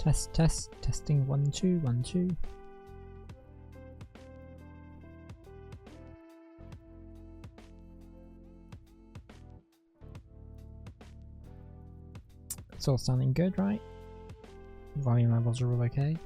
Testing 1 2 1 2. It's all sounding good, right? Volume levels are all okay.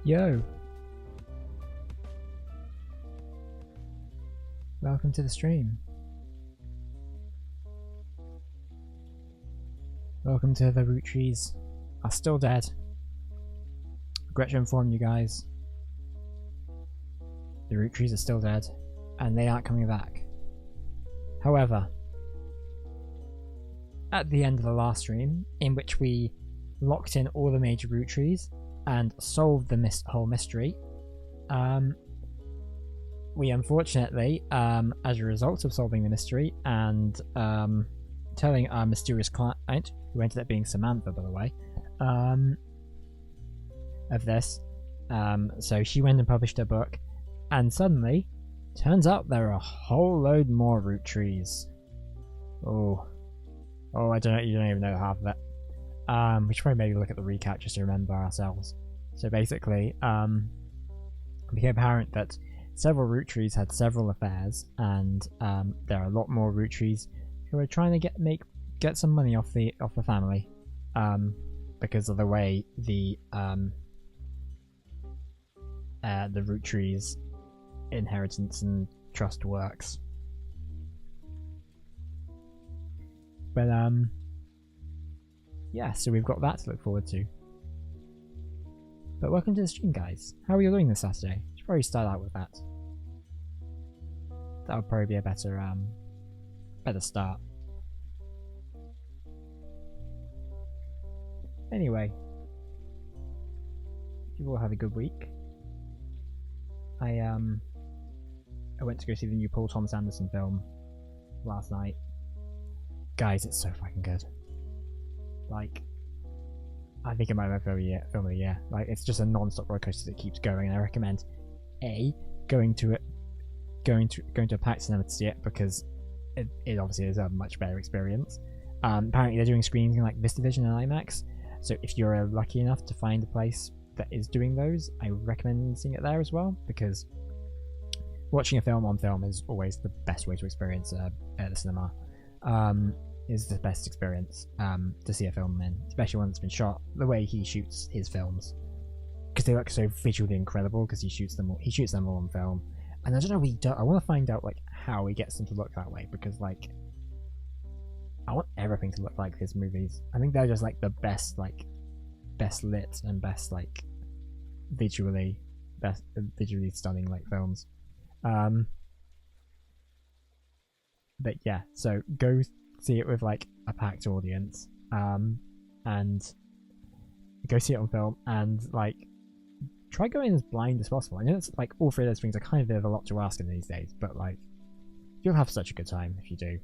Yo! Welcome to the stream. Welcome to the Rootrees are still dead. Regret to inform you guys. The Rootrees are still dead, and they aren't coming back. However, at the end of the last stream, in which we locked in all the major Rootrees and solved the whole mystery, we unfortunately, as a result of solving the mystery and telling our mysterious client, who ended up being Samantha, by the way, of this, so she went and published her book, and suddenly, turns out there are a whole load more Rootrees. Oh, I don't know, you don't even know half of it. We should probably maybe look at the recap just to remember ourselves. So basically, it became apparent that several Rootrees had several affairs, and there are a lot more Rootrees who are trying to get some money off the family, because of the way the Rootrees inheritance and trust works. But yeah, so we've got that to look forward to. But welcome to the stream, guys. How are you doing this Saturday? Should probably start out with that. That would probably be a better start. Anyway, you've all had a good week. I went to go see the new Paul Thomas Anderson film last night. Guys, it's so fucking good. Like, I think it might be my film of the year. Like, it's just a non-stop roller coaster that keeps going, and I recommend going to a packed cinema to see it, because it obviously is a much better experience. Apparently they're doing screenings in like VistaVision and IMAX, so if you're lucky enough to find a place that is doing those, I recommend seeing it there as well, because watching a film on film is always the best way to experience at the cinema. Is the best experience to see a film in, especially one that's been shot the way he shoots his films, because they look so visually incredible, because he shoots them all on film. And I don't know, I want to find out like how he gets them to look that way, because like I want everything to look like his movies. I think they're just like the best lit and best visually stunning like films. But yeah, so go see it with like a packed audience, and go see it on film, and like try going as blind as possible. I know it's like all three of those things are kind of a bit of a lot to ask in these days, but like you'll have such a good time if you do.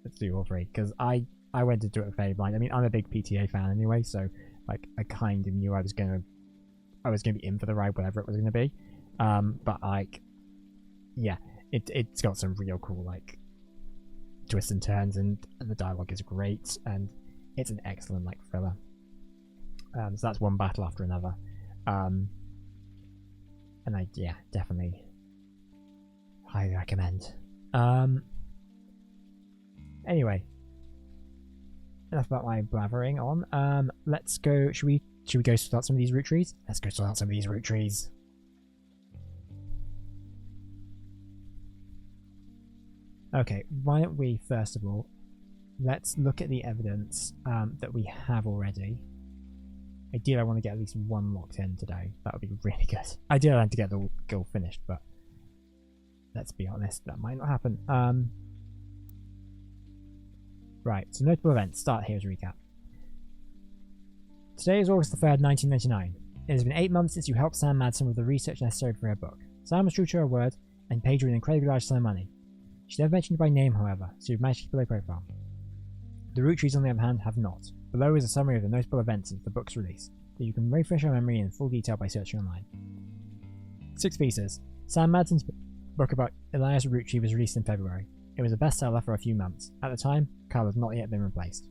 Let's do all three, because I went to do it very blind. I mean, I'm a big PTA fan anyway, so like I kind of knew I was gonna be in for the ride, whatever it was gonna be. But like, yeah, it's got some real cool like twists and turns, and the dialogue is great, and it's an excellent like thriller. So that's one battle after another, and definitely highly recommend. Anyway, enough about my blathering on. Let's go. Should we go sort out some of these Rootrees? Let's go sort out some of these Rootrees. Okay, why don't we first of all, let's look at the evidence that we have already. Ideally, I want to get at least one locked in today. That would be really good. Ideally, I want to get the guild finished, but let's be honest, that might not happen. Right, so notable events. Start here as a recap. Today is August the 3rd, 1999. It has been 8 months since you helped Sam Madsen with the research necessary for her book. Sam was true to her word and paid you an incredibly large sum of money. She never mentioned you by name, however, so you've managed to keep a low profile. The Rootrees, on the other hand, have not. Below is a summary of the notable events since the book's release, that you can refresh your memory in full detail by searching online. 6 pieces. Sam Madsen's book about Elias Roottree was released in February. It was a bestseller for a few months. At the time, Carl had not yet been replaced.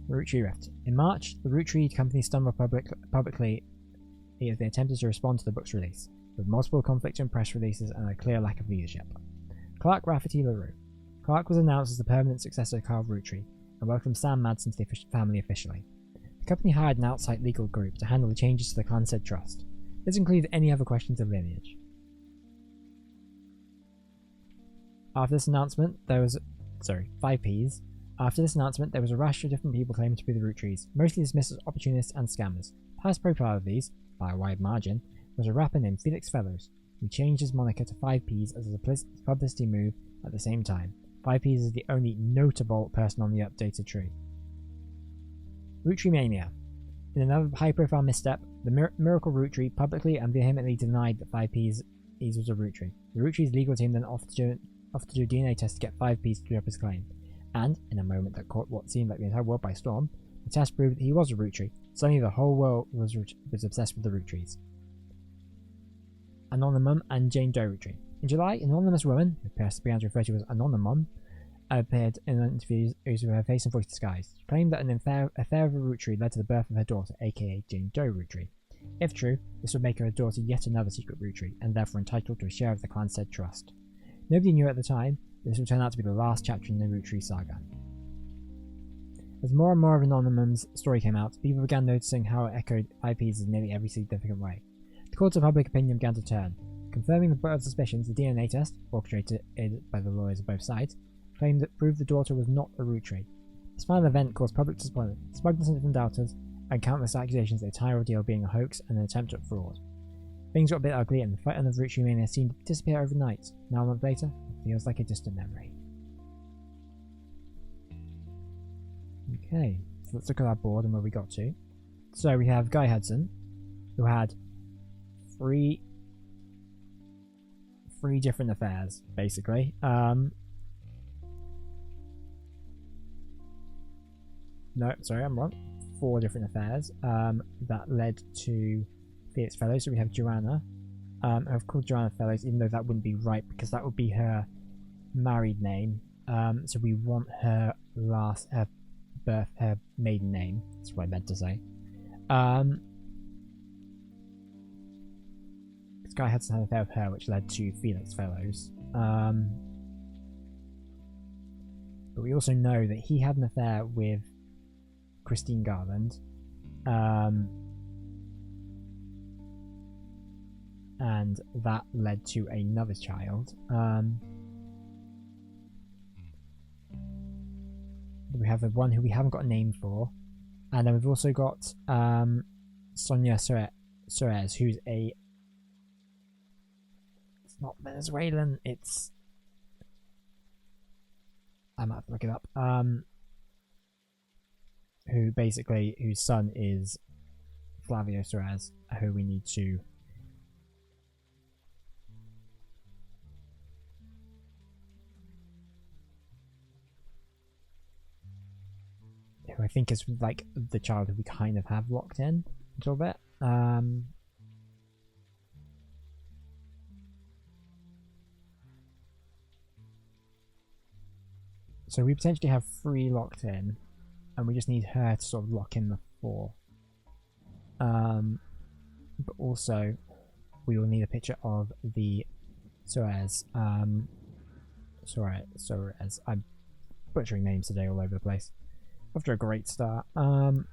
The Roottree Rift. In March, the Roottree company stumbled publicly as they attempted to respond to the book's release, with multiple conflicting press releases and a clear lack of leadership. Clark Rafferty LaRue. Clark was announced as the permanent successor of Carl Roottree and welcomed Sam Madsen to the family officially. The company hired an outside legal group to handle the changes to the Clanstead Trust. This included any other questions of lineage. After this announcement, there was 5 Ps. After this announcement, there was a rash of different people claiming to be the Rootrees, mostly dismissed as opportunists and scammers. Highest profile of these, by a wide margin, was a rapper named Felix Fellows, who changed his moniker to 5 Ps as a publicity move at the same time. 5 Ps is the only notable person on the updated tree. Roottree mania. In another high-profile misstep, the Miracle Roottree publicly and vehemently denied that 5 Ps was a Roottree. The Rootree's legal team then offered to do a DNA test to get 5 Ps to clear up his claim. And, in a moment that caught what seemed like the entire world by storm, the test proved that he was a Roottree. Suddenly the whole world was obsessed with the Rootrees. Anonymum and Jane Doe Roottree. In July, an anonymous woman, who Pierce began to refer to as Anonymum, appeared in interviews with her face and voice disguised. She claimed that an affair of a Roottree led to the birth of her daughter, aka Jane Doe Roottree. If true, this would make her daughter yet another secret Roottree, and therefore entitled to a share of the Clanstead Trust. Nobody knew at the time, but this would turn out to be the last chapter in the Roottree saga. As more and more of Anonymum's story came out, people began noticing how it echoed 5 Ps in nearly every significant way. The courts of public opinion began to turn. Confirming the bird's suspicions, the DNA test, orchestrated by the lawyers of both sides, claimed that proved the daughter was not a Roottree. This final event caused public disappointment, smugness from doubters, and countless accusations of the entire ordeal being a hoax and an attempt at fraud. Things got a bit ugly, and the fight on the Roottree mania seemed to disappear overnight. Now a month later, it feels like a distant memory. Okay, so let's look at our board and where we got to. So we have Guy Hudson, who had three different affairs, basically. No, sorry, I'm wrong. 4 different affairs that led to Felix Fellows. So we have Joanna. I've called Joanna Fellows, even though that wouldn't be right because that would be her married name. So we want her her maiden name. That's what I meant to say. This guy had an affair with her, which led to Felix Fellows. But we also know that he had an affair with Christine Garland. And that led to another child. We have the one who we haven't got a name for, and then we've also got Sonia Suarez, who's it's not Venezuelan, it's I might have to look it up. Whose son is Flavio Suarez, who we need to who I think is like the child who we kind of have locked in a little bit. So we potentially have 3 locked in, and we just need her to sort of lock in the 4. But also, we will need a picture of the Suarez. Suarez. I'm butchering names today all over the place. After a great start. So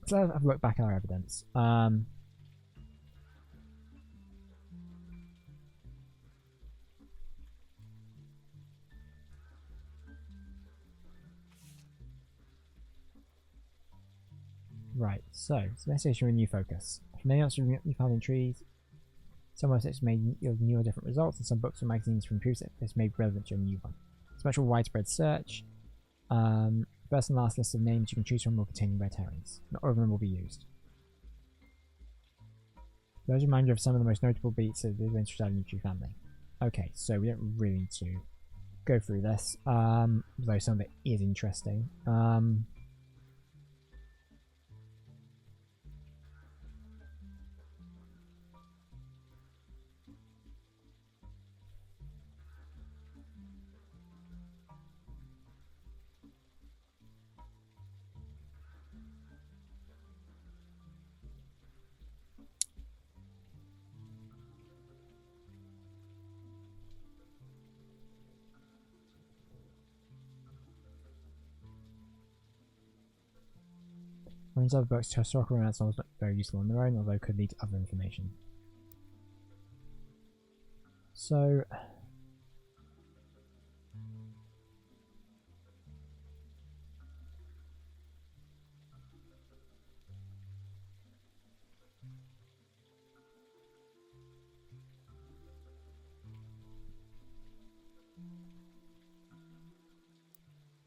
let's have a look back at our evidence. Right, so message from a new focus. From many answers you found in trees, some websites made yield new or different results, and some books or magazines from previous this may be relevant to a new one. It's much more widespread search. First and last list of names you can choose from will contain red herrings. Not all of them will be used. Those remind you of some of the most notable beats of the adventure style Roottree family. Okay, so we don't really need to go through this, though some of it is interesting. Whereas other books, historical romance novels not very useful on their own, although could lead to other information. So,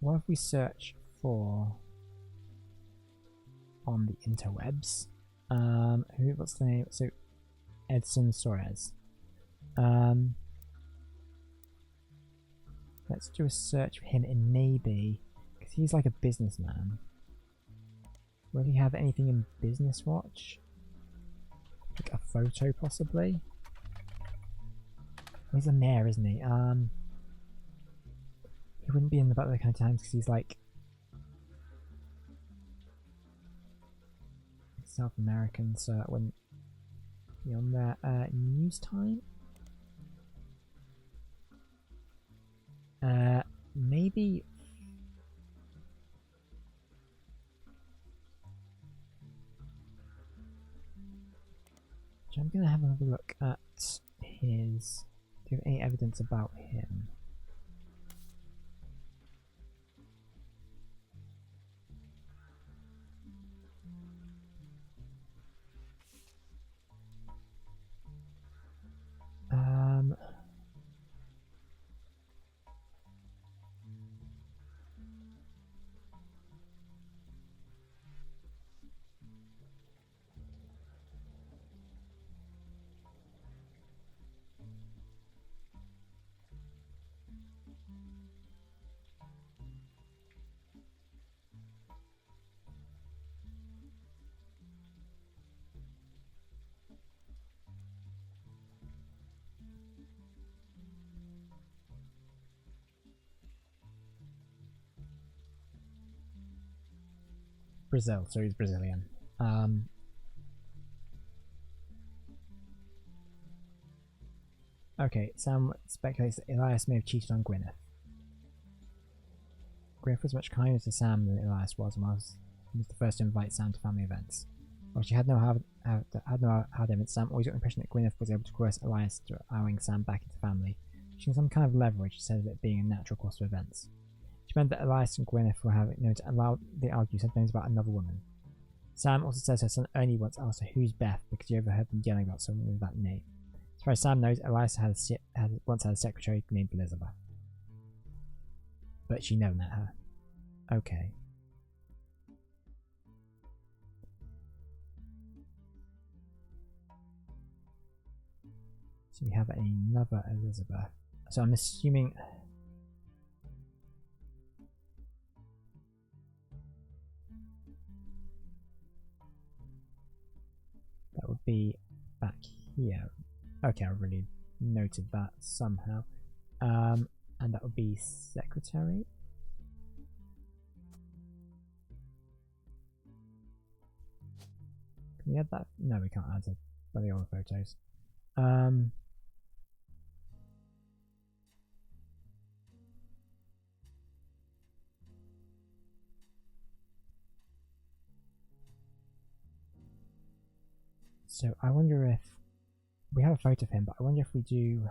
what if we search for on the interwebs? What's the name? So, Edson Suarez. Let's do a search for him in maybe, because he's like a businessman. Will he have anything in Business Watch? Like a photo, possibly? He's a mayor, isn't he? He wouldn't be in the Butler kind of Times because he's like South American, so it wouldn't be on there. News Time? Maybe. So I'm gonna have another look at his. Do you have any evidence about him? Brazil, so he's Brazilian. Okay, Sam speculates that Elias may have cheated on Gwyneth. Gwyneth was much kinder to Sam than Elias was, and was the first to invite Sam to family events. While she had no hard evidence, Sam always got the impression that Gwyneth was able to coerce Elias to allowing Sam back into the family, using some kind of leverage instead of it being a natural course of events. She meant that Elias and Gwyneth were having to allow they argue sometimes about another woman. Sam also says her son Ernie once asked her who's Beth because he overheard them yelling about someone with that name. As far as Sam knows, Elias once had a secretary named Elizabeth. But she never met her. Okay. So we have another Elizabeth. So I'm assuming... that would be back here. Okay, I really noted that somehow. and that would be secretary. Can we add that? No, we can't add it by the older photos. So I wonder if we have a photo of him, but I wonder if we do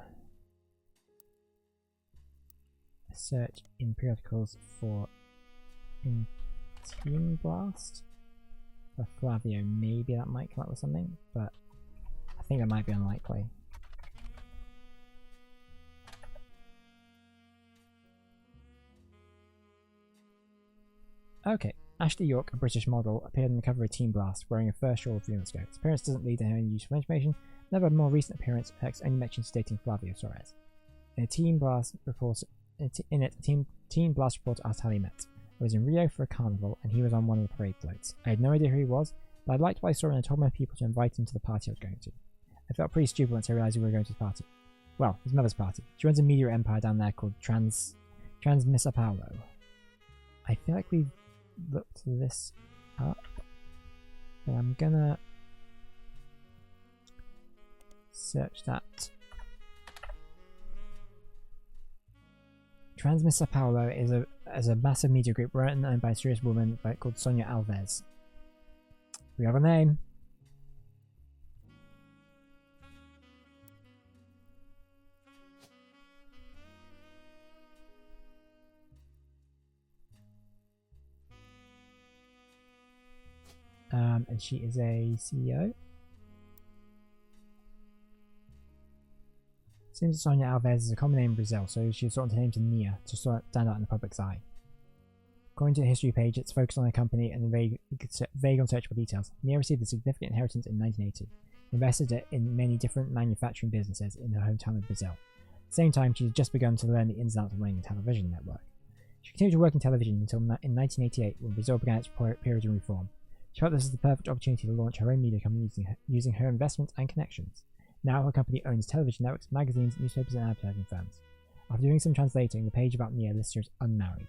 a search in periodicals for in Team Blast for Flavio. Maybe that might come up with something, but I think that might be unlikely. Okay, Ashley York, a British model, appeared on the cover of Team Blast wearing a fur shawl a few months ago. His appearance doesn't lead to any useful information. Never a more recent appearance, Hex only mentions dating Flavio Suarez. In a Team Blast report, Team Blast reporter asked how they met. I was in Rio for a carnival and he was on one of the parade floats. I had no idea who he was, but I liked what I saw and I told my people to invite him to the party I was going to. I felt pretty stupid once I realised we were going to the party. Well, his mother's party. She runs a media empire down there called Transmissa Paulo. I feel like we've looked this up, but I'm gonna search that. Transmissa Paulo is a massive media group run and owned by a serious woman called Sonia Alves. We have a name. And she is a CEO. Seems that Sonia Alves is a common name in Brazil, so she was sort of named to Nia to stand out in the public's eye. According to the history page, it's focused on a company and vague unsearchable details. Nia received a significant inheritance in 1980, invested it in many different manufacturing businesses in her hometown of Brazil. At the same time, she had just begun to learn the ins and outs of running a television network. She continued to work in television until in 1988, when Brazil began its period of reform. She felt this was the perfect opportunity to launch her own media company using her investments and connections. Now her company owns television networks, magazines, newspapers and advertising firms. After doing some translating, the page about Nia lists her as unmarried.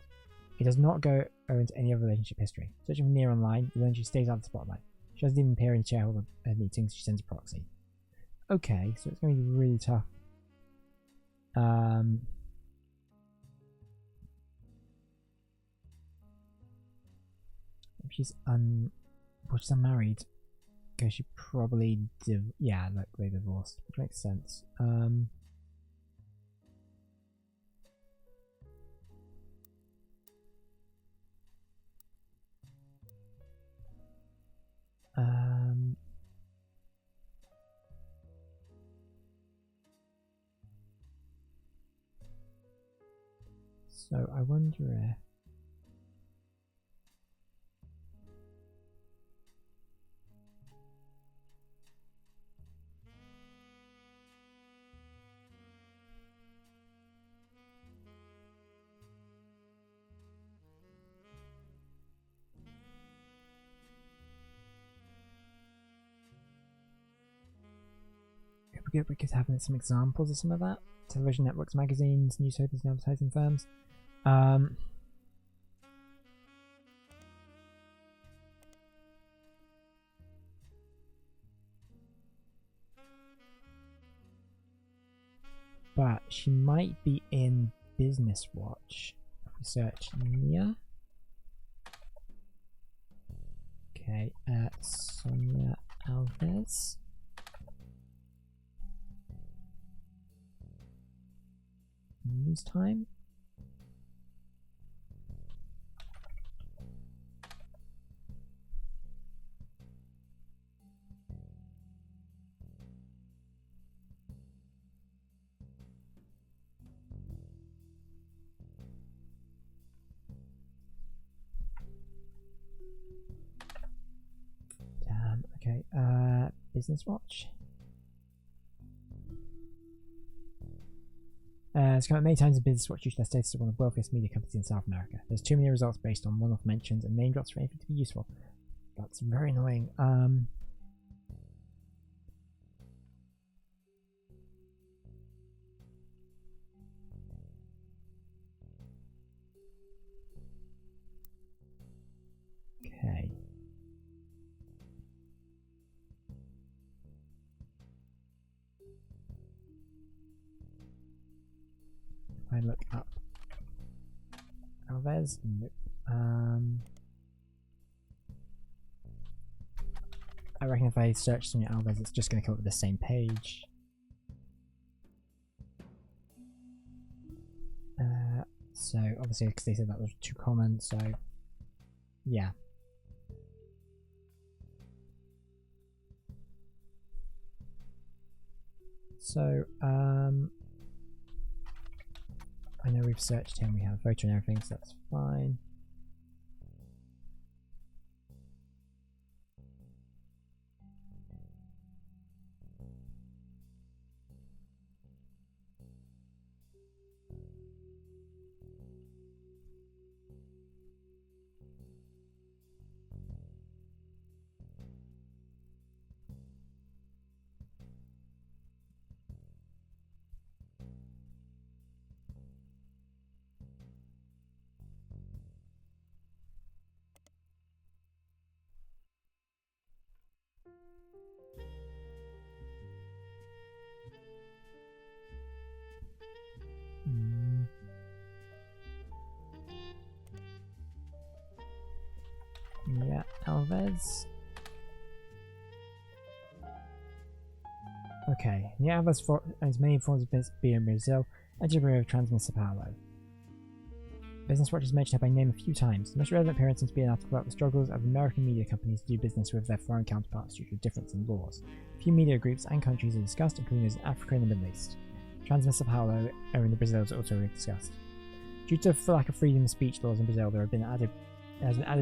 It does not go into any other relationship history. Searching for Nia online, you learn she stays out of the spotlight. She doesn't even appear in shareholder meetings, she sends a proxy. Okay, so it's going to be really tough. If she's unmarried, because she probably they divorced, which makes sense. So I wonder if we could have some examples of some of that. Television networks, magazines, newspapers and advertising firms. But she might be in Business Watch. If we search Nia. Okay, Sonia Alves. News time. Damn, okay, Business Watch. It's come up many times in Business Watch due to their status as one of the wealthiest media companies in South America. There's too many results based on one-off mentions and name drops for anything to be useful. That's very annoying. I look up Alves? Nope. I reckon if I search Sonia Alves, it's just going to come up with the same page. So obviously, because they said that was too common, so yeah. So I know we've searched him, we have a photo and everything, so that's fine. Yeah, Alves. Okay, yeah, Alves owns many forms of beer in Brazil, and Gibraltar of Transmunicipalo. Business Watch has mentioned her by name a few times. The most relevant appearance seems to be an article about the struggles of American media companies to do business with their foreign counterparts due to a difference in laws. A few media groups and countries are discussed, including those in Africa and the Middle East. Transmunicipalo in Brazil is also discussed. Due to lack of freedom of speech laws in Brazil, there has been added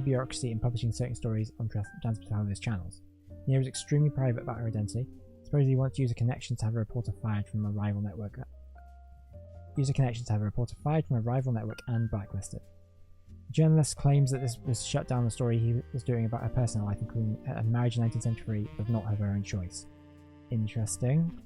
bureaucracy in publishing certain stories on Transmunicipalo's channels. Nia is extremely private about her identity. Supposedly wants to use a connection to have a reporter fired from a rival network. And blacklisted. The journalist claims that this was shut down the story he was doing about her personal life, including a marriage in 1973, but not of her own choice. Interesting.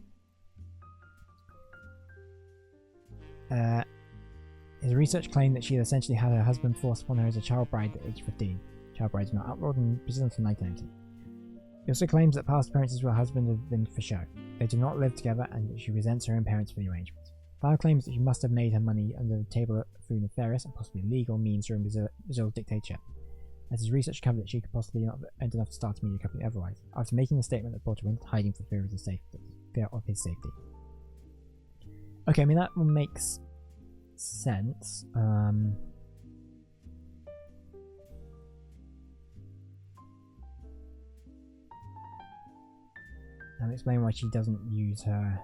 His research claimed that she had essentially had her husband forced upon her as a child bride at age 15. Child brides were not outlawed in Brazil until 1990. He also claims that past appearances with her husband have been for show. They do not live together and that she resents her own parents for the arrangement. Fowler claims that she must have made her money under the table through nefarious and possibly illegal means during Brazil's dictatorship, as his research covered that she could possibly not have earned enough to start a media company otherwise, after making a statement that Porter went hiding for fear of his safety. Okay, I mean that one makes sense. I'll explain why she doesn't use her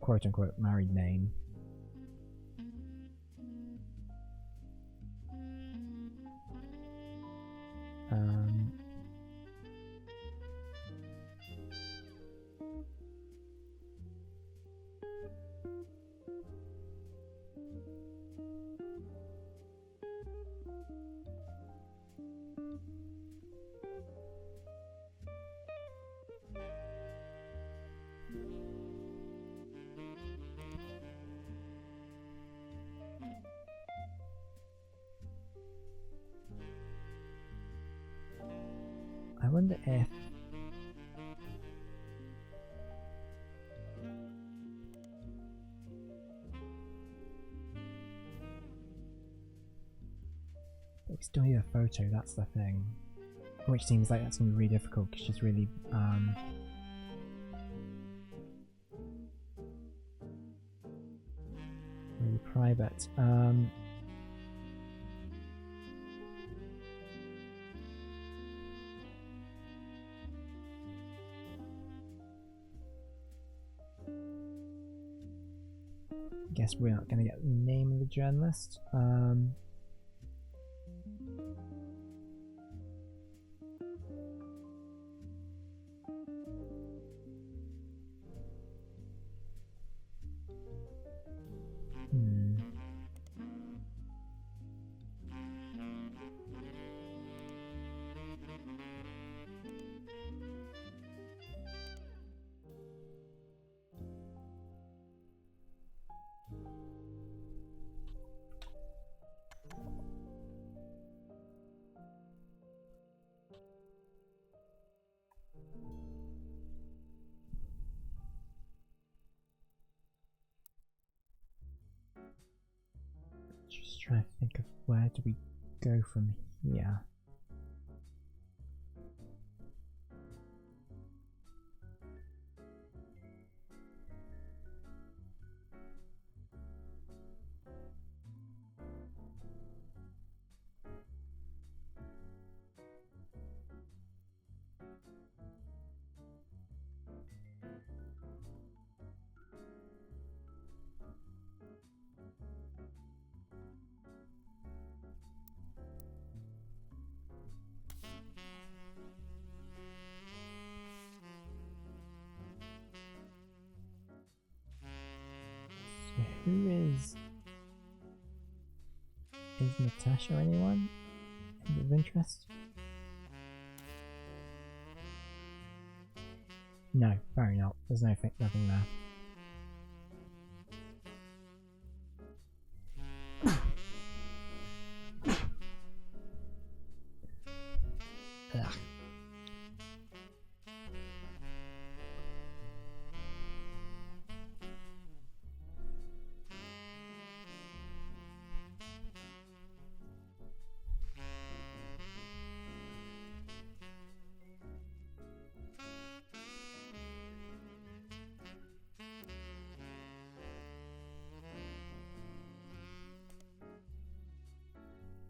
quote-unquote married name. I wonder if we still need a photo, that's the thing. Which seems like that's going to be really difficult because she's really really private. Guess we're not going to get the name of the journalist. trying to think of where do we go from here. So who is Natasha anyone? Any of interest? No, very not. There's nothing there. Ugh.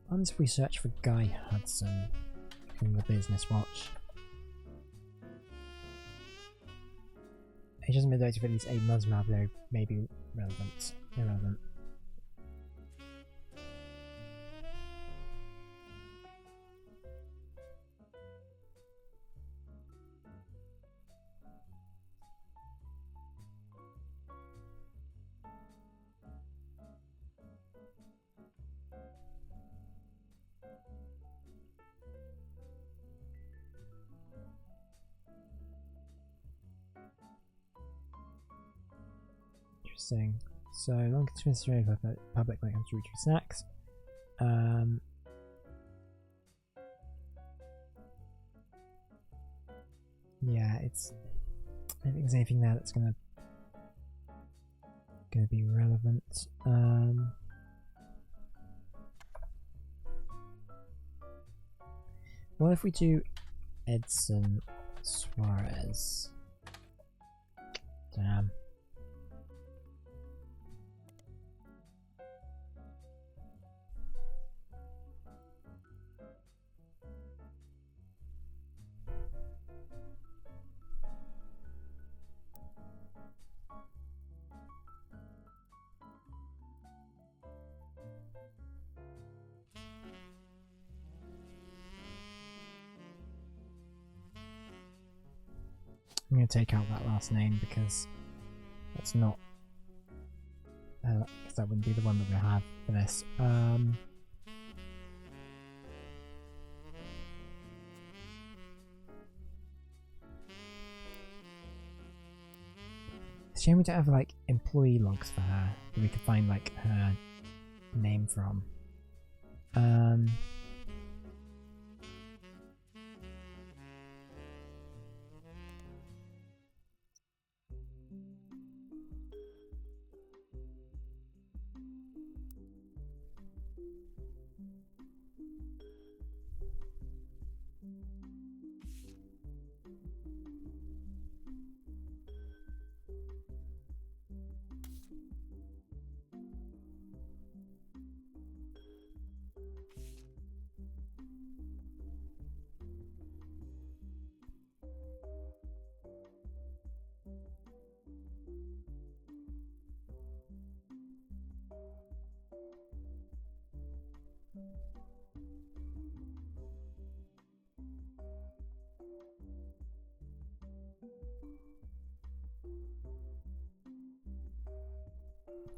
Once we search for Guy Hudson in the Business Watch. He hasn't been noted for at least 8 months now, though maybe relevant. Irrelevant. Interesting. So long continuous stream for the public when it comes to Roottree snacks. Yeah, it's. I don't think there's anything there that's gonna be relevant. What if we do Edson Suarez? Damn. I'm going to take out that last name because that's not. Because that wouldn't be the one that we have for this. It's a shame we don't have like employee logs for her that we could find like her name from.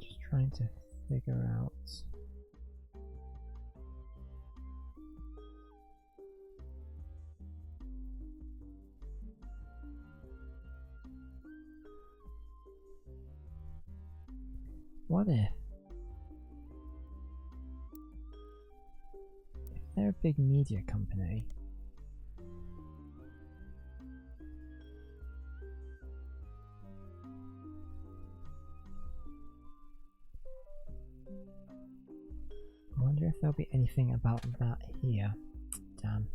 Just trying to figure out. What if they're a big media company? if there'll be anything about that here. Damn.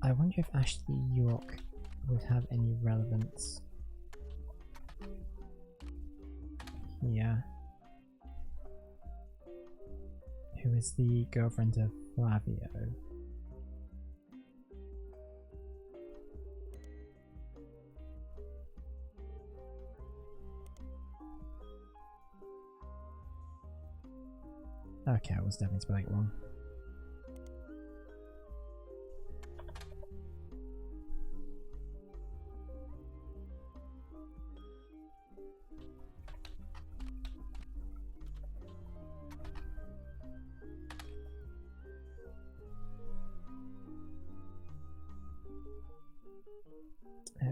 I wonder if Ashley York would have any relevance here. Who is the girlfriend of Flavio? Okay, I was definitely spelling it wrong.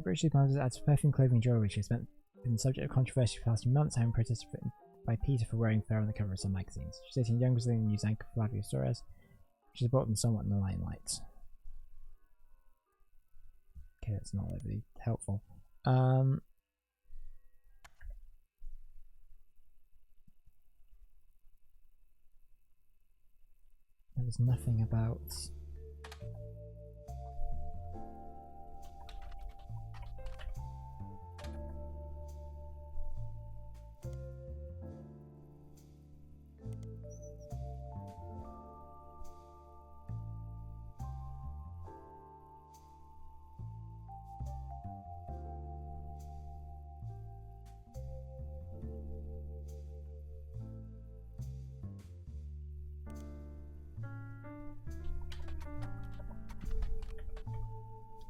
British supermarkets adds perfume, clothing, and jewelry, which has been the subject of controversy for the past few months, having protested by Peter for wearing fur on the cover of some magazines. She's dating young Brazilian news anchor Flavio Torres, which has brought them somewhat in the limelight. Okay, that's not overly helpful. There was nothing about...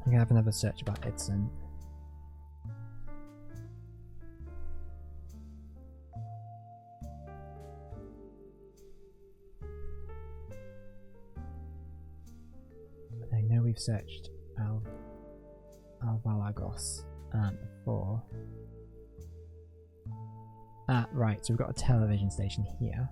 I'm gonna have another search about Edson. I know we've searched Alvalagos before. Ah, right, so we've got a television station here.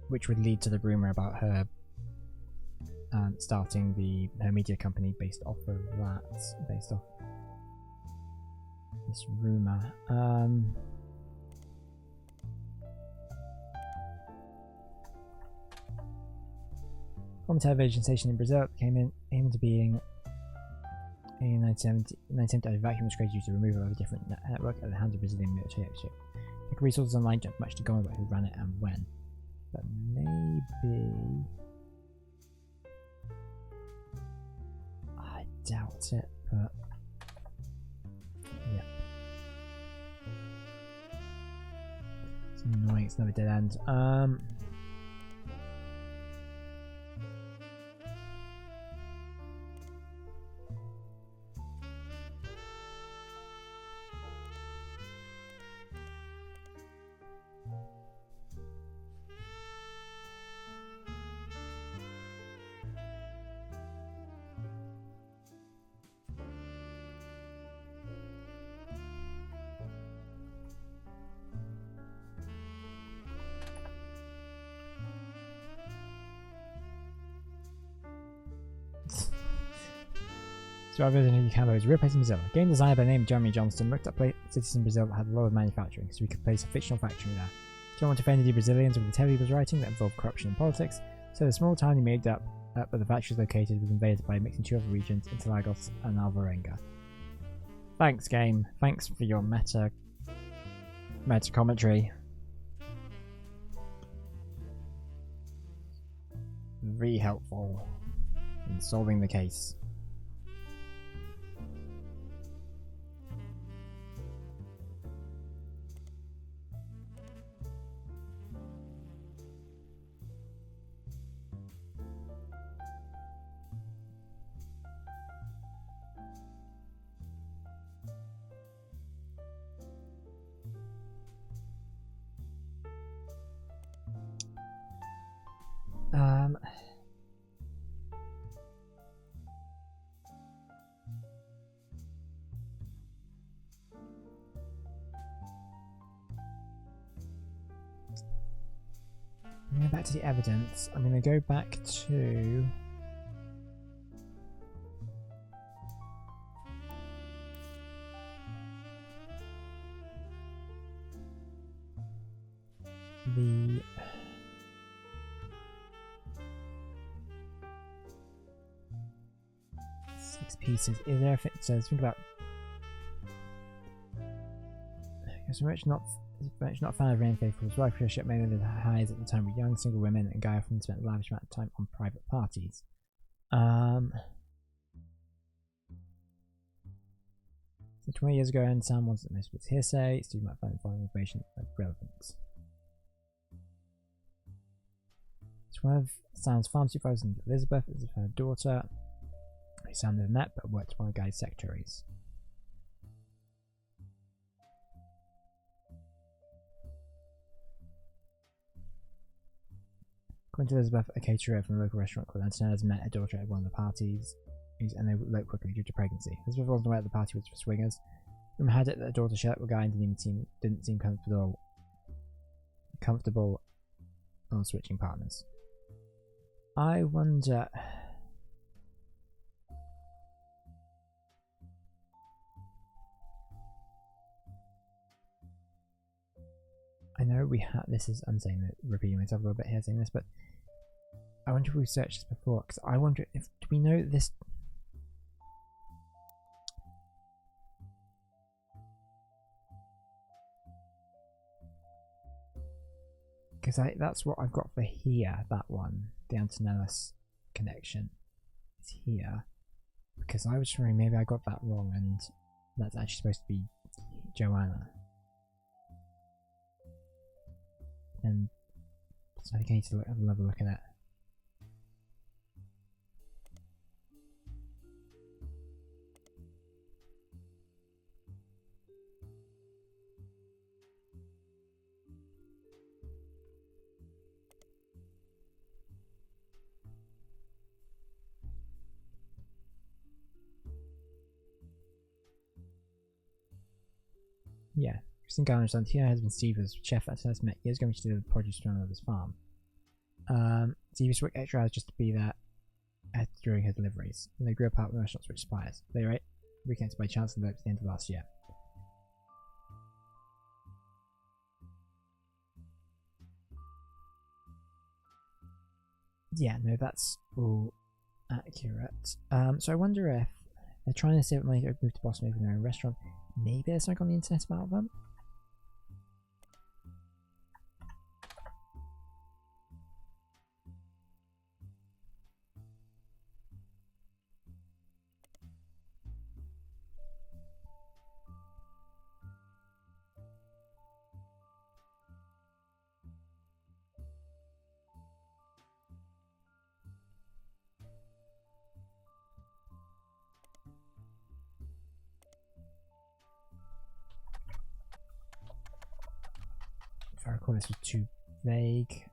Which would lead to the rumor about her starting her media company based off of that, based off this rumor. Former television station in Brazil came into being in 1970. A vacuum was created due to the removal of a different network at the hands of Brazilian military leadership. The resources online don't have much to go on about who ran it and when, but maybe I doubt it. But yeah, it's annoying. It's another dead end. Survivors in Cambo is a real place in Brazil. A game designer by the name of Jeremy Johnston looked up cities in Brazil that had a lot of manufacturing, so we could place a fictional factory there. Don't want to offend any Brazilians with the tale he was writing that involved corruption and politics, so the small town he made up where the factory was located was invaded by mixing two other regions, Interlagos and Alvarenga. Thanks, game. Thanks for your meta commentary. Very helpful in solving the case. back to the evidence. I'm going to go back to the 6 pieces. Is there if it says think about Rich not found of rain faithful. His wife ship made the highs at the time with young single women, and Guy often spent a lavish amount of time on private parties. So 20 years ago, and Sam wasn't most of its hearsay. Steve might find the following information of relevance. It's one of Sam's farm supervisors, Elizabeth, is her daughter, who Sam never met but worked as one of Guy's secretaries. According to Elizabeth, a caterer from a local restaurant called Antonella's met her daughter at one of the parties, and they eloped quickly due to pregnancy. Elizabeth wasn't aware that the party was for swingers. Rumor had it that her daughter shared with a guy and didn't seem comfortable on switching partners. I wonder. I know we had this is I'm saying that repeating myself a little bit here saying this, but I wonder if we searched this before, because I wonder if do we know this. Because that's what I've got for here, that one, the Antonella's connection is here. Because I was wondering maybe I got that wrong and that's actually supposed to be Joanna. And so I think I need to have another look at it. Yeah, Christine Garner and Tina has been Steve as chef at first met years ago to do the produce from another's farm. Steve used to work extra hours just to be there during her deliveries. And they grew apart when the restaurant switched suppliers. They were reconnected by chance and at the end of last year. Yeah, no, that's all accurate. So I wonder if they're trying to save money to move to Boston over their own restaurant. Maybe there's something on the internet about them? If I recall, this was too vague.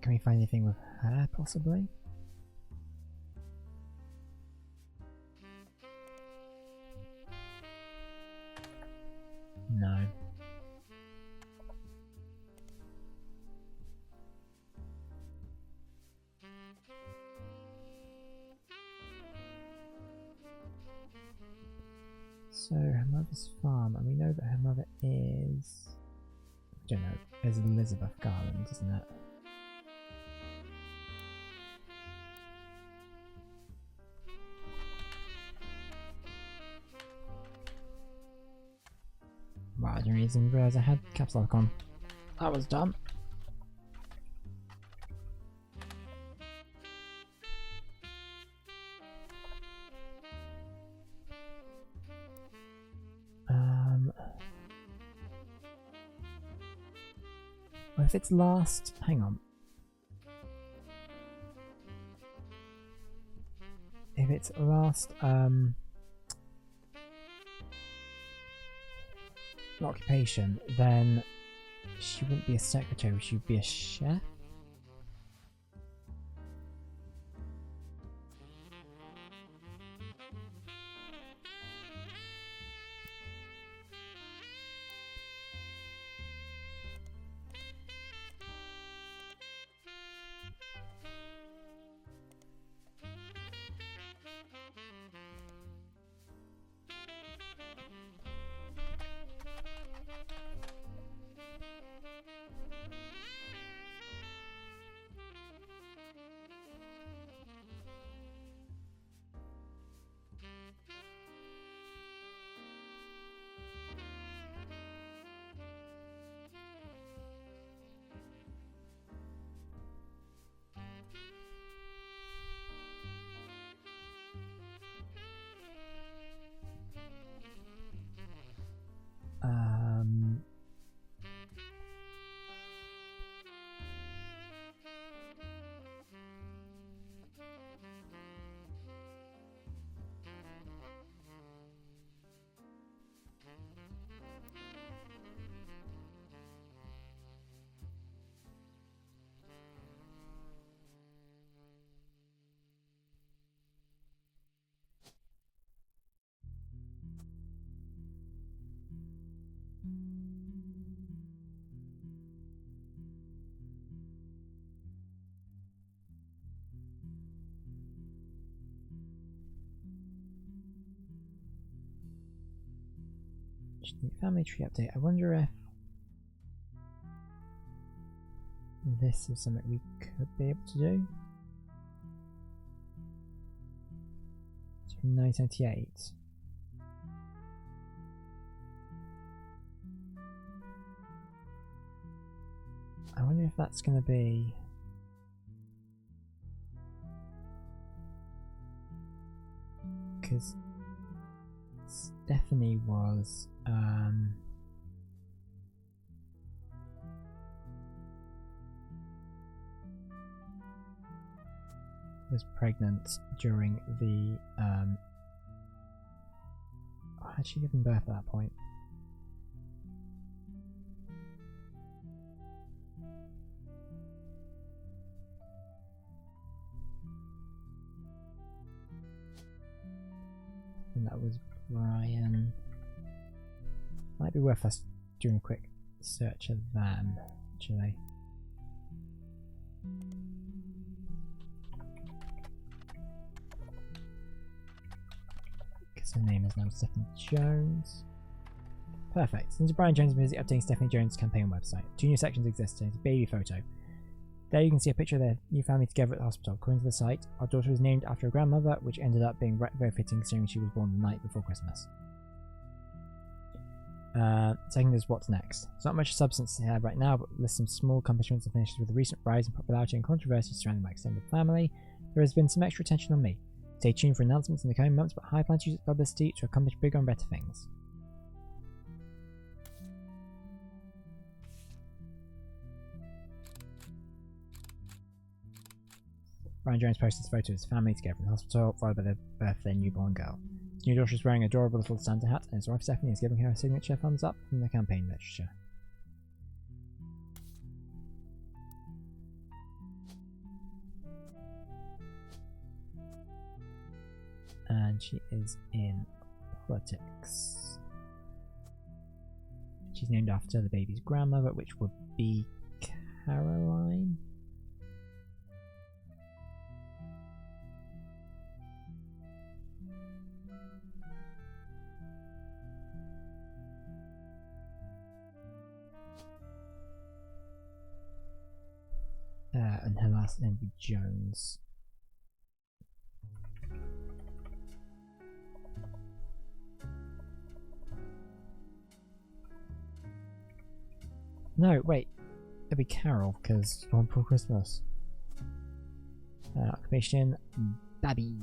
Can we find anything with her, possibly? No. So, her mother's farm, and we know that her mother is... I don't know, is Elizabeth Garland, isn't it? Wow, I didn't even realise I had caps lock on. That was dumb. if it's last... Hang on. If it's last occupation, then she wouldn't be a secretary, she would be a chef? Family tree update. I wonder if this is something we could be able to do. It's from 1998. I wonder if that's going to be... Because Stephanie was pregnant during the had she given birth at that point? And that was Brian. Might be worth us doing a quick search of them, actually. Because her name is now Stephanie Jones. Perfect. Since Brian Jones is busy updating Stephanie Jones' campaign website. 2 new sections exist. There's a baby photo. There you can see a picture of their new family together at the hospital. According to the site, our daughter was named after her grandmother, which ended up being very fitting considering she was born the night before Christmas. Second is what's next. There's not much substance to have right now, but lists some small accomplishments and finishes with the recent rise in popularity and controversy surrounding my extended family. There has been some extra attention on me. Stay tuned for announcements in the coming months, but I plan to use its publicity to accomplish bigger and better things. Brian Jones posted this photo of his family together in the hospital, followed by the birth of their newborn girl. His new daughter is wearing an adorable little Santa hat, and his wife Stephanie is giving her a signature thumbs up from the campaign literature. And she is in politics. She's named after the baby's grandmother, which would be Caroline. And her last name would be Jones. No, wait. It'd be Carol, because on for Christmas. Occupation, Babby.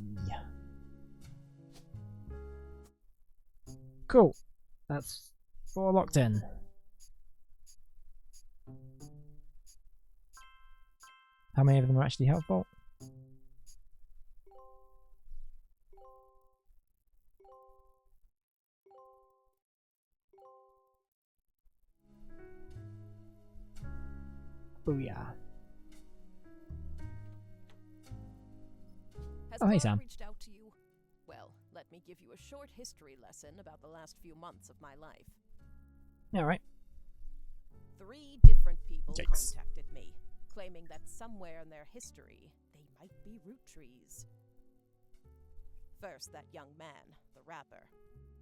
Cool. That's 4 locked in. How many of them are actually helpful? Booyah. Has Oh, hey, Clark Sam. reached out to you? Well, let me give you a short history lesson about the last few months of my life. Yeah, right. 3 different people Yikes. contacted me, claiming that somewhere in their history, they might be Roottrees. First, that young man, the rapper.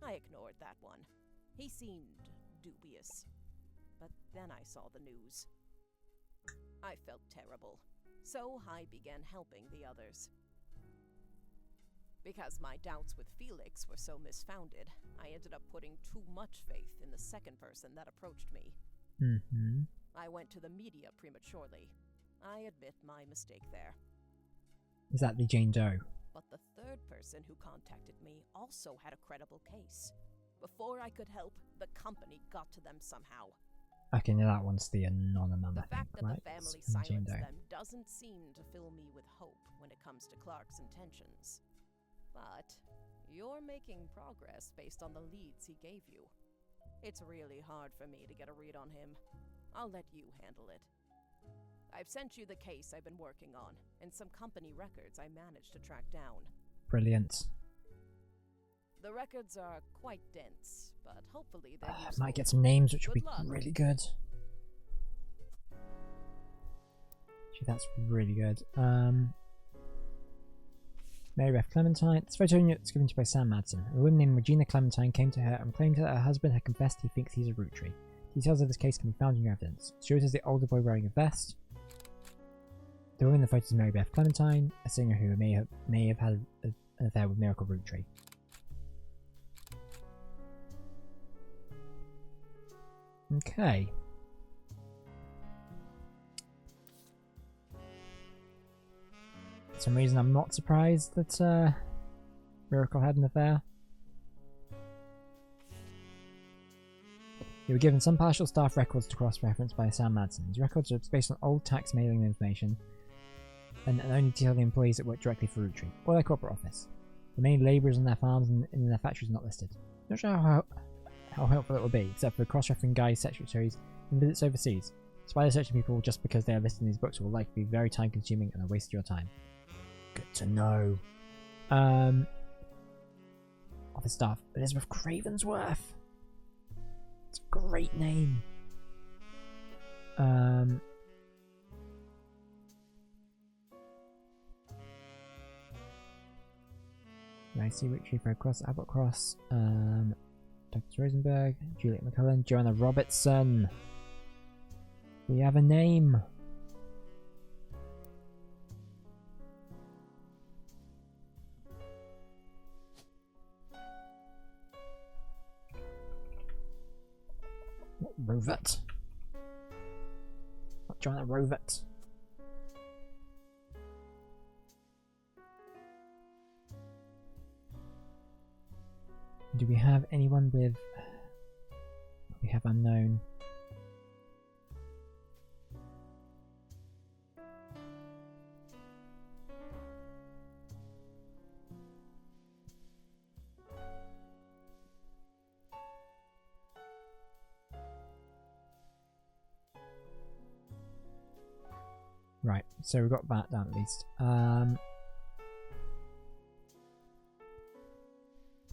I ignored that one. He seemed dubious. But then I saw the news. I felt terrible, so I began helping the others. Because my doubts with Felix were so misfounded, I ended up putting too much faith in the second person that approached me. Mm-hmm. I went to the media prematurely. I admit my mistake there. Is that the Jane Doe? But the third person who contacted me also had a credible case. Before I could help, the company got to them somehow. Okay, now that one's the Anonymous, The I think, fact that right? the family It's the Jane silenced Doe. them doesn't seem to fill me with hope when it comes to Clark's intentions. But you're making progress based on the leads he gave you. It's really hard for me to get a read on him. I'll let you handle it. I've sent you the case I've been working on, and some company records I managed to track down. Brilliant. The records are quite dense, but hopefully they're useful. Might get some names, which would Good be luck. really good. Actually, that's really good. Mary Beth Clementine. This photo was given to you by Sam Madsen. A woman named Regina Clementine came to her and claimed that her husband had confessed he thinks he's a Roottree. Details of this case can be found in your evidence. It shows us the older boy wearing a vest. The woman in the photo is Mary Beth Clementine, a singer who may have had an affair with Miracle Roottree. Okay. For some reason I'm not surprised that Miracle had an affair. You were given some partial staff records to cross-reference by Sam Madsen. These records are based on old tax mailing information and only detail the employees that work directly for Roottrees or their corporate office. The many labourers in their farms and in their factories are not listed. Not sure how helpful it will be, except for cross-referencing Guy's secretaries and visits overseas. Spider searching people just because they are listed in these books will likely be very time-consuming and a waste of your time. Good to know. Office staff. Elizabeth Cravensworth. It's a great name. I see Roottree, Fred Cross, Abbott Cross, Dr. Rosenberg, Juliet McCullen, Joanna Robertson. We have a name. Rovert. Not Joanna Rovert. Do we have anyone with... We have unknown. Right, so we've got that down at least.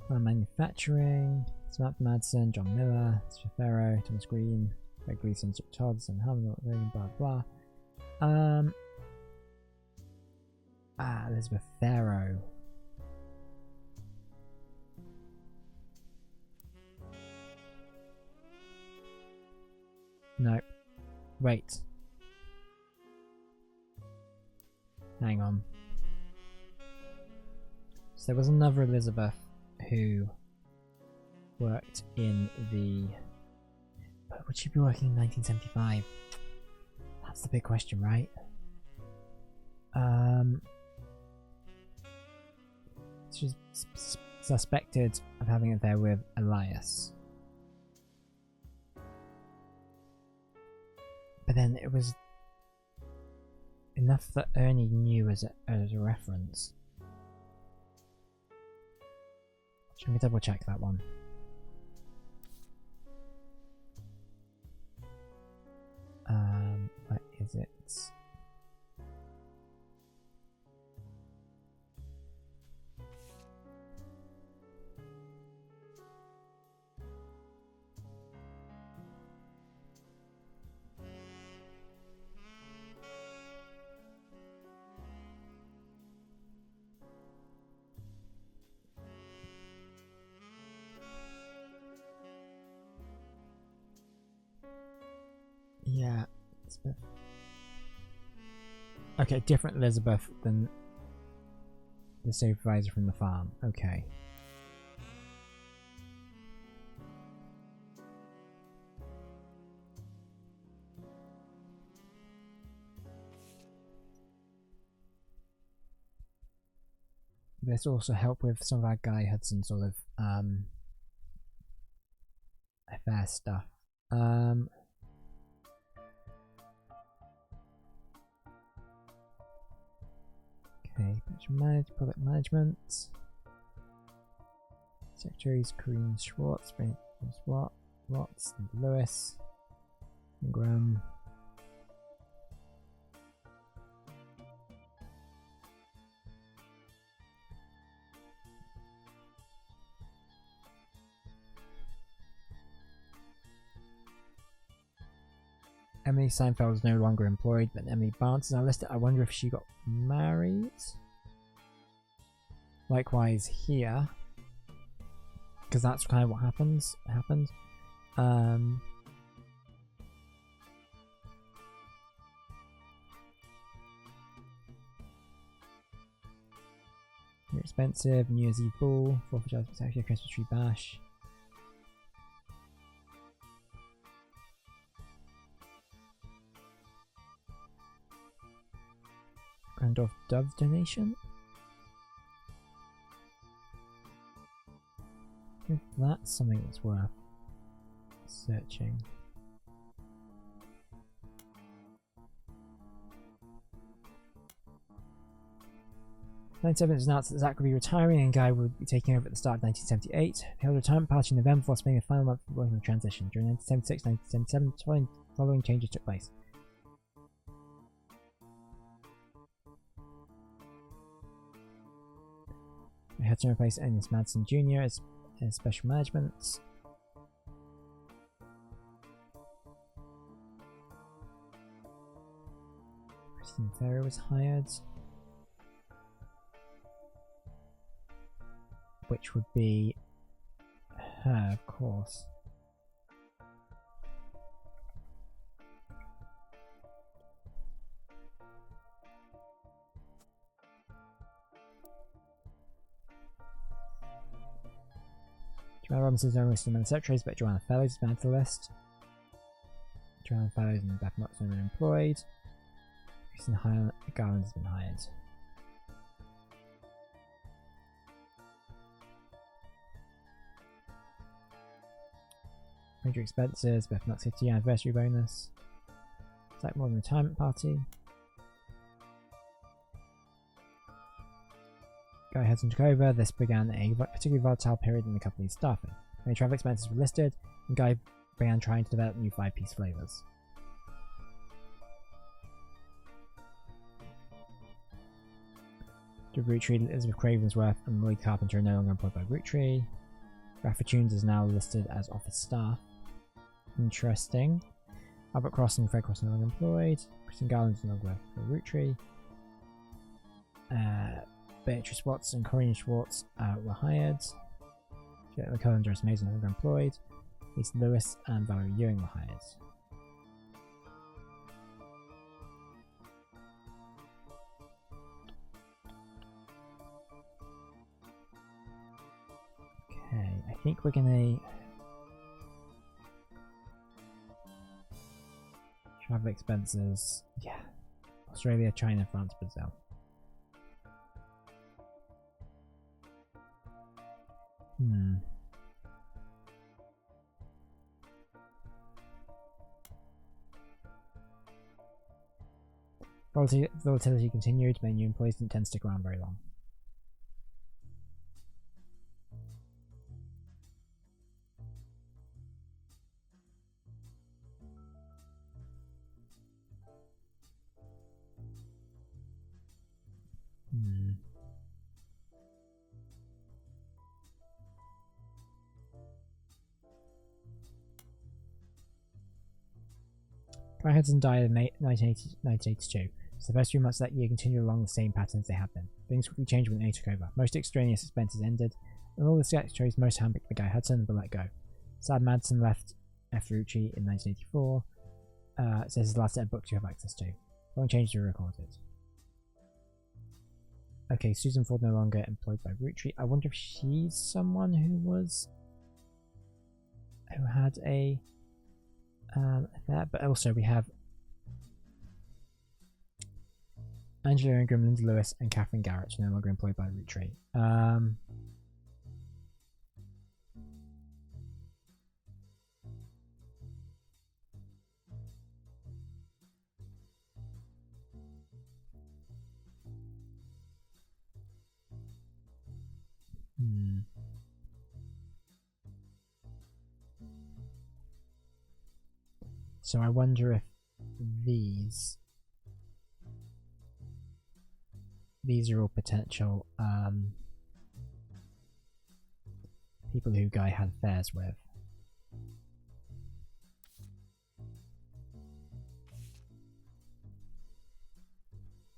Manufacturing, Samantha Madsen, John Miller, Stephen Farrow, Thomas Green, Greg Gleason, Chip Todds, and Hamilton, blah blah. Elizabeth Farrow. No. Wait. Hang on. So there was another Elizabeth who worked in the... But would she be working in 1975? That's the big question, right? She's suspected of having it there with Elias. But then it was in enough that Ernie knew as a reference. Let me double check that one. Where is it? Yeah. Okay, different Elizabeth than the supervisor from the farm. Okay. This also helped with some of our Guy Hudson sort of affair stuff. Okay, product management. Secretaries: Kareem Schwartz, Watts, Lewis, Ingram. Emily Seinfeld is no longer employed, but Emily Barnes is now listed. I wonder if she got married. Likewise here, because that's kind of what happened. You're expensive. New Year's Eve ball, 4th of July spectacular, Christmas tree bash. Grandorf Dove donation? If that's something that's worth searching. 1997 is announced that Zach will be retiring and Guy will be taking over at the start of 1978. He held a retirement party in November before spending the final month working on the transition. During 1976-1977, following changes took place. We had to replace Ennis Madsen Jr. as special management. Christine Ferrer was hired, which would be her, of course. Joanna Robinson is only listed among the secretaries, but Joanna Fellows has been added to the list. Joanna Fellows and Beth Knox have been employed. Kristen Garland has been hired. Major expenses, Beth Knox 50 anniversary bonus. Zach Morgan retirement party. Guy Hudson took over. This began a particularly volatile period in the company's staffing. Many travel expenses were listed, and Guy began trying to develop new 5-piece flavors. The Roottree, Elizabeth Cravensworth and Lloyd Carpenter are no longer employed by Roottrees. Rafa Tunes is now listed as office staff. Interesting. Albert Cross and Fred Cross are no longer employed. Kristen Garland is no longer for Roottree. Beatrice Watts and Corinne Schwartz were hired. Juliette McCullough and Doris Mason are no longer employed. Lisa Lewis and Valerie Ewing were hired. Okay, I think we're gonna travel expenses. Yeah, Australia, China, France, Brazil. Volatility continued, many new employees didn't tend to stick around very long. Guy Hudson died in 1982, so the first few months of that year continued along the same patterns they had been. Things quickly changed when A took over. Most extraneous expenses ended, and all the secretaries most handpicked by Guy Hudson were let go. Sad Madsen left Roottree in 1984. It says his last set of books you have access to. Following changes were recorded. Okay, Susan Ford no longer employed by Roottrees. I wonder if she's someone who had a affair. But also we have Angela Ingram, Linda Lewis, and Catherine Garrett, no longer employed by Roottrees. So I wonder if these are all potential people who Guy had affairs with.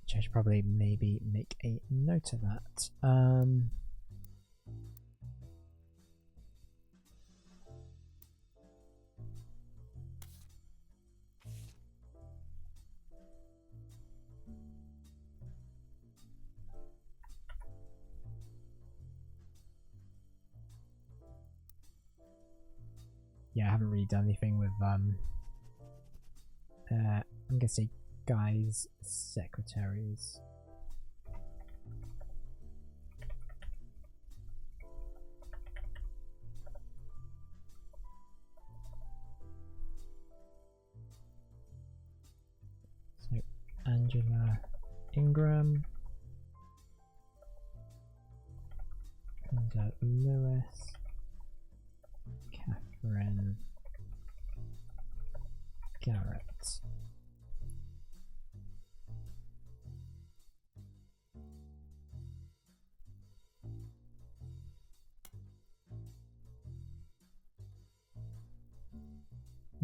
Which I should probably maybe make a note of that. Yeah, I haven't really done anything with I'm gonna say Guy's secretaries. So Angela Ingram, Linda Lewis, Catherine Garrett.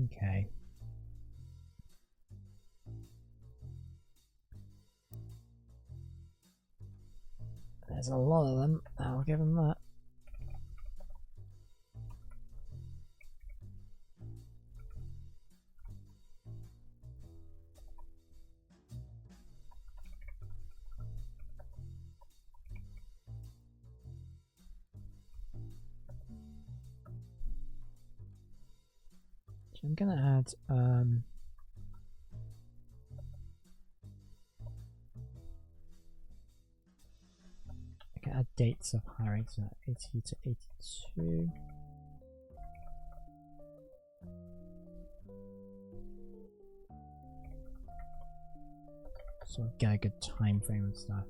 Okay. There's a lot of them, I'll give them that. I'm gonna add I can add dates of hiring, so 80 to 82. So get a good time frame and stuff.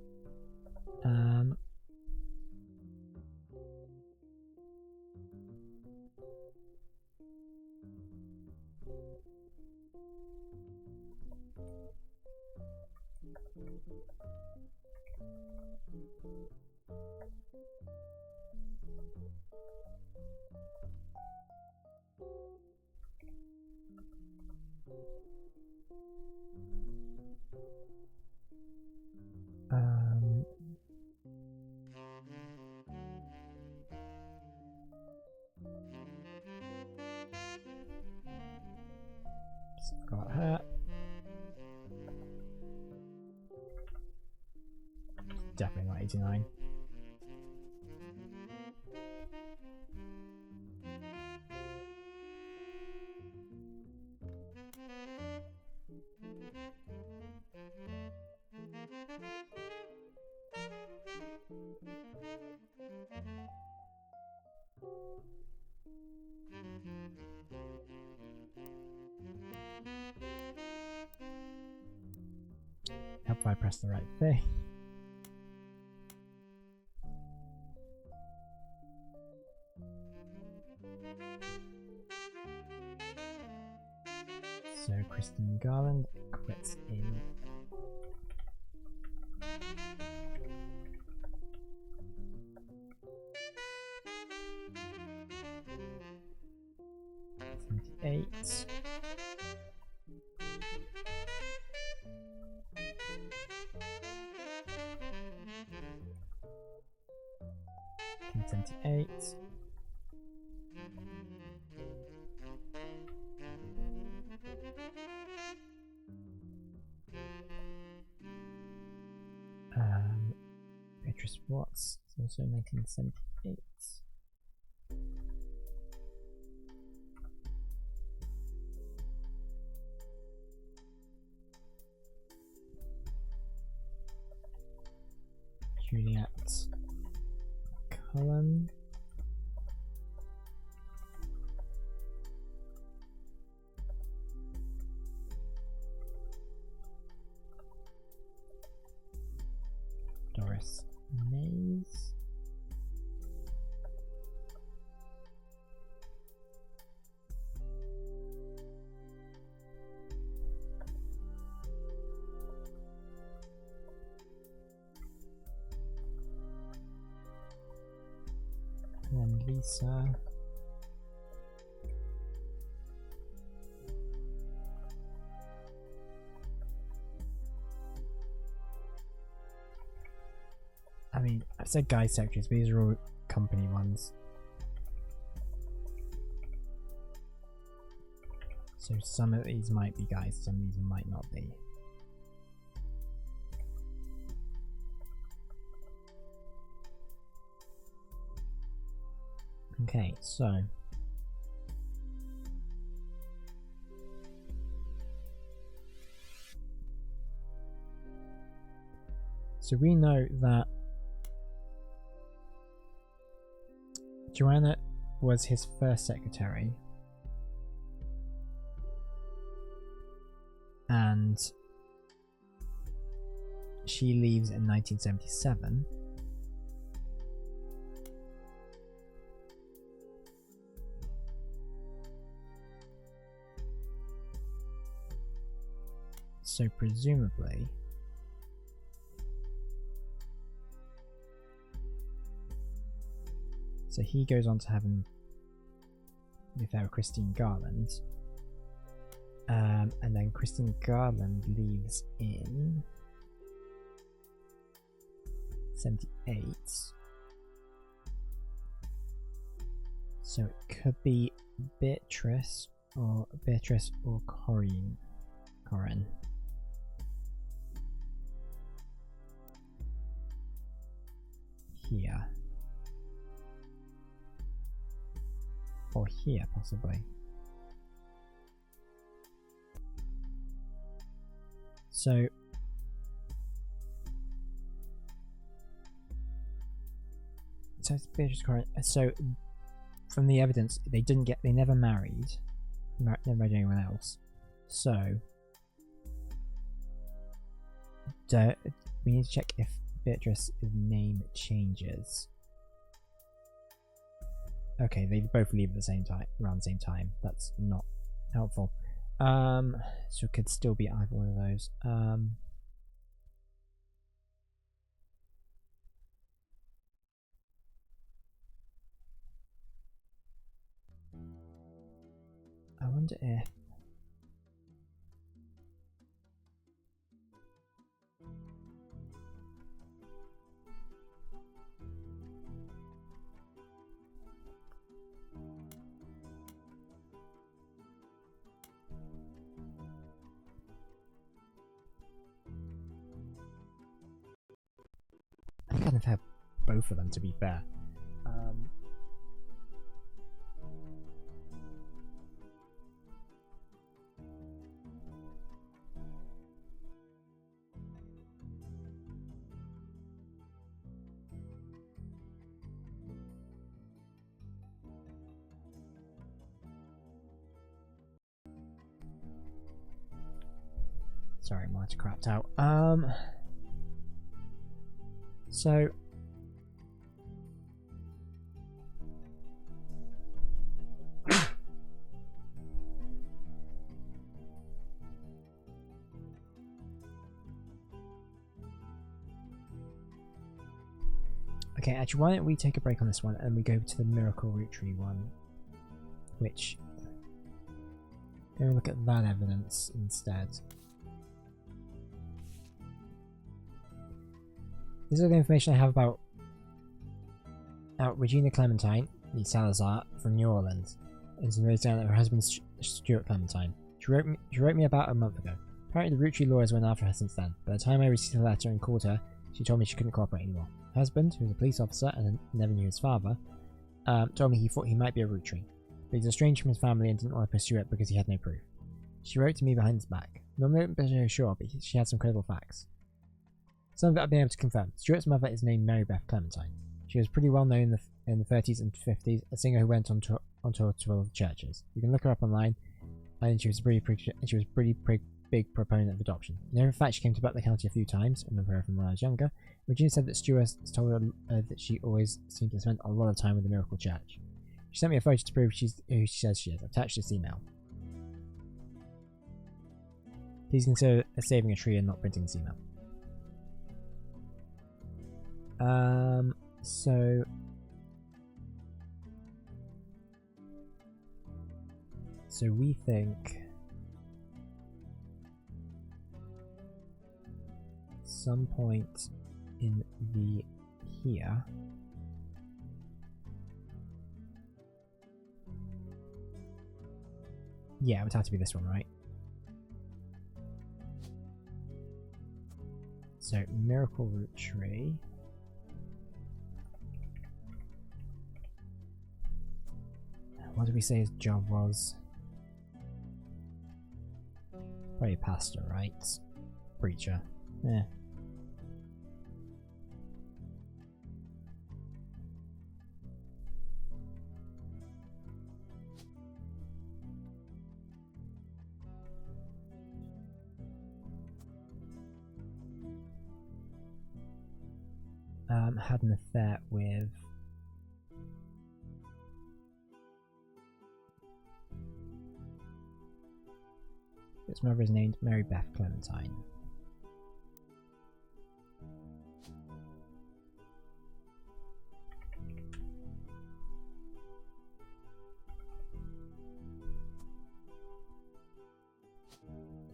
Got her. Definitely not 89. Have I pressed the right thing? So Kristen Garland quits in. Eight. $78. Beatrice Watts, it's also 1978. Juliet Cullen. Doris Mays. And then Lisa. I mean, I've said Guy secretaries, but these are all company ones. So some of these might be Guys, some of these might not be. Okay, so we know that Joanna was his first secretary, and she leaves in 1977. So presumably so he goes on to have an affair with Christine Garland, and then Christine Garland leaves in 78. So it could be Beatrice or Corinne. Here. Or here, possibly. So it's Beatrice Corinne. So from the evidence, they never married. Never married anyone else. So we need to check if Beatrice's name changes. Okay, they both leave at the same time, around the same time. That's not helpful. So it could still be either one of those. I wonder if I kind of have both of them, to be fair. Sorry, monitor crapped out. So okay, actually, why don't we take a break on this one and we go to the Miracle Roottree one, which go look at that evidence instead. This is all the information I have about Regina Clementine, the Salazar, from New Orleans, and some raised down that her husband Stuart Clementine. She wrote me about a month ago. Apparently the Roottree lawyers went after her since then. By the time I received the letter and called her, she told me she couldn't cooperate anymore. Her husband, who was a police officer and never knew his father, told me he thought he might be a Roottree, but he's estranged from his family and didn't want to pursue it because he had no proof. She wrote to me behind his back. Normally I wouldn't be sure, but she had some credible facts. Some of it I've been able to confirm. Stuart's mother is named Mary Beth Clementine. She was pretty well known in the 30s and 50s, a singer who went on tour to all the churches. You can look her up online, and she was a pretty big proponent of adoption. In fact, she came to Butler County a few times. I remember her from when I was younger. Regina said that Stuart told her that she always seemed to spend a lot of time with the Miracle Church. She sent me a photo to prove who she says she is. I've attached this email. Please consider saving a tree and not printing this email. So we think some point in the here. Yeah, it would have to be this one, right? So Miracle Roottree. What did we say his job was? Probably a pastor, right? Preacher. Yeah. Had an affair with its mother is named Mary Beth Clementine.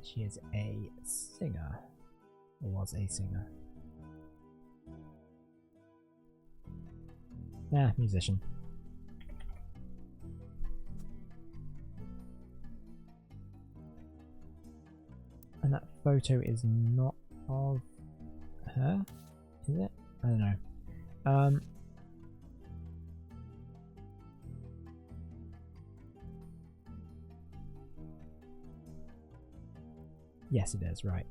She is a singer, or was a singer. Musician. And that photo is not of her, is it? I don't know. Yes, it is, right.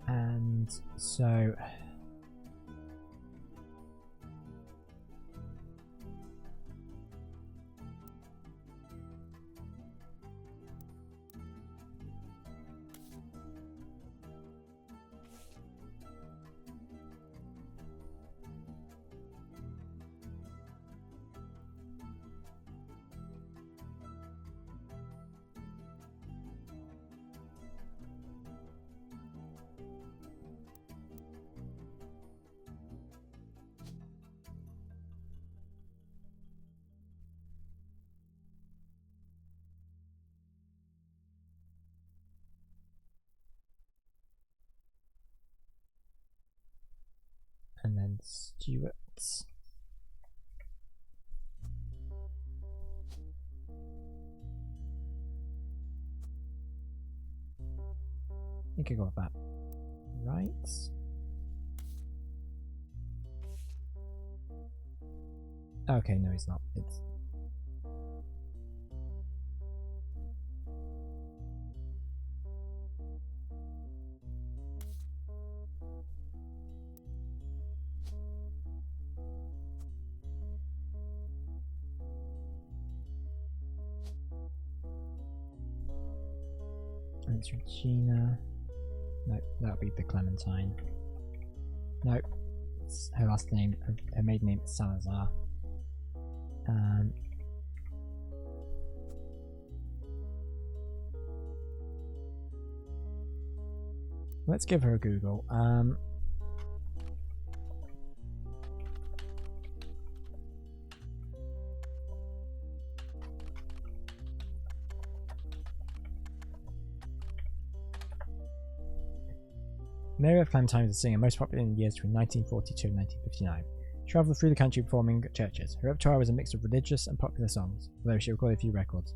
And so and then Stuart's. I think I got that right. Okay, no, it's not. It's Prince Regina. Nope, that'll be the Clementine. Nope. It's her last name, her maiden name is Salazar. Let's give her a Google. Mary of Clementine was a singer most popular in the years between 1942 and 1959. She travelled through the country performing at churches. Her repertoire was a mix of religious and popular songs, although she recorded a few records.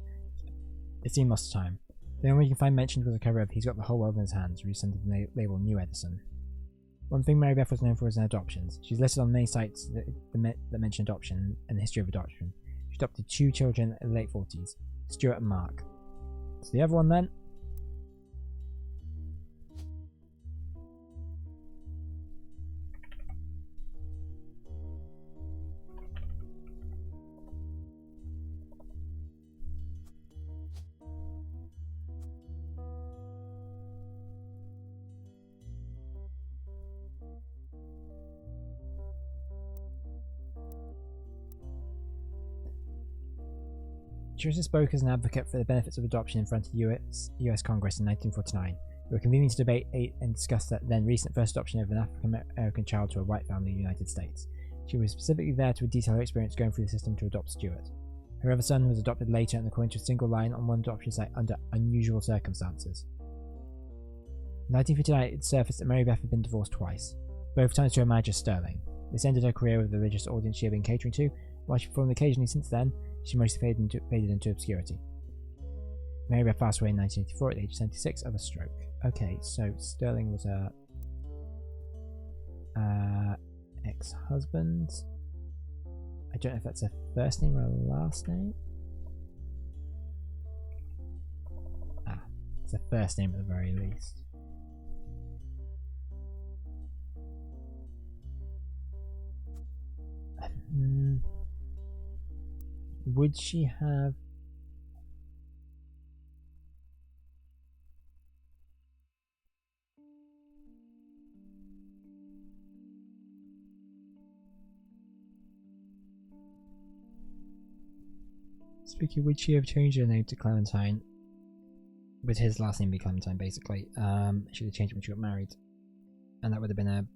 It seemed lost to time. The only one you can find mentioned was a cover of He's Got the Whole World in His Hands, released under the label New Edison. One thing Mary Beth was known for was her adoptions. She's listed on many sites that mention adoption and the history of adoption. She adopted 2 children in the late 40s, Stuart and Mark. So the other one then? She also spoke as an advocate for the benefits of adoption in front of the US Congress in 1949. They were convening to debate and discuss that then recent first adoption of an African American child to a white family in the United States. She was specifically there to detail her experience going through the system to adopt Stuart. Her other son was adopted later and according to a single line on one adoption site under unusual circumstances. In 1959, it surfaced that Mary Beth had been divorced twice, both times to her manager Sterling. This ended her career with the religious audience she had been catering to. While she performed occasionally since then, she mostly faded into obscurity. Mary Beth passed away in 1984 at the age of 76 of a stroke. Okay, so Sterling was her ex-husband. I don't know if that's her first name or her last name. It's her first name at the very least. Would she have... Spooky, would she have changed her name to Clementine? With his last name be Clementine, basically. She would have changed it when she got married. And that would have been a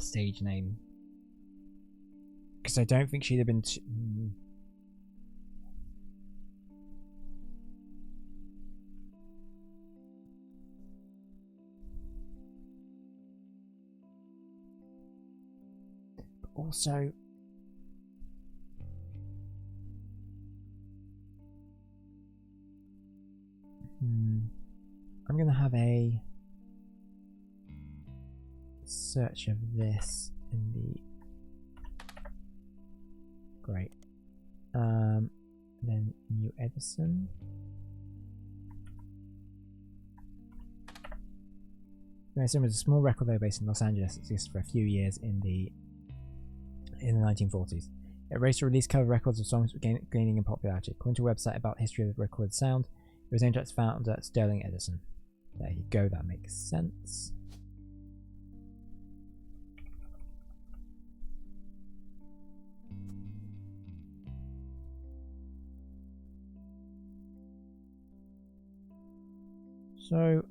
stage name. Because I don't think she'd have been... Also, I'm going to have a search of this in the... Great. Then New Edison. New Edison was a small record label based in Los Angeles that existed for a few years in the 1940s. It raced to release cover records of songs gaining in popularity. According to a website about history of recorded sound, it was named after its founder Sterling Edison. There you go, that makes sense. So,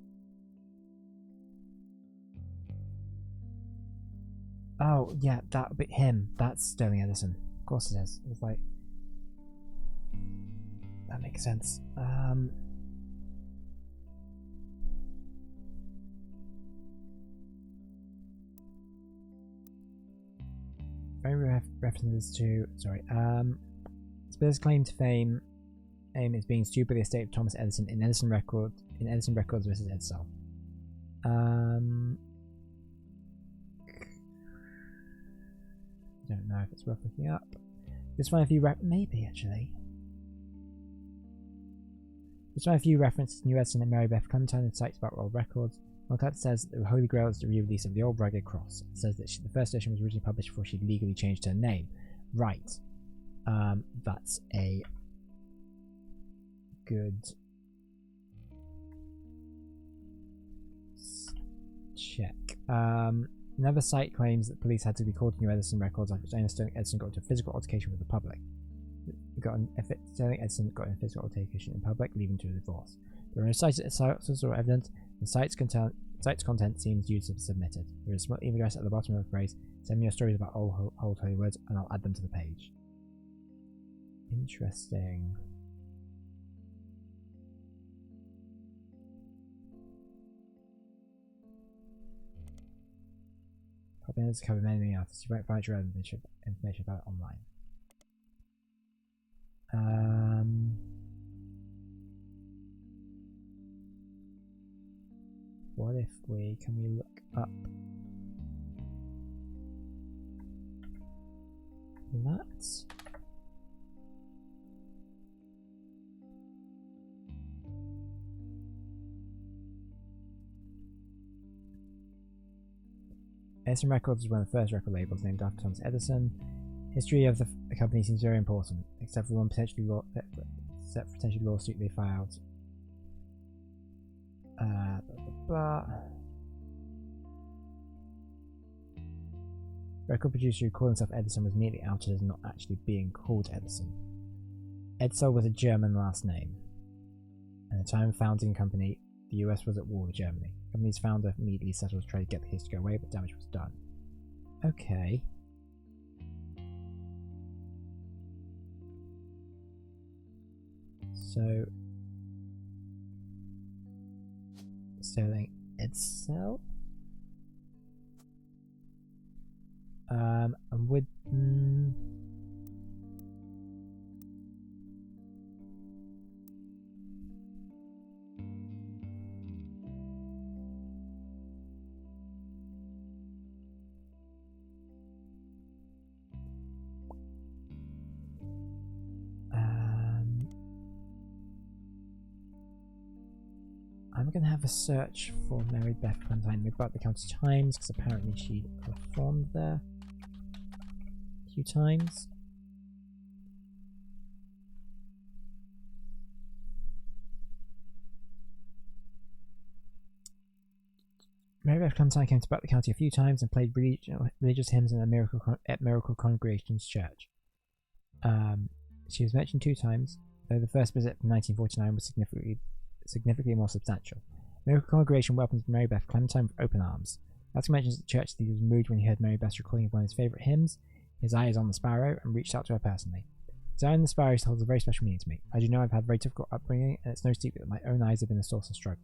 oh yeah, that would be him. That's Sterling Edison. Of course it is. It's like, that makes sense. Very references to Spears' claim to fame is being sued by the estate of Thomas Edison in Edison Records versus Edsel. Don't know if it's worth looking up. Just find a few maybe actually. Just find a few references to New Edison and Mary Beth Clementine and sites about old records. One cut says that the Holy Grail is the re-release of the Old Rugged Cross. It says that the first edition was originally published before she legally changed her name. Right. That's a good check. Another site claims that police had to be called to new Edison records after Edison got into a physical altercation with the public. Edison got in a physical altercation in public, leading to a divorce. There are no sources or evidence. The site's content seems used as submitted. There is a small email address at the bottom of the phrase. Send me your stories about old holy words, and I'll add them to the page. Interesting. Copy notes cover many artists. You won't find your own information about it online. What if can we look up that? Edison Records was one of the first record labels named after Thomas Edison. History of the company seems very important, except for one potentially lawsuit they filed. Blah, blah, blah. Record producer who called himself Edison was immediately outed as not actually being called Edison. Edsel was a German last name. At the time of founding the company, the US was at war with Germany. The company's founder immediately settled to try to get the case to go away, but damage was done. Okay. So, selling Edsel, and would I'm going to have a search for Mary Beth Clementine about the County Times, because apparently she performed there a few times. Mary Beth Clementine came to Butler County a few times and played religious hymns in at Miracle Congregation's church. She was mentioned 2 times, though the first visit in 1949 was significantly more substantial. Miracle Congregation welcomed Mary Beth Clementine with open arms. Hudson mentions at the church that he was moved when he heard Mary Beth's recording of one of his favourite hymns, His Eye is on the Sparrow, and reached out to her personally. His Eye on the Sparrow holds a very special meaning to me. As you know, I've had a very difficult upbringing, and it's no secret that my own eyes have been a source of struggle.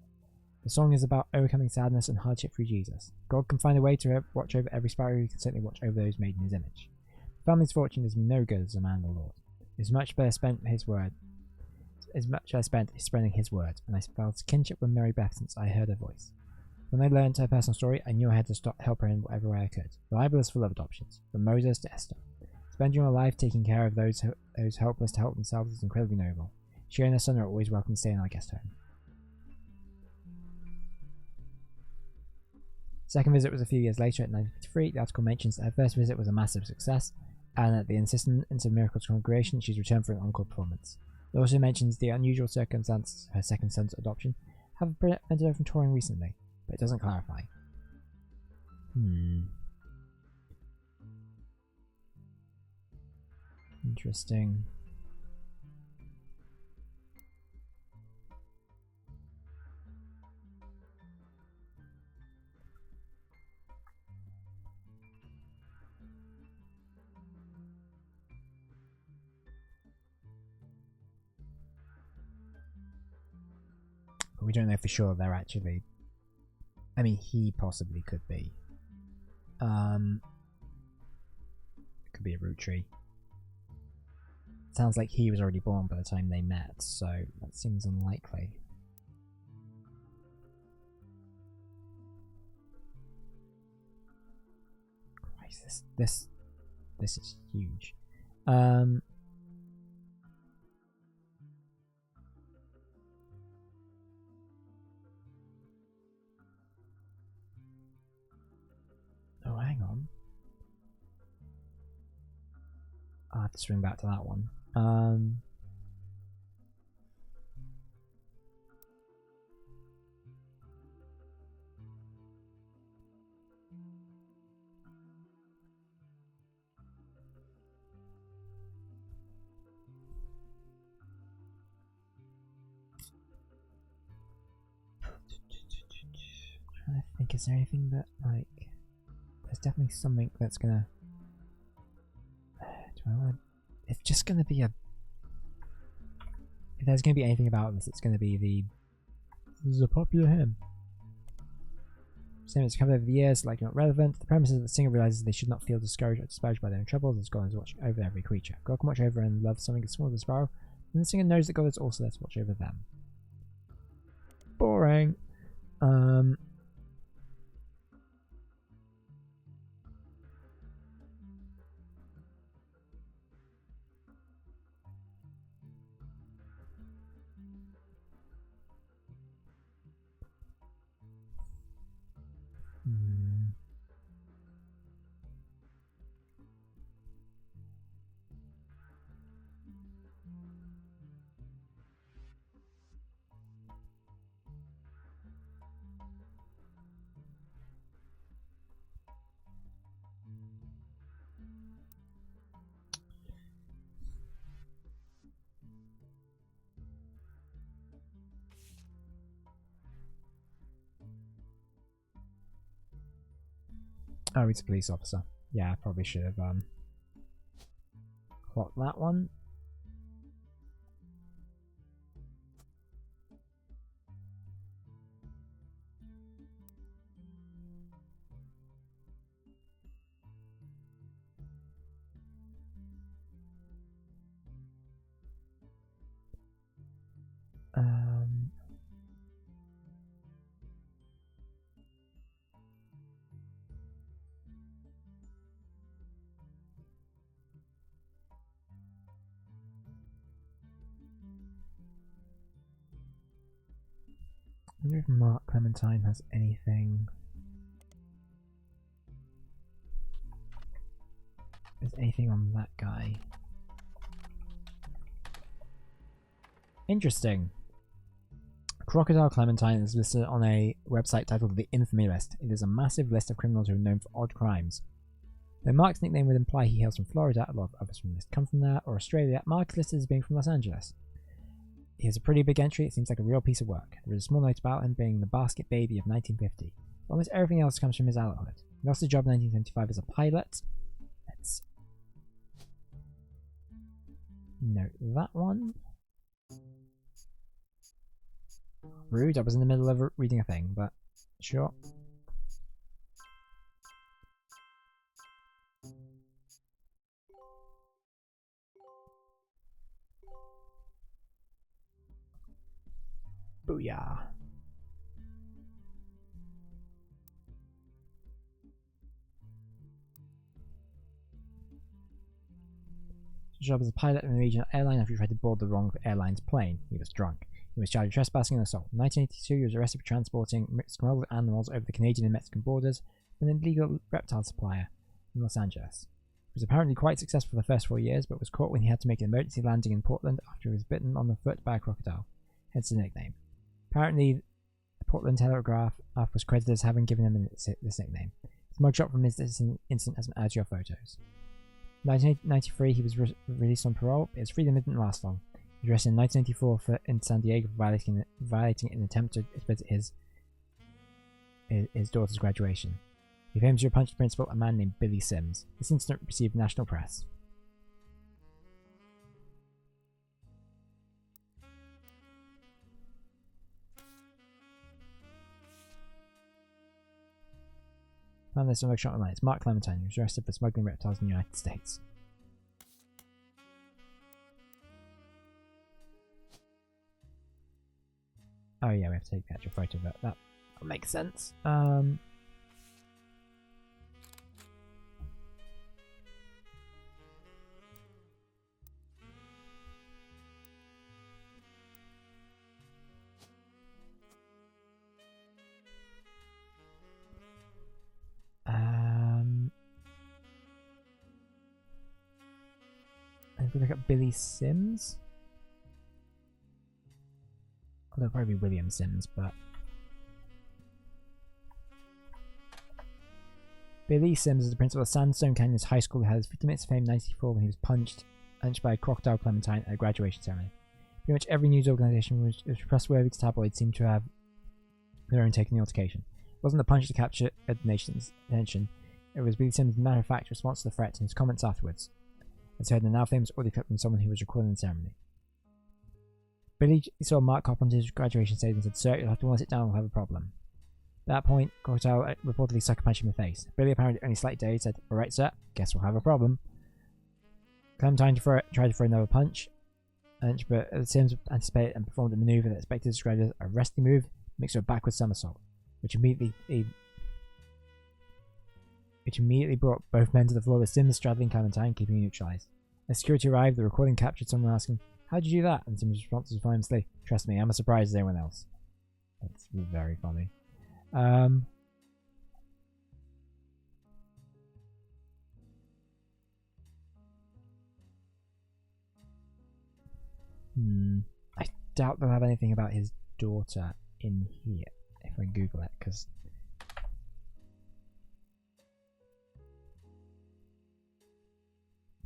The song is about overcoming sadness and hardship through Jesus. God can find a way to watch over every sparrow. He can certainly watch over those made in his image. The family's fortune is no good as a man of the Lord. It is much better spent spreading his word, and I felt kinship with Mary Beth since I heard her voice. When I learned her personal story, I knew I had to help her in whatever way I could. The Bible is full of adoptions, from Moses to Esther. Spending your life taking care of those helpless to help themselves is incredibly noble. She and her son are always welcome to stay in our guest home. Second visit was a few years later, at 1953. The article mentions that her first visit was a massive success, and at the insistence of Miracle's congregation, she's returned for an encore performance. It also mentions the unusual circumstances of her second son's adoption have prevented her from touring recently, but it doesn't clarify. Interesting. But we don't know for sure they're actually... I mean, he possibly could be. It could be a Roottree. Sounds like he was already born by the time they met, so that seems unlikely. Christ, this is huge. Oh, hang on. I'll have to swing back to that one. think, is there anything that, like... There's definitely something that's gonna... Do I want... It's just gonna be a... If there's gonna be anything about this, it's gonna be the... This is a popular hymn. Statements covered over the years, like not relevant. The premise is that the singer realizes they should not feel discouraged or disparaged by their own troubles, as God is watching over every creature. God can watch over and love something as small as a sparrow, and the singer knows that God is also there to watch over them. Boring. Oh, he's a police officer. Yeah, I probably should have clocked that one. I wonder if Mark Clementine has anything. There's anything on that guy. Interesting. Crocodile Clementine is listed on a website titled The Infamy List. It is a massive list of criminals who are known for odd crimes. Though Mark's nickname would imply he hails from Florida, a lot of others from the list come from there, or Australia, Mark's listed as being from Los Angeles. He has a pretty big entry. It seems like a real piece of work. There is a small note about him being the basket baby of 1950. Almost everything else comes from his adulthood. He lost his job in 1975 as a pilot. Let's note that one. Rude, I was in the middle of reading a thing, but sure. Booyah. His job as a pilot in a regional airline after he tried to board the wrong airline's plane. He was drunk. He was charged with trespassing and assault. In 1982, he was arrested for transporting smuggled animals over the Canadian and Mexican borders with an illegal reptile supplier in Los Angeles. He was apparently quite successful for the first 4 years, but was caught when he had to make an emergency landing in Portland after he was bitten on the foot by a crocodile, hence the nickname. Apparently, the Portland Telegraph was credited as having given him this nickname. His mugshot from his incident has been added to your photos. In 1993, he was released on parole, but his freedom didn't last long. He was arrested in 1994 in San Diego for violating an attempt to visit his daughter's graduation. He famously punched the principal, a man named Billy Sims. This incident received national press. Found this on shot online. It's Mark Clementine, who was arrested for smuggling reptiles in the United States. Oh yeah, we have to take the actual photo of it. That makes sense. If we look at Billy Sims, although probably William Sims, but Billy Sims is the principal of Sandstone Canyons High School who had his 50 minutes of fame in 1994 when he was punched by a crocodile Clementine at a graduation ceremony. Pretty much every news organisation which was trustworthy to tabloids seemed to have their own take on the altercation. wasn't the punch to capture the nation's attention. It was Billy Sims' matter-of-fact response to the threat and his comments afterwards. As heard in the now famous audio clip from someone who was recording the ceremony. Billy saw Mark hop onto his graduation stage and said, "Sir, you'll have to want to sit down, we'll have a problem." At that point, Crocodile reportedly sucker punched him in the face. Billy, apparently only slightly dazed, said, "Alright, sir, guess we'll have a problem." Clementine tried to throw another punch, but Sims anticipated and performed a maneuver that expected to describe as a wrestling move mixed with a backward somersault, which immediately brought both men to the floor with Sims straddling Clementine, keeping her neutralized. As security arrived, the recording captured someone asking, "How'd you do that?" And Sims' response was famously, "Trust me, I'm as surprised as anyone else." That's very funny. I doubt they'll have anything about his daughter in here if I Google it, because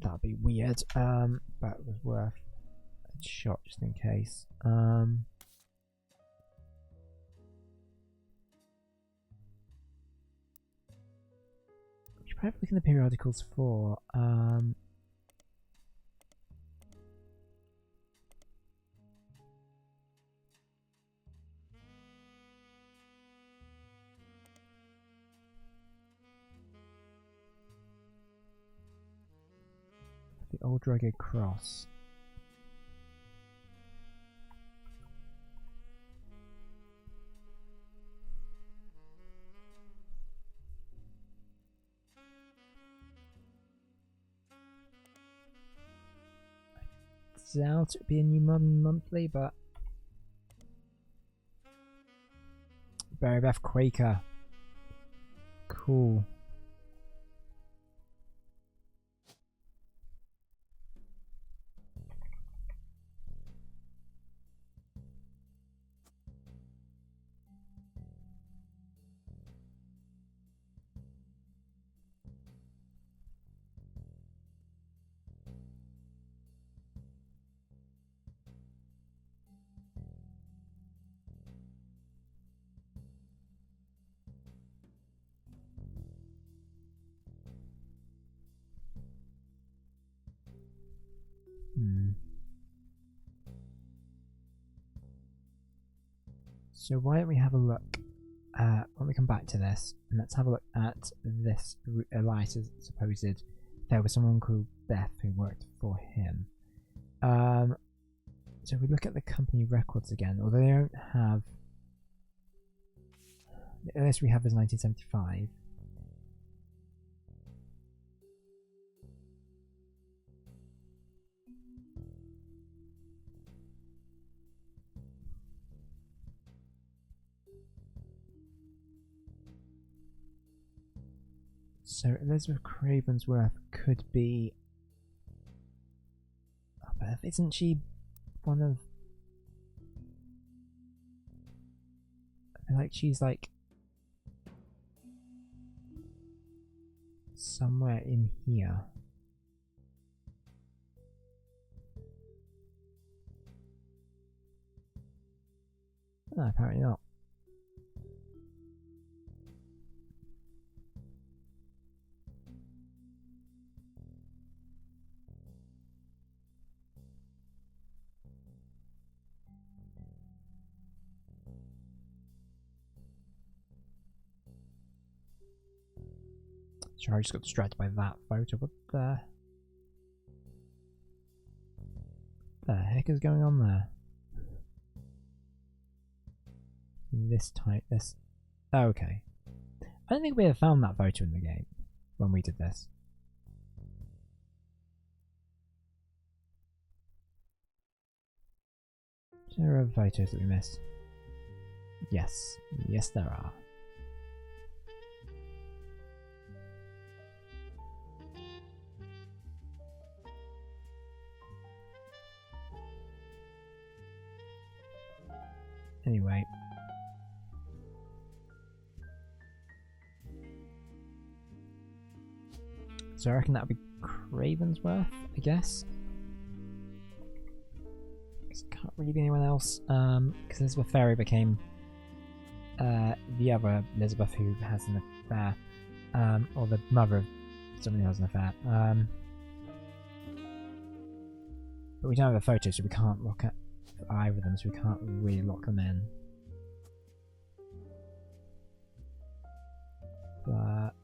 that'd be weird. But it was worth a shot just in case. We should probably look in the periodicals for the old rugged cross. I doubt it'd be a New Modern Monthly, but Barry Beth Quaker. Cool. So why don't we have a look when we come back to this, and let's have a look at this Elias's supposed there was someone called Beth who worked for him. So if we look at the company records again, although they don't have the earliest we have is 1975. So Elizabeth Cravensworth could be. Oh, Beth, isn't she one of? I feel like she's like somewhere in here. No, apparently not. Sorry, I just got distracted by that photo. What the heck is going on there? This type, this. Oh, okay. I don't think we have found that photo in the game when we did this. There are photos that we missed. Yes, yes, there are. Anyway. So I reckon that would be Cravensworth, I guess. Because it can't really be anyone else. Because Elizabeth Ferry became the other Elizabeth who has an affair, or the mother of someone who has an affair. But we don't have a photo, so we can't look at either of them, so we can't really lock them in. But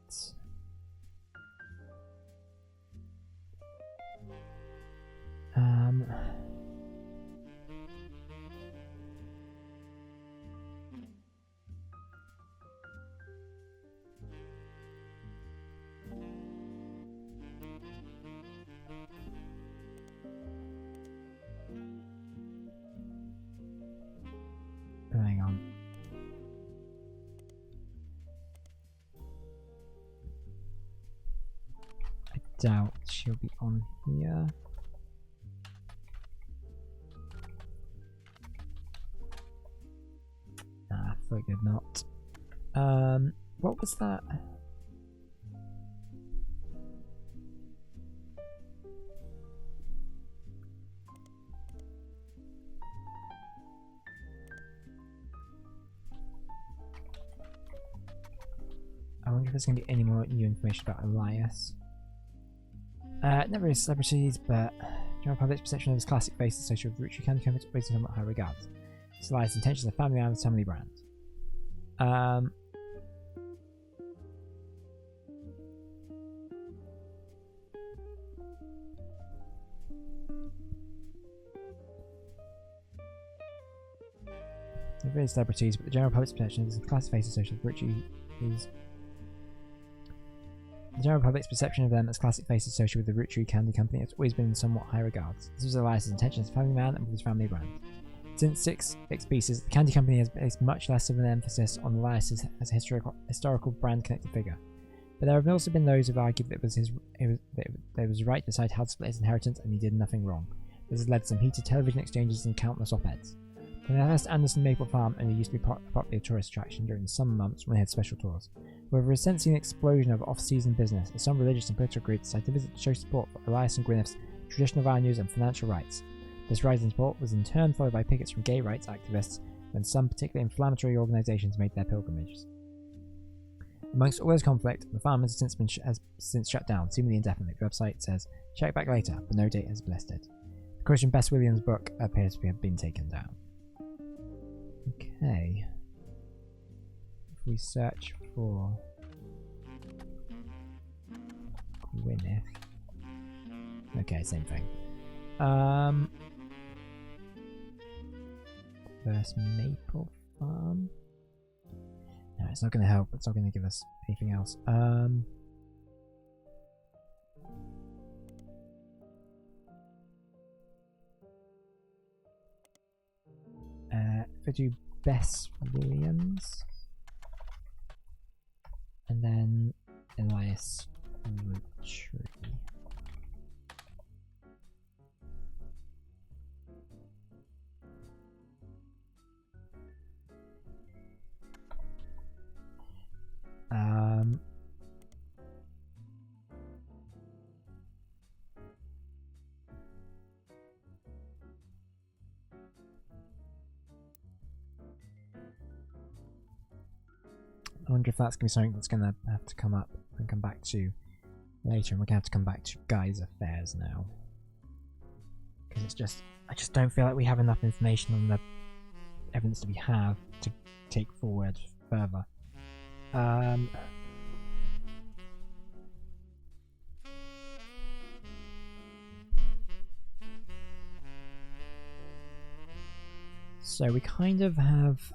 hang on. I doubt she'll be on here. Figured not. What was that? I wonder if there's going to be any more new information about Elias. Not really celebrities, but general public's perception of his classic face associated with Roottree candy company is always in somewhat high regards. His Elias' intentions are family and family brand. They're very celebrities, but the general public's perception is the classic face associated with Roottree is. The general public's perception of them as classic faces associated with the Roottree candy company has always been in somewhat high regards. This was Elias' intention as a family man and with his family brand. Since 6 pieces, the candy company has placed much less of an emphasis on Elias as a historical brand-connected figure. But there have also been those who have argued that it was right to decide how to split his inheritance and he did nothing wrong. This has led to some heated television exchanges and countless op-eds. The West Anderson Maple Farm only used to be a popular tourist attraction during the summer months when they had special tours. However, a sense an explosion of off-season business as some religious and political groups decided to visit to show support for Elias and Gwyneth's traditional values and financial rights. This rise in support was in turn followed by pickets from gay rights activists when some particularly inflammatory organisations made their pilgrimages. Amongst all this conflict, the farm has since shut down, seemingly indefinitely. The website says, check back later, but no date has been listed. The Christian Bess Williams book appears to have been taken down. Okay. If we search for Gwyneth. Okay, same thing. First Maple Farm. No, it's not going to help. It's not going to give us anything else. If I do Bess Williams, and then Elias Roottree. I wonder if that's going to be something that's going to have to come up and come back to later, and we're going to have to come back to Guy's affairs now. Because it's just, I just don't feel like we have enough information on the evidence that we have to take forward further. So we kind of have...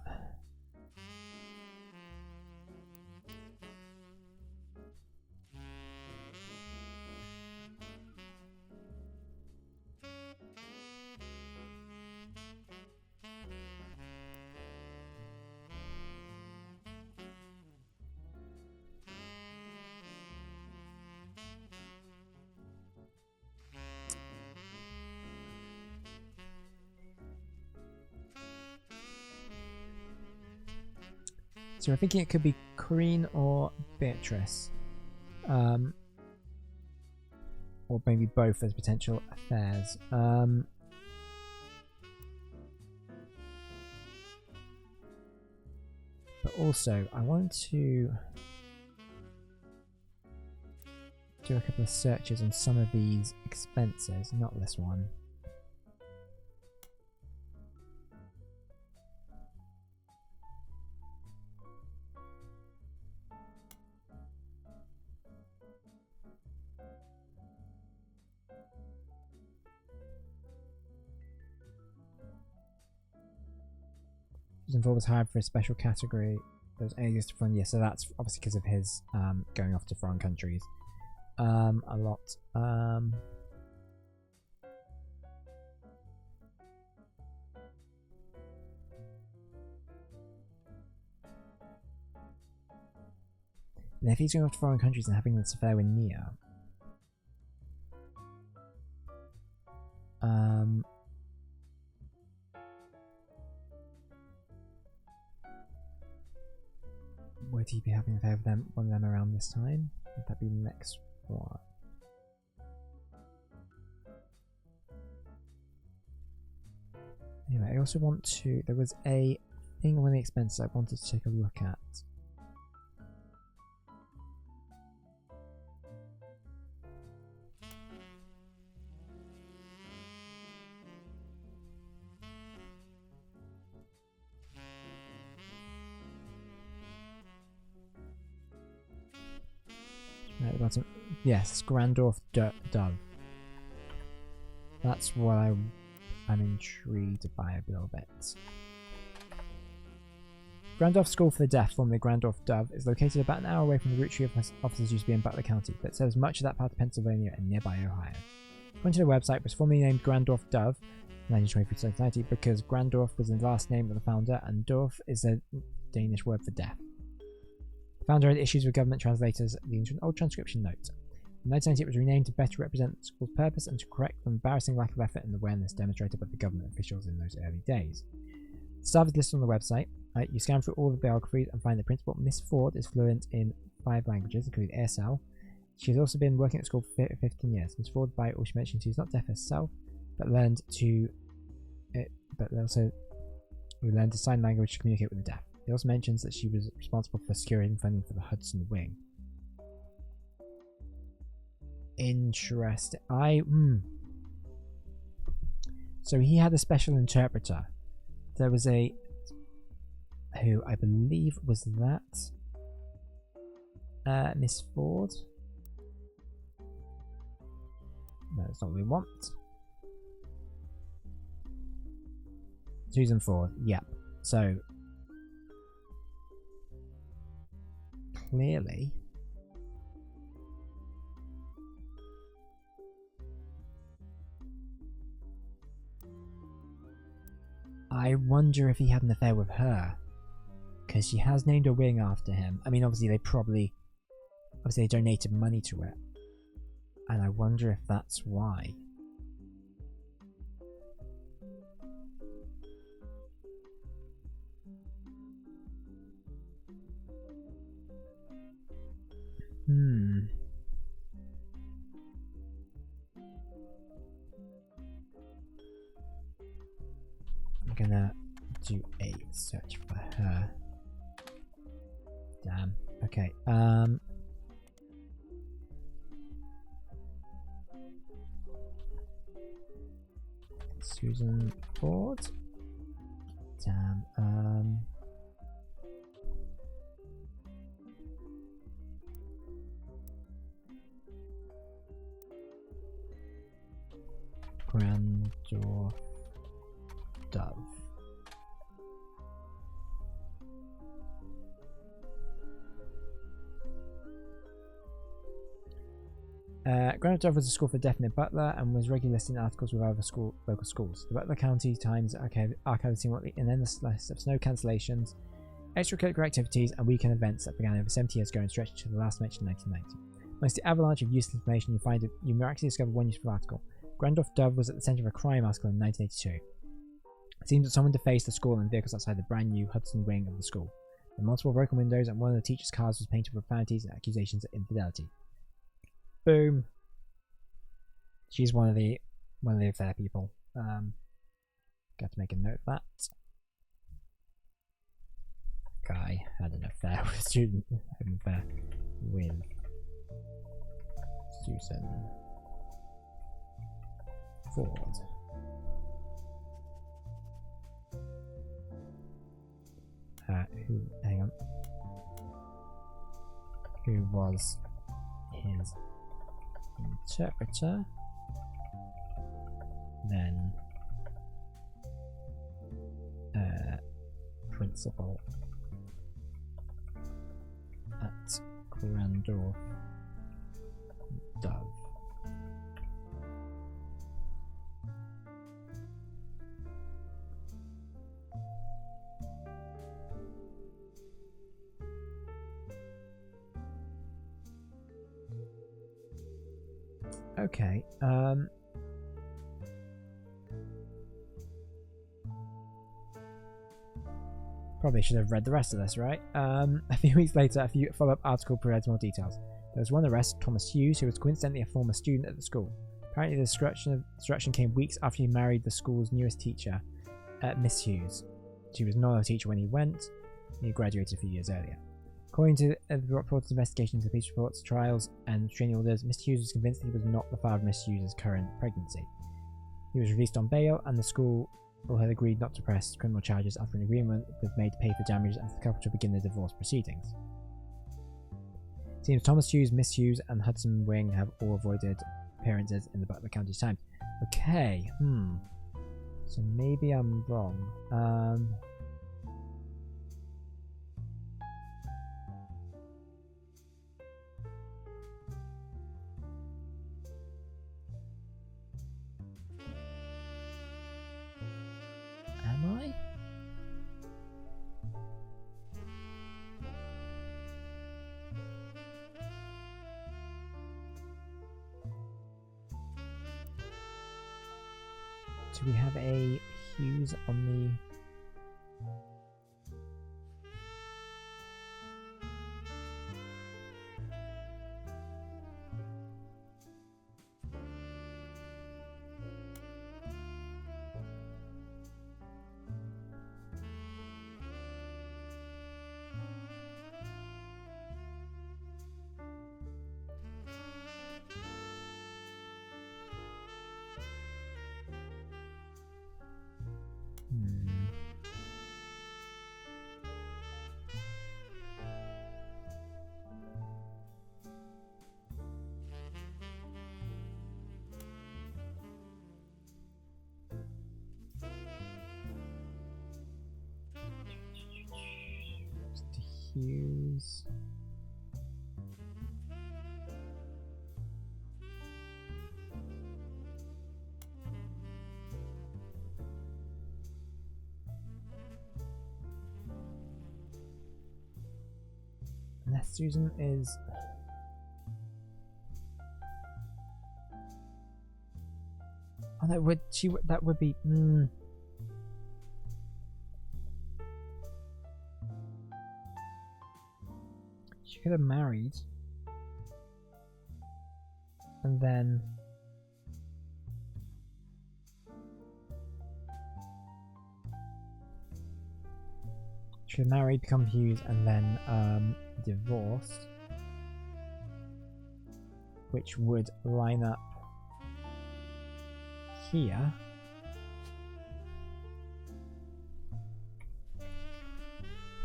So we're thinking it could be Corinne or Beatrice. Or maybe both as potential affairs. But also, I want to do a couple of searches on some of these expenses, not this one. Involved was hired for a special category that was only used to fund. Yeah, so that's obviously because of his going off to foreign countries. A lot. And if he's going off to foreign countries and having this affair with Nia, would he be having an affair with one of them around this time? Would that be the next one? Anyway, I also want to... There was a thing on the expenses I wanted to take a look at. Right at the bottom. Yes, Grandorf Dove. That's what I'm intrigued by a little bit. Grandorf School for the Deaf, formerly Grandorf Dove, is located about an hour away from the Roottree offices used to be in Butler County, but serves much of that part of Pennsylvania and nearby Ohio. According to the website, it was formerly named Grandorf Dove in 1923 because Grandorf was the last name of the founder and Dorf is a Danish word for deaf. The founder had issues with government translators, leading to an old transcription note. In 1990, it was renamed to better represent the school's purpose and to correct the embarrassing lack of effort and awareness demonstrated by the government officials in those early days. The staff is listed on the website. You scan through all the biographies and find that Principal Miss Ford is fluent in 5 languages, including ASL. She has also been working at school for 15 years. Miss Ford, by all she mentioned, she is not deaf herself, but learned to sign language to communicate with the deaf. He also mentions that she was responsible for securing funding for the Hudson Wing. Interesting. So he had a special interpreter. There was a... who I believe was that... Miss Ford? No, that's not what we want. Susan Ford, yep. So... clearly... I wonder if he had an affair with her. Because she has named a wing after him. I mean, obviously they donated money to it. And I wonder if that's why. I'm gonna do a search for her. Damn. Okay. Susan Ford. Damn. Grandorf Dove. Grandorf Dove was a school for deaf near Butler and was regularly listed in articles with other local schools. The Butler County Times archived seen what an endless list of snow cancellations, extracurricular activities, and weekend events that began over 70 years ago and stretched to the last mentioned 1990. Amongst the avalanche of useless information, you miraculously discover one useful article. Grandorf Dove was at the centre of a crime article in 1982. It seems that someone defaced the school and vehicles outside the brand new Hudson wing of the school. There were multiple broken windows, and one of the teachers' cars was painted with profanities and accusations of infidelity. Boom. She's one of the affair people. Got to make a note of that. Guy had an affair with Susan. Ford. Hang on. Who was his interpreter, then principal at Grandorf Dove. Okay, probably should have read the rest of this, right? A few weeks later, a follow-up article provides more details. There was one arrest, Thomas Hughes, who was coincidentally a former student at the school. Apparently the destruction came weeks after he married the school's newest teacher, Miss Hughes. She was not a teacher when he went. He graduated a few years earlier. According to the report's investigation into police reports, trials, and training orders, Mr. Hughes was convinced that he was not the father of Miss Hughes' current pregnancy. He was released on bail, and the school had agreed not to press criminal charges after an agreement was made to pay for damages and for the couple to begin their divorce proceedings. It seems Thomas Hughes, Miss Hughes, and Hudson Wing have all avoided appearances in the Butler County Times. Okay, so maybe I'm wrong. Am I? Do we have a Hughes on the... Hughes. Unless Susan is... Oh, that would be... She could have married and then she could have married, become Hughes, and then divorced, which would line up here.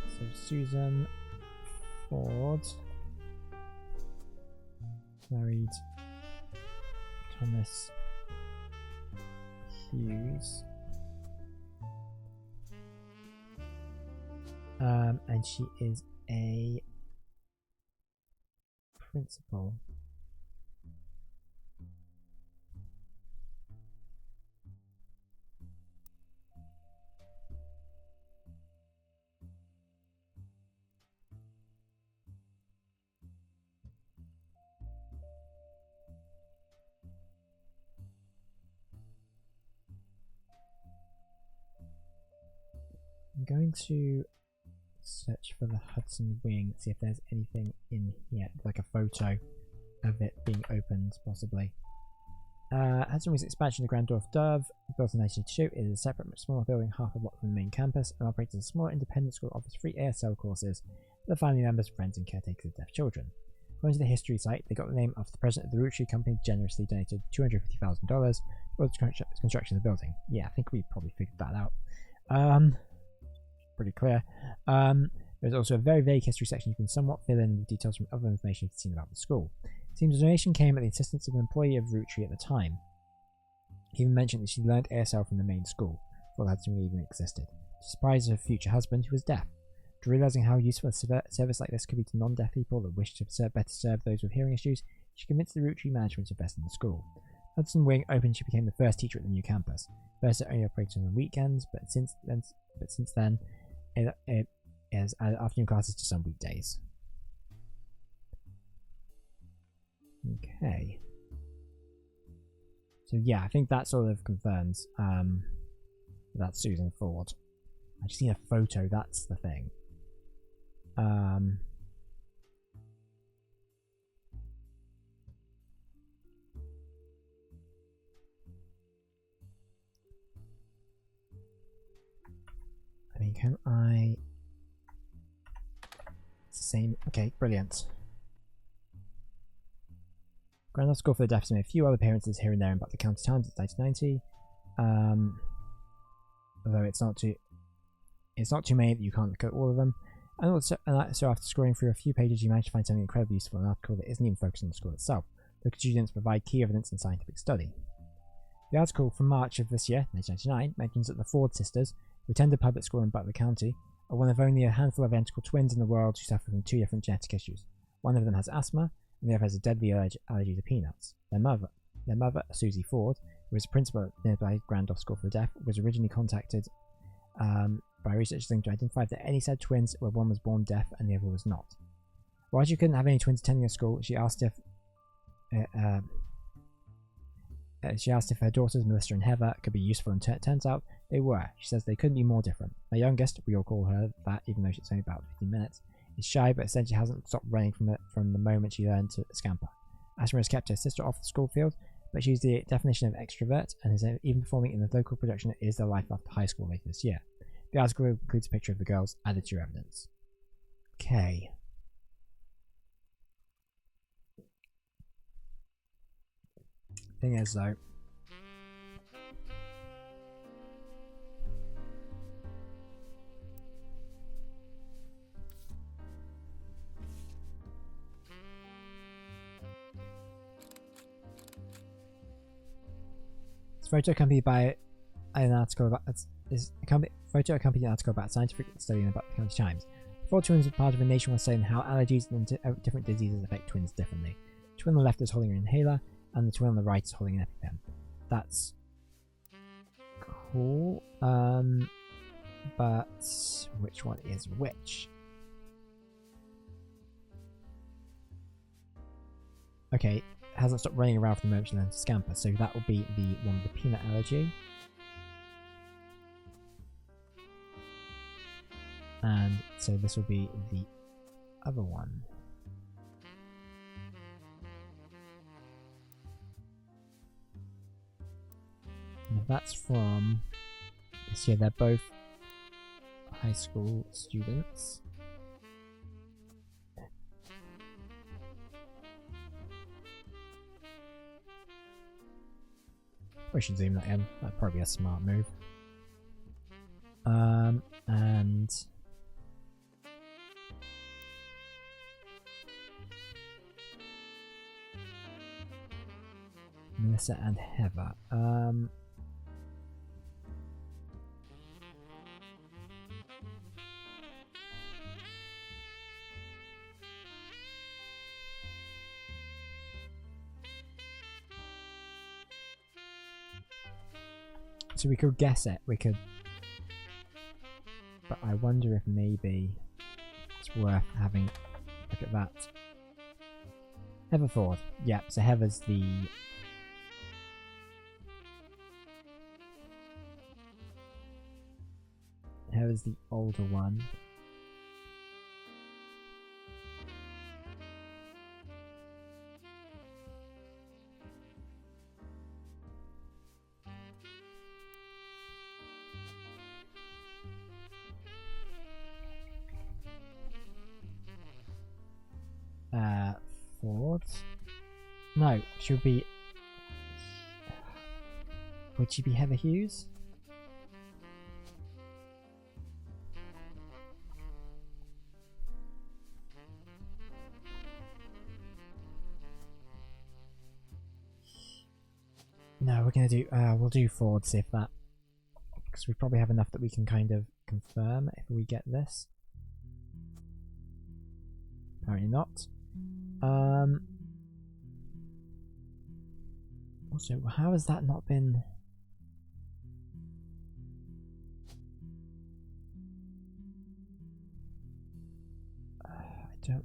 So Susan Ford married Thomas Hughes, and she is a principal. I'm going to search for the Hudson Wing, see if there's anything in here, like a photo of it being opened, possibly. Hudson was expansion of the Grandorf Dove, built in 1982. It is a separate, much smaller building, half a block from the main campus, and operates as a small independent school that offers free ASL courses for the family members, friends, and caretakers of deaf children. According to the history site, they got the name after the president of the Roottree company generously donated $250,000 for the construction of the building. Yeah, I think we probably figured that out. Pretty clear. There's also a very vague history section you can somewhat fill in with details from other information you've seen about the school. It seems the donation came at the insistence of an employee of Roottree at the time. He even mentioned that she learned ASL from the main school, before Hudson even existed, to surprise her future husband, who was deaf. After realising how useful a service like this could be to non-deaf people that wish to better serve those with hearing issues, she convinced the Roottree management to invest in the school. Hudson Wing opened, she became the first teacher at the new campus. First it only operated on weekends, but since then it has added afternoon classes to some weekdays. Okay. So yeah, I think that sort of confirms that's Susan Ford. I've just seen a photo, that's the thing. I mean, can I... It's the same... Okay, brilliant. Grand School for the Deaf has made a few other appearances here and there in Butler County Times since 1990. Although it's not too many that you can't look at all of them. And also, so after scrolling through a few pages, you manage to find something incredibly useful in an article that isn't even focused on the school itself. Local students provide key evidence in scientific study. The article from March of this year, 1999, mentions that the Ford sisters, who attended public school in Butler County, are one of only a handful of identical twins in the world who suffer from two different genetic issues. One of them has asthma, and the other has a deadly allergy to peanuts. Their mother, Susie Ford, who was a principal at nearby Grandorf School for the Deaf, was originally contacted by researchers to identify that any said twins where one was born deaf and the other was not. While she couldn't have any twins attending the school, she asked if her daughters Melissa and Heather could be useful, and turns out they were. She says they couldn't be more different. My youngest, we all call her that even though she's only about 15 minutes, is shy but essentially hasn't stopped running from the moment she learned to scamper. Asthma has kept her sister off the school field, but she's the definition of extrovert and is even performing in the local production of Is Their Life After High School later this year. The article includes a picture of the girls added to your evidence. Okay. Thing is though, this photo accompanied by an article about photo accompanied an article about scientific study in the Butler County Times. Four twins were part of a nationwide study on how allergies and different diseases affect twins differently. The twin on the left is holding an inhaler, and the twin on the right is holding an EpiPen. That's cool. But which one is which? Okay, hasn't stopped running around from the moment she learned to scamper, so that will be the one with the peanut allergy. And so this will be the other one. Now that's from this year. They're both high school students. We should zoom that in. That'd probably be a smart move. And Melissa and Heather. So we could guess it. We could, but I wonder if maybe it's worth having a look at that. Heather Ford. Yeah, so Heather's the older one. No, she would be... Would she be Heather Hughes? No, we're gonna do... we'll do Ford, see if that... Because we probably have enough that we can kind of confirm if we get this. Apparently not. Also, how has that not been... I don't...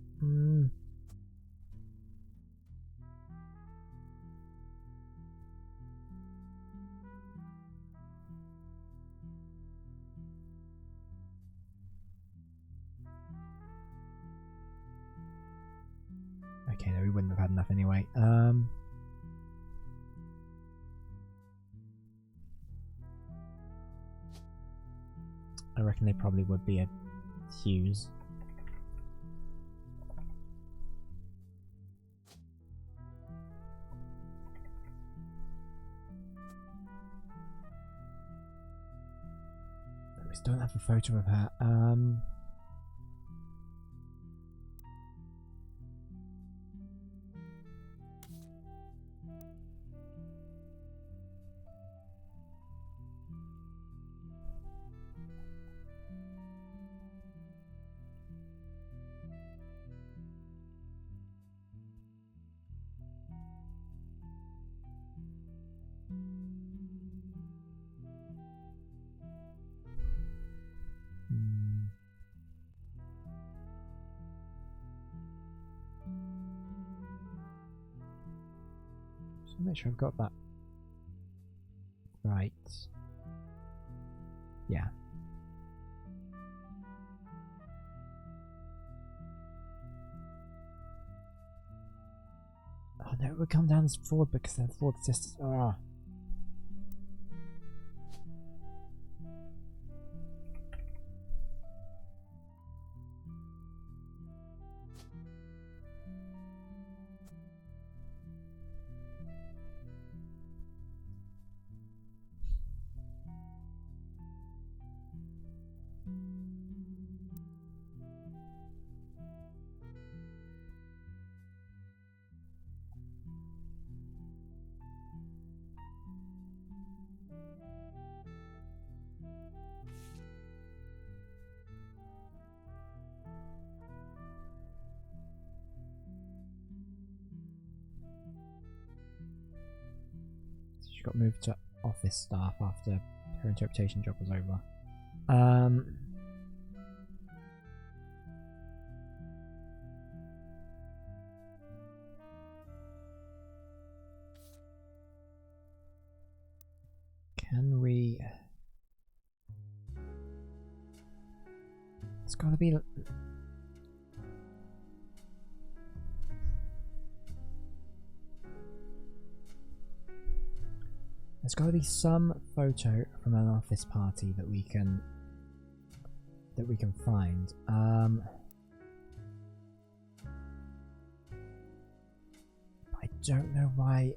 Okay, no, we wouldn't have had enough anyway. I reckon they probably would be a Hughes. We still don't have a photo of her. Just make sure I've got that right. Yeah. Oh no, it would come down as Ford because they're Ford sisters. Ah. She got moved to office staff after her interpretation job was over. Can we... It's gotta be... There's got to be some photo from an office party that we can find. I don't know why.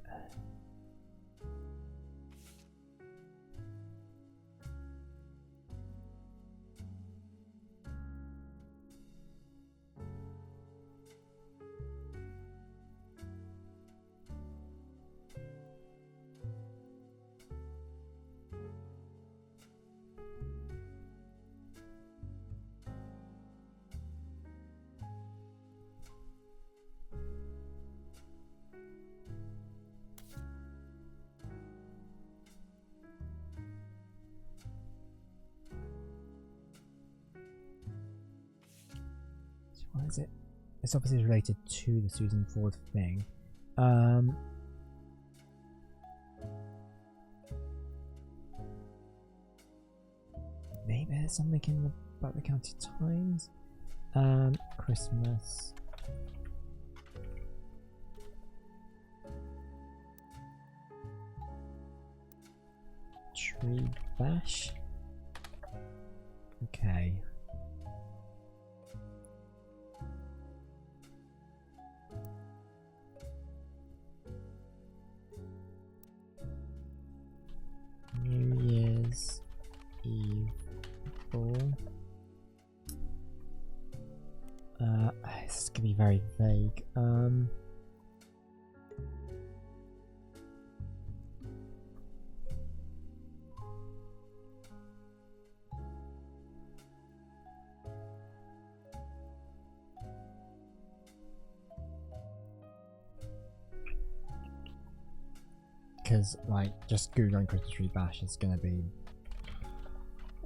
What is it? It's obviously related to the Susan Ford thing. Maybe there's something in the Butler County Times. Christmas. Tree bash. Okay. very vague. Because, like, just googling Roottrees bash is gonna be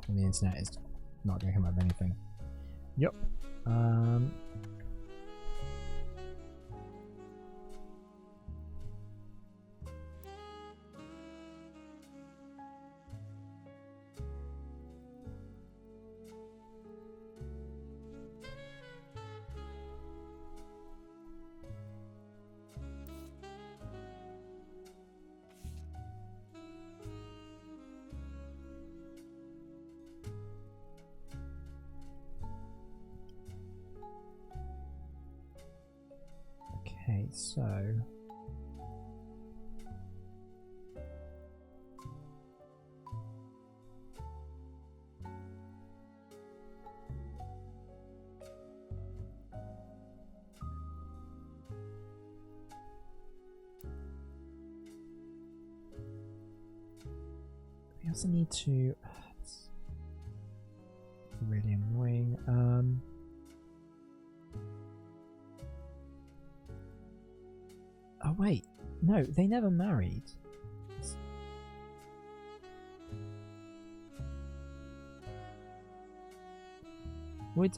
on the internet is not gonna come up with anything. Yup. Okay, so we also need to it's really annoying. Oh wait, no, they never married. Would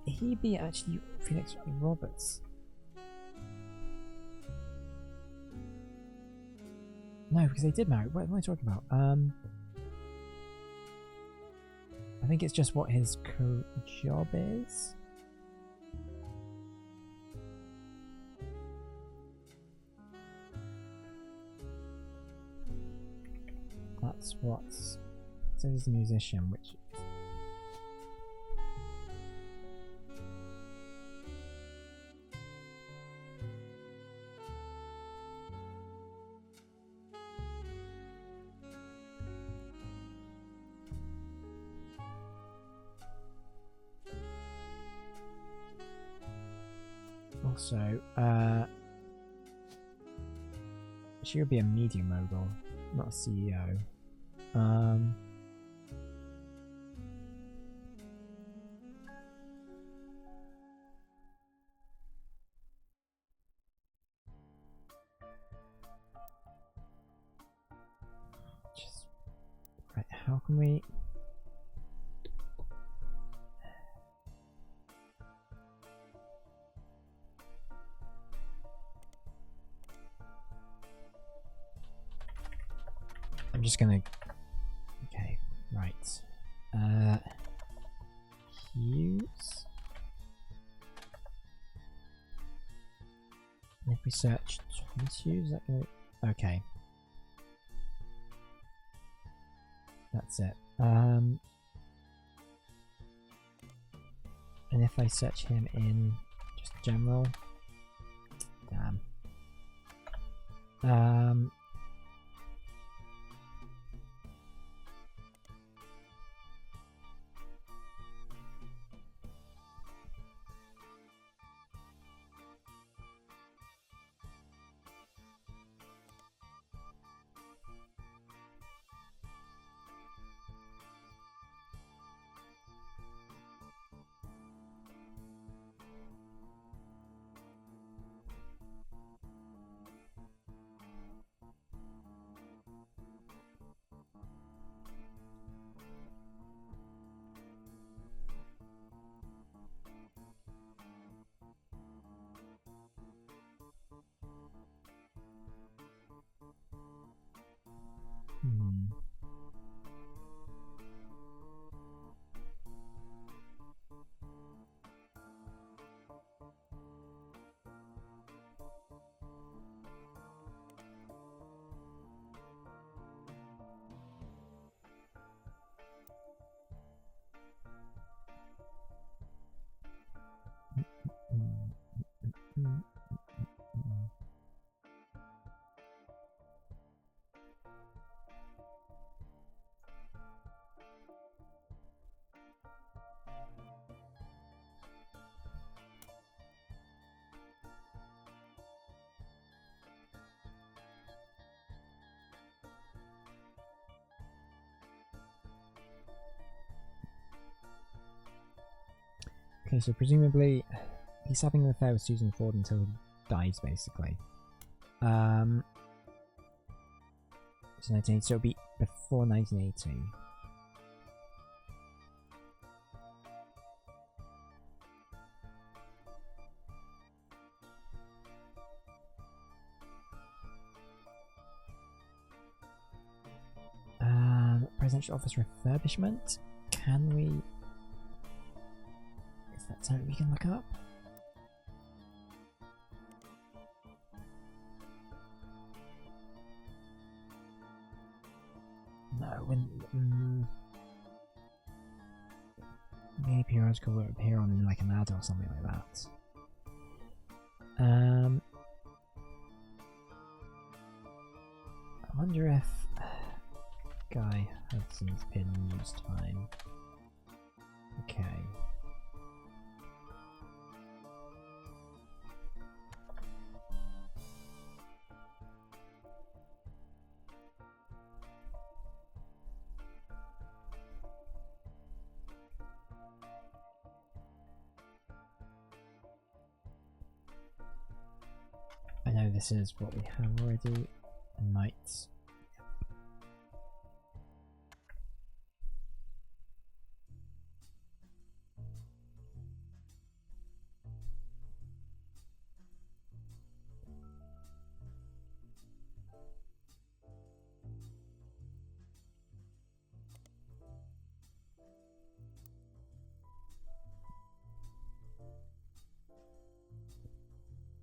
he be actually Felix Roberts? No, because they did marry. What am I talking about? I think it's just what his job is. That's what's. So he's a musician, which. Also, she would be a media mogul, not a CEO. Just right. How can we? I'm just gonna. Okay, right. Hughes. And if we search Thomas Hughes, is that gonna? Okay. That's it. And if I search him in just general, damn. Okay, so presumably he's having an affair with Susan Ford until he dies, basically. So 1980, so it'll be before 1980. Presidential office refurbishment? Can we... Is that something we can look up? No, when... maybe periodical will appear on like an ad or something like that. I wonder if Guy Hudson's pin news time. Okay. I know this is what we have already. Knights.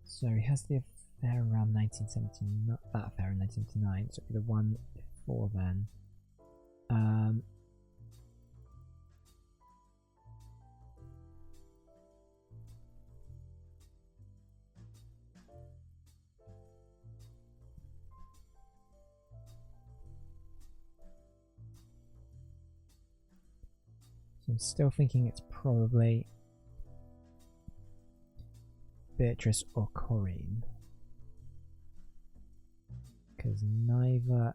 So he has the affair around 1970, not that affair in 1979, so it'll be the one before then. So I'm still thinking it's probably Beatrice or Corinne, because neither...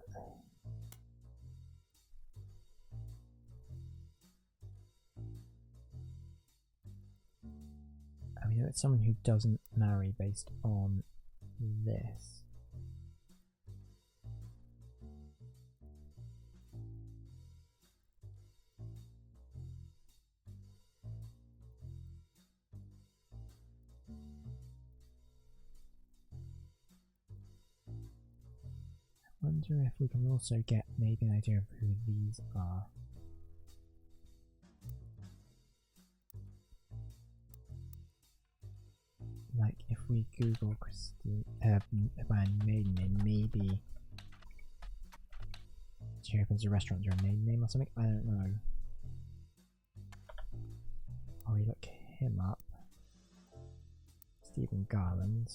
I mean, it's someone who doesn't marry based on this. I wonder if we can also get maybe an idea of who these are. Like if we Google Christine by maiden name, maybe she opens a restaurant under a maiden name or something. I don't know. Oh, we look him up. Stephen Garland.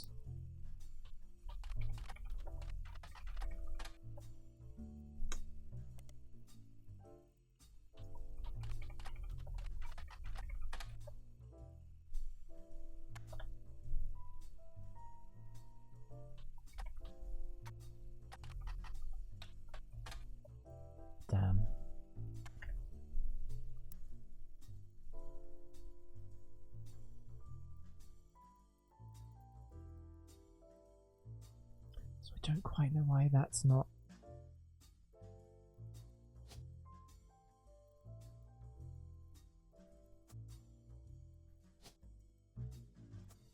Damn. So I don't quite know why that's not.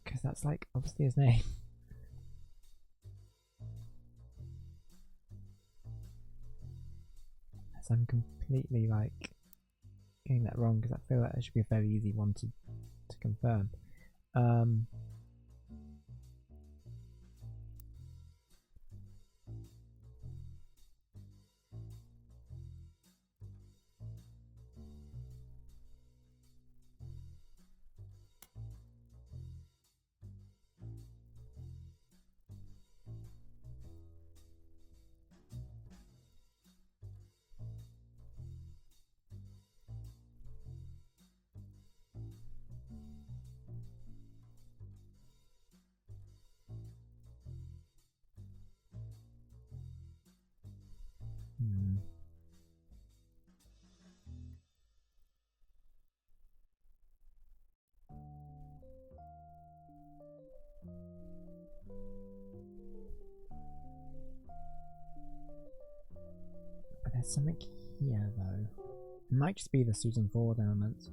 Because that's like obviously his name. So I'm completely like getting that wrong because I feel like that should be a fairly easy one to confirm. There's something here though. It might just be the Susan Ford element.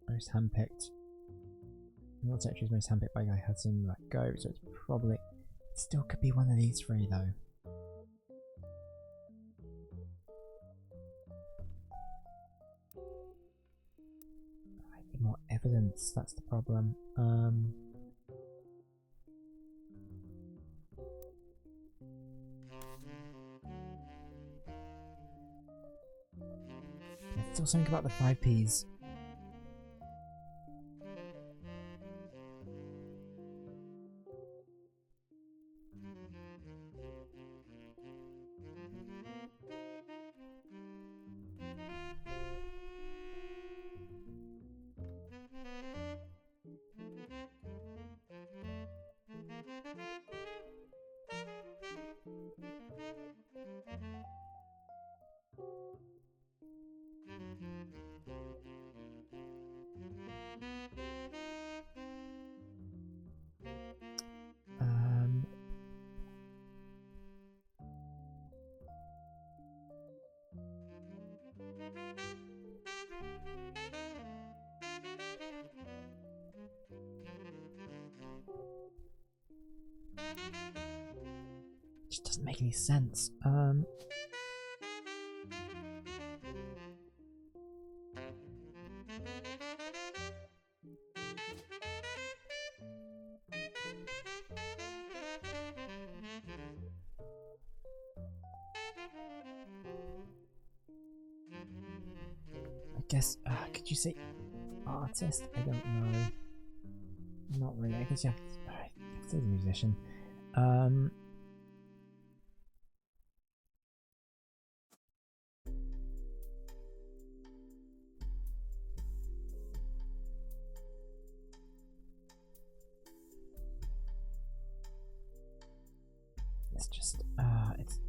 Most handpicked. Not actually most handpicked by Guy Hudson. Let go. So it's probably. It still could be one of these three though. I need more evidence. That's the problem. There's still something about the 5 Ps. It just doesn't make any sense. I guess, could you say artist? I don't know. Not really. I guess you have to, alright, say the musician. It's just, it's...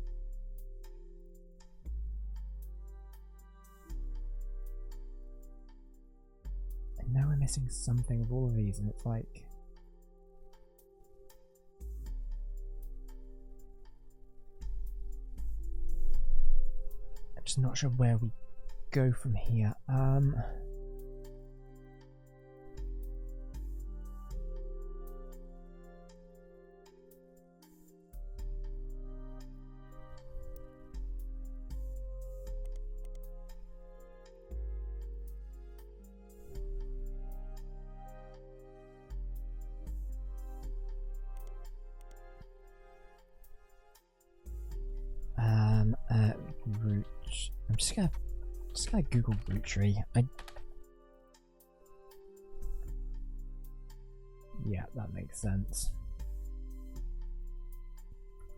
And now we're missing something of all of these, and it's like... I'm just not sure where we go from here. I'm just gonna Google Roottree. Yeah, that makes sense.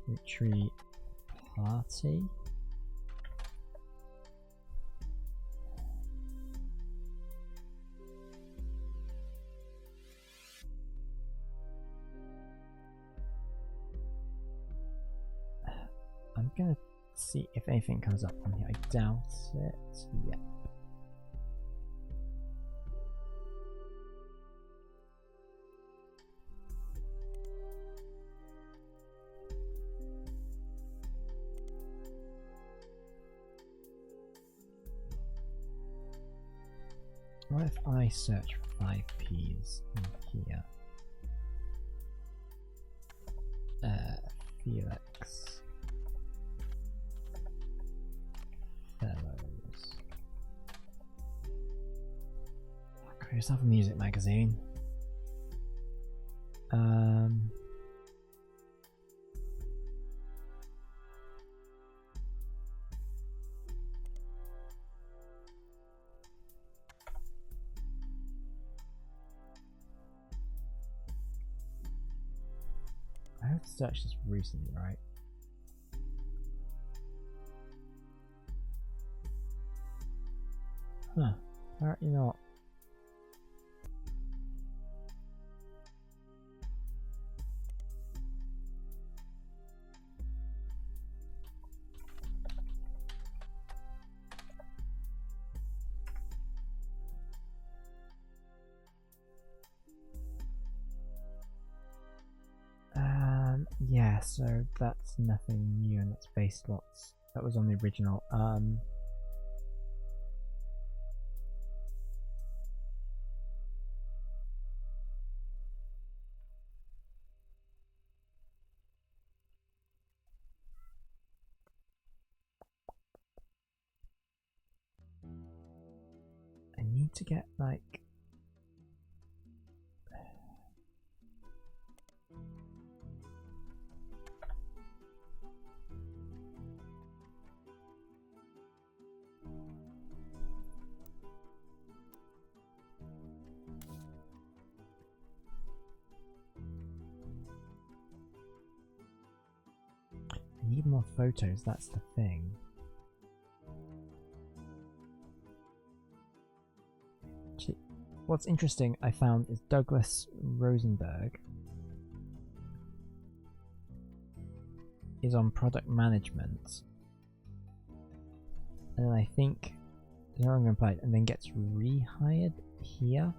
Roottree party. I'm gonna see if anything comes up on here. I doubt it. Yep. What if I search for 5 Ps in here? Felix. Fellows. Create yourself a music magazine. I have searched this recently, right? Huh, apparently not. Yeah, so that's nothing new, and that's base slots. That was on the original. I need to get like I need more photos, that's the thing. What's interesting I found is Douglas Rosenberg is on product management, and then I think is no longer employed, and then gets rehired here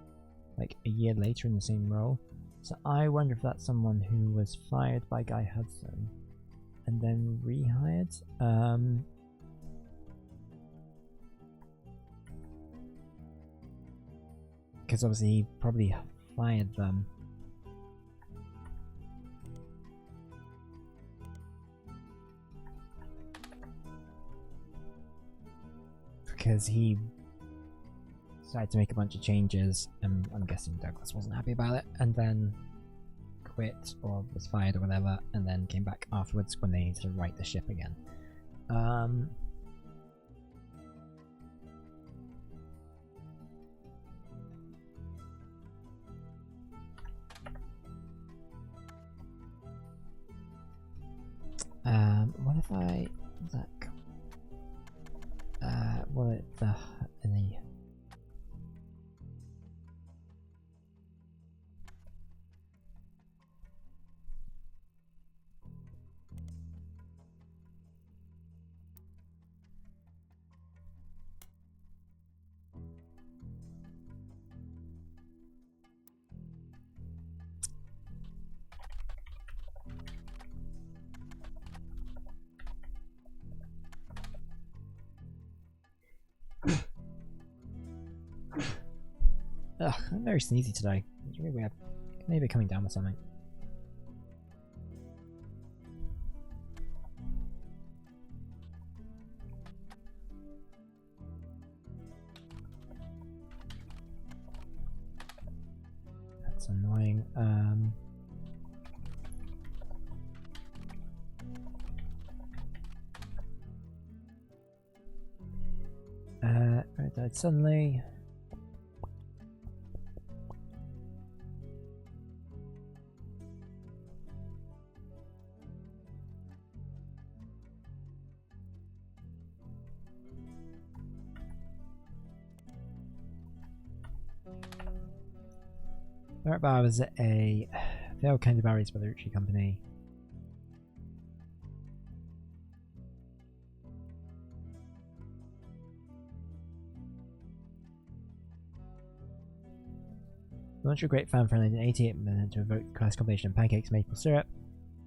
like a year later in the same role. So I wonder if that's someone who was fired by Guy Hudson and then rehired. Because obviously he probably fired them. Because he decided to make a bunch of changes, and I'm guessing Douglas wasn't happy about it, and then quit or was fired or whatever, and then came back afterwards when they needed to right the ship again. What if I Zach? What if the Ugh, I'm very sneezy today. It's really weird. Maybe coming down with something. That's annoying. Red died suddenly. Barrett Bar was a failed candy bar raised by the Roottree company. Launched a great fan for 1988 to evoke the class combination of pancakes and maple syrup.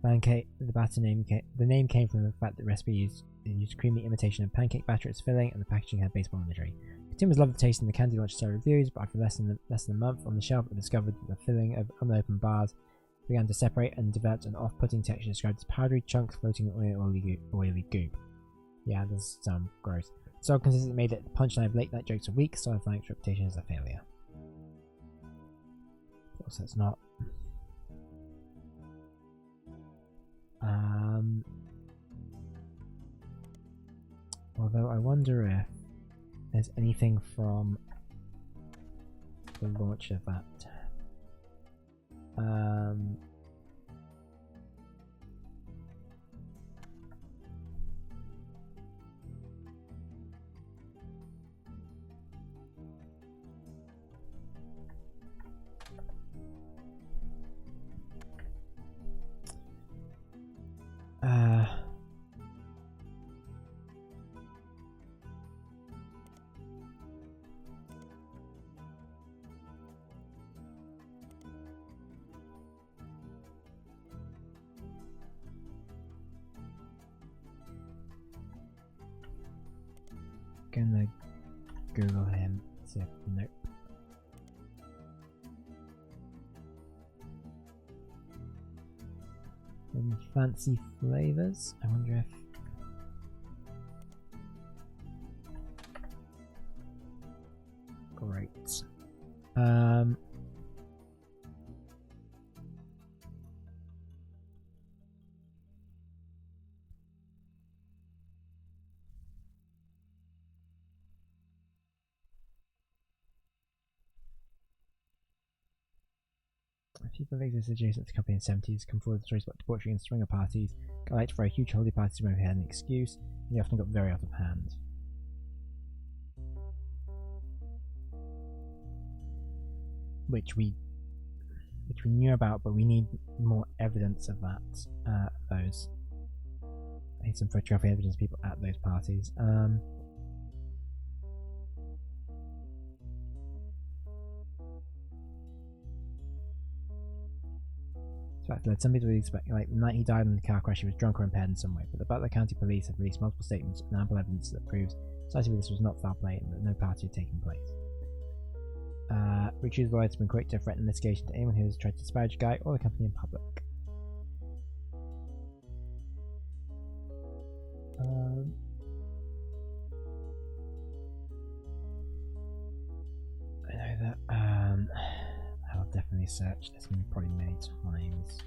The batter name came from the fact that the recipe used creamy imitation of pancake batter as filling, and the packaging had baseball imagery. Consumers loved the taste, and the candy launched several reviews, but after less than a month on the shelf, it discovered that the filling of unopened bars began to separate and developed an off-putting texture described as powdery chunks floating in oily goop. Yeah, that does sound gross. So consistent made it the punchline of late-night jokes a week, solidifying its reputation as a failure. Of course, that's not. Although I wonder if there's anything from the launch of that. gonna Google him. See if, nope. Any fancy flavors? I wonder if. Great. A few of exist adjacent to the company in the 70s come forward with stories about debauchery and swinger parties. Guy liked to throw huge holiday parties whenever he had an excuse, and he often got very out of hand. Which we knew about, but we need more evidence of that. Those. I need some photographic evidence of people at those parties. In fact, led some people to expect, like, the night he died in the car crash, he was drunk or impaired in some way, but the Butler County Police have released multiple statements and ample evidence that proves decisively this was not foul play and that no party had taken place. Roottree lawyers have been quick to threaten litigation to anyone who has tried to disparage Guy or the company in public. I know that I'll definitely search this probably many times.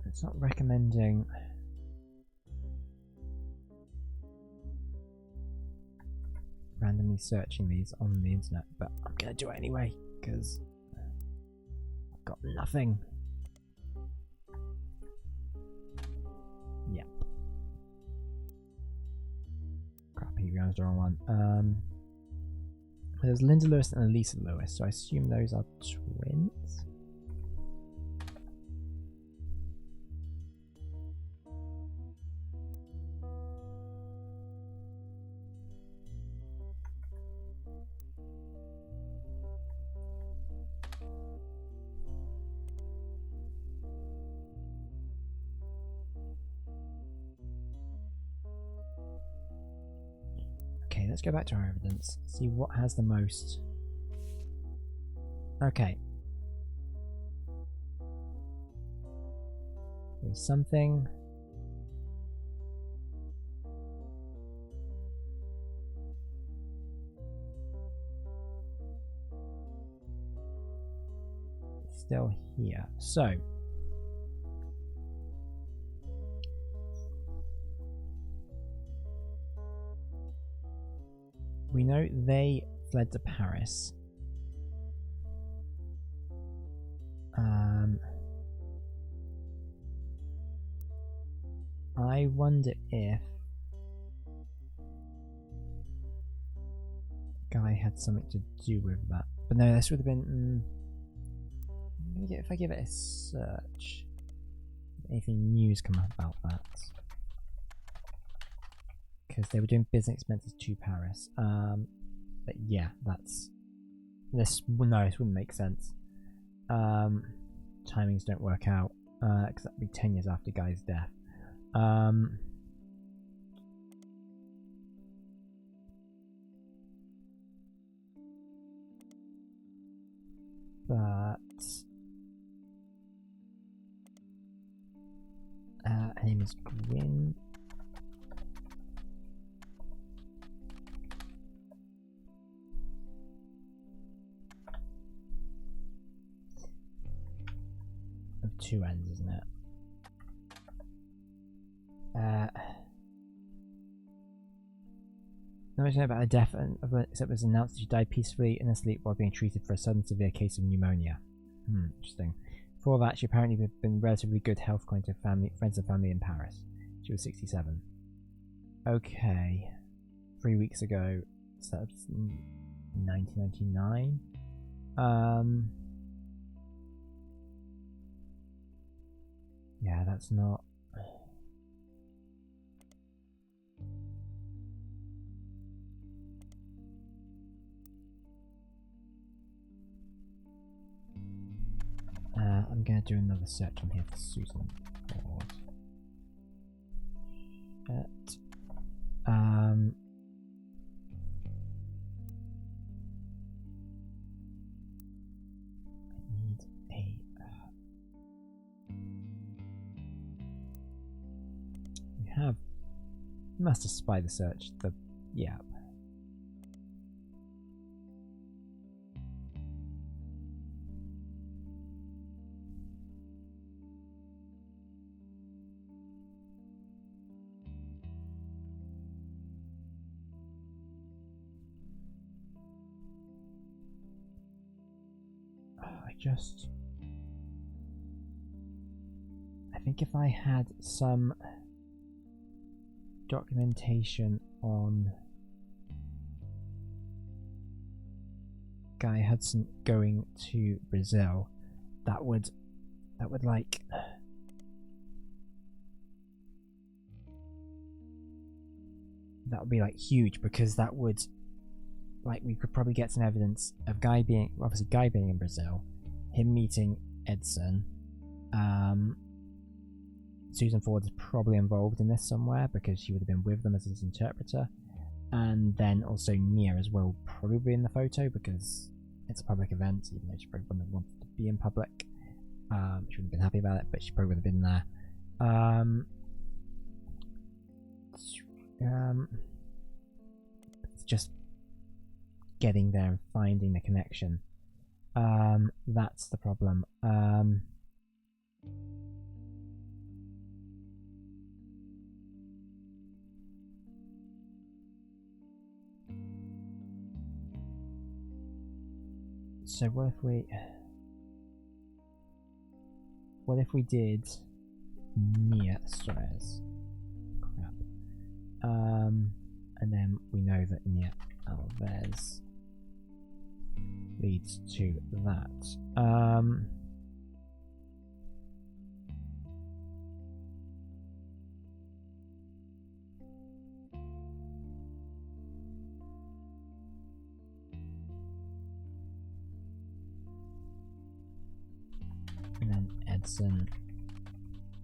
It's not recommending randomly searching these on the internet, but I'm gonna do it anyway because I've got nothing. Yep. Crap, he found the wrong one. There's Linda Lewis and Elisa Lewis, so I assume those are twins. Okay, let's go back to our evidence. See what has the most. Okay. There's something. Still here. So. We know they fled to Paris. I wonder if Guy had something to do with that. But no, this would have been. If I give it a search, anything news come up about that? Because they were doing business expenses to Paris. But yeah, that's this. No, this wouldn't make sense. Timings don't work out because that'd be 10 years after Guy's death. But her name is Gwyn. Of two ends, isn't it? No mention about her death, except it was announced that she died peacefully in her sleep while being treated for a sudden severe case of pneumonia. Interesting. Before that, she apparently had been relatively good health according to family, friends and family in Paris. She was 67. Okay. 3 weeks ago, so that was 1999. Yeah, that's not. do another search on here for Susan Ford. Shit. I need a... We have Master Spider Search, yeah. I think if I had some documentation on Guy Hudson going to Brazil, that would like be like huge, because that would like we could probably get some evidence of Guy being in Brazil, him meeting Edson. Susan Ford is probably involved in this somewhere because she would have been with them as his interpreter, and then also Nia as well, probably in the photo because it's a public event, even though she probably wouldn't have wanted to be in public. She wouldn't have been happy about it, but she probably would have been there. It's just getting there and finding the connection. That's the problem. So what if we did Nia Suarez? Crap. And then we know that Nia Alves leads to that. And then Edson,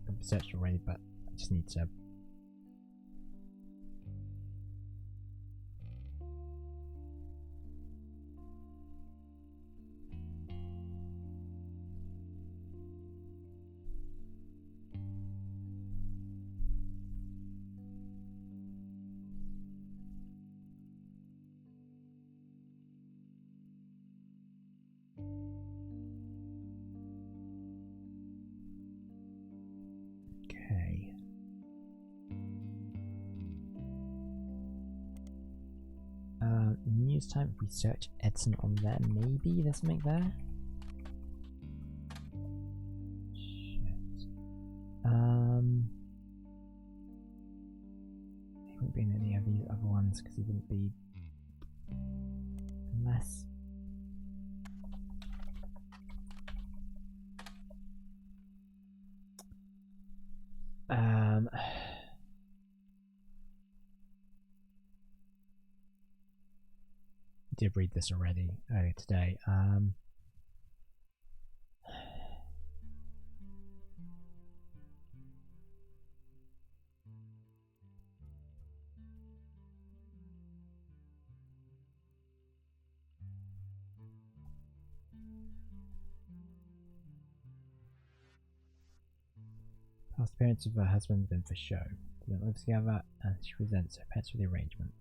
I've searched already, but I just need to. News time. If we search Edson on there, maybe there's something there. Shit. He wouldn't be in any of these other ones because he wouldn't be, unless. I did read this already earlier today. Past appearance of her husband has been for show. They don't live together, and she presents her pets for the arrangement.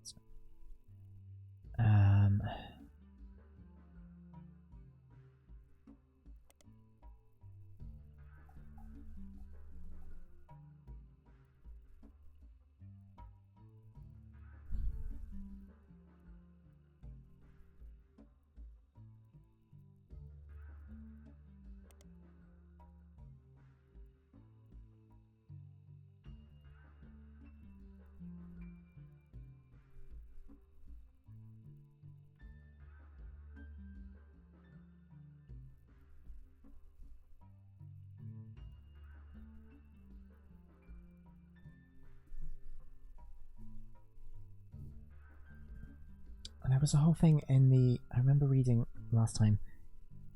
And there was a whole thing in the. I remember reading last time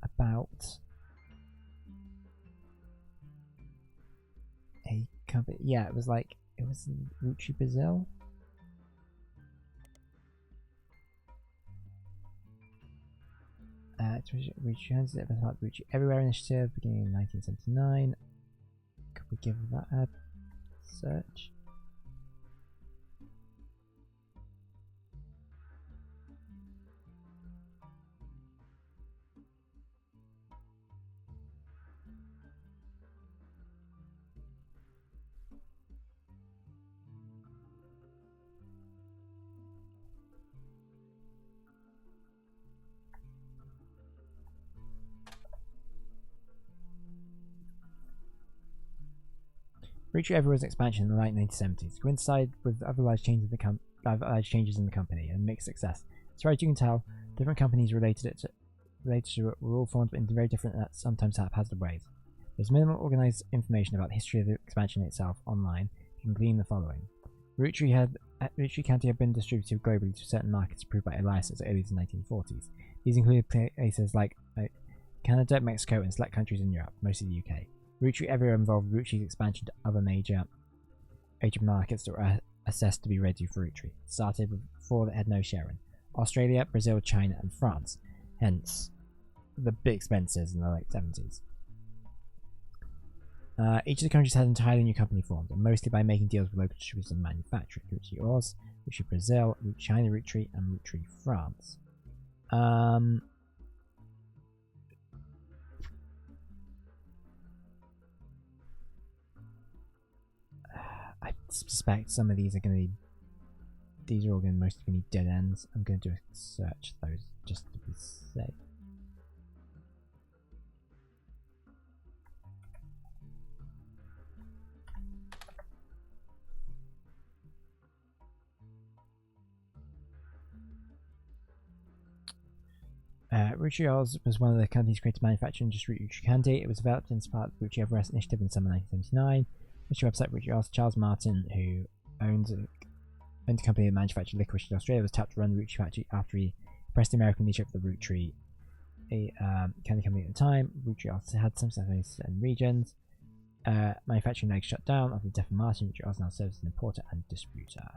about company. Yeah, it was Roottree Brazil. Roottree Everywhere initiative beginning in 1979. Could we give that a search? Roottree Everywhere's expansion in the late 1970s coincided with other large changes in the company and mixed success. As far as you can tell, different companies related to it were all formed in very different and sometimes haphazard ways. There's minimal organized information about the history of the expansion itself online. You can glean the following. Roottree County had been distributed globally to certain markets approved by Elias as early as the 1940s. These included places like Canada, Mexico, and select countries in Europe, mostly the UK. Roottree Everywhere involved Roottree's expansion to other major markets that were assessed to be ready for Roottree. It started with 4 that had no share in: Australia, Brazil, China, and France. Hence, the big expenses in the late 70s. Each of the countries had an entirely new company formed, and mostly by making deals with local distributors and manufacturers: Roottree Oz, Roottree Brazil, Roottree China Roottree, and Roottree France. I suspect some of these are going to be. These are all going to mostly be dead ends. I'm going to do a search those just to be safe. Roottree Oz was one of the companies created to manufacture and distribute Roottree candy. It was developed and part of the Roottree Everest initiative in summer 1979. Roottree website Roottree Oz. Charles Martin, who owned a company that manufactured licorice in Australia, was tapped to run the Roottree factory after he pressed the American leadership of the Roottree candy company at the time. Roottree Oz had some success in certain regions. Manufacturing legs shut down after the death of Martin. Roottree Oz now serves as an importer and distributor.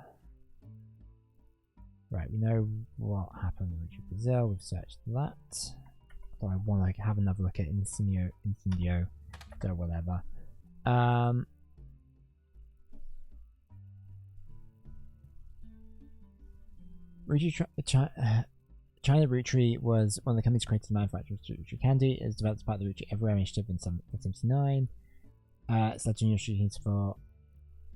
Right, we know what happened with Roottree Brazil. We've searched that. So I want to have another look at Incendio, or whatever. China Roottree was one of the companies created to manufacture Roottree candy. It was developed as part of the Roottree Everywhere initiative in 1979. It's led to new shootings for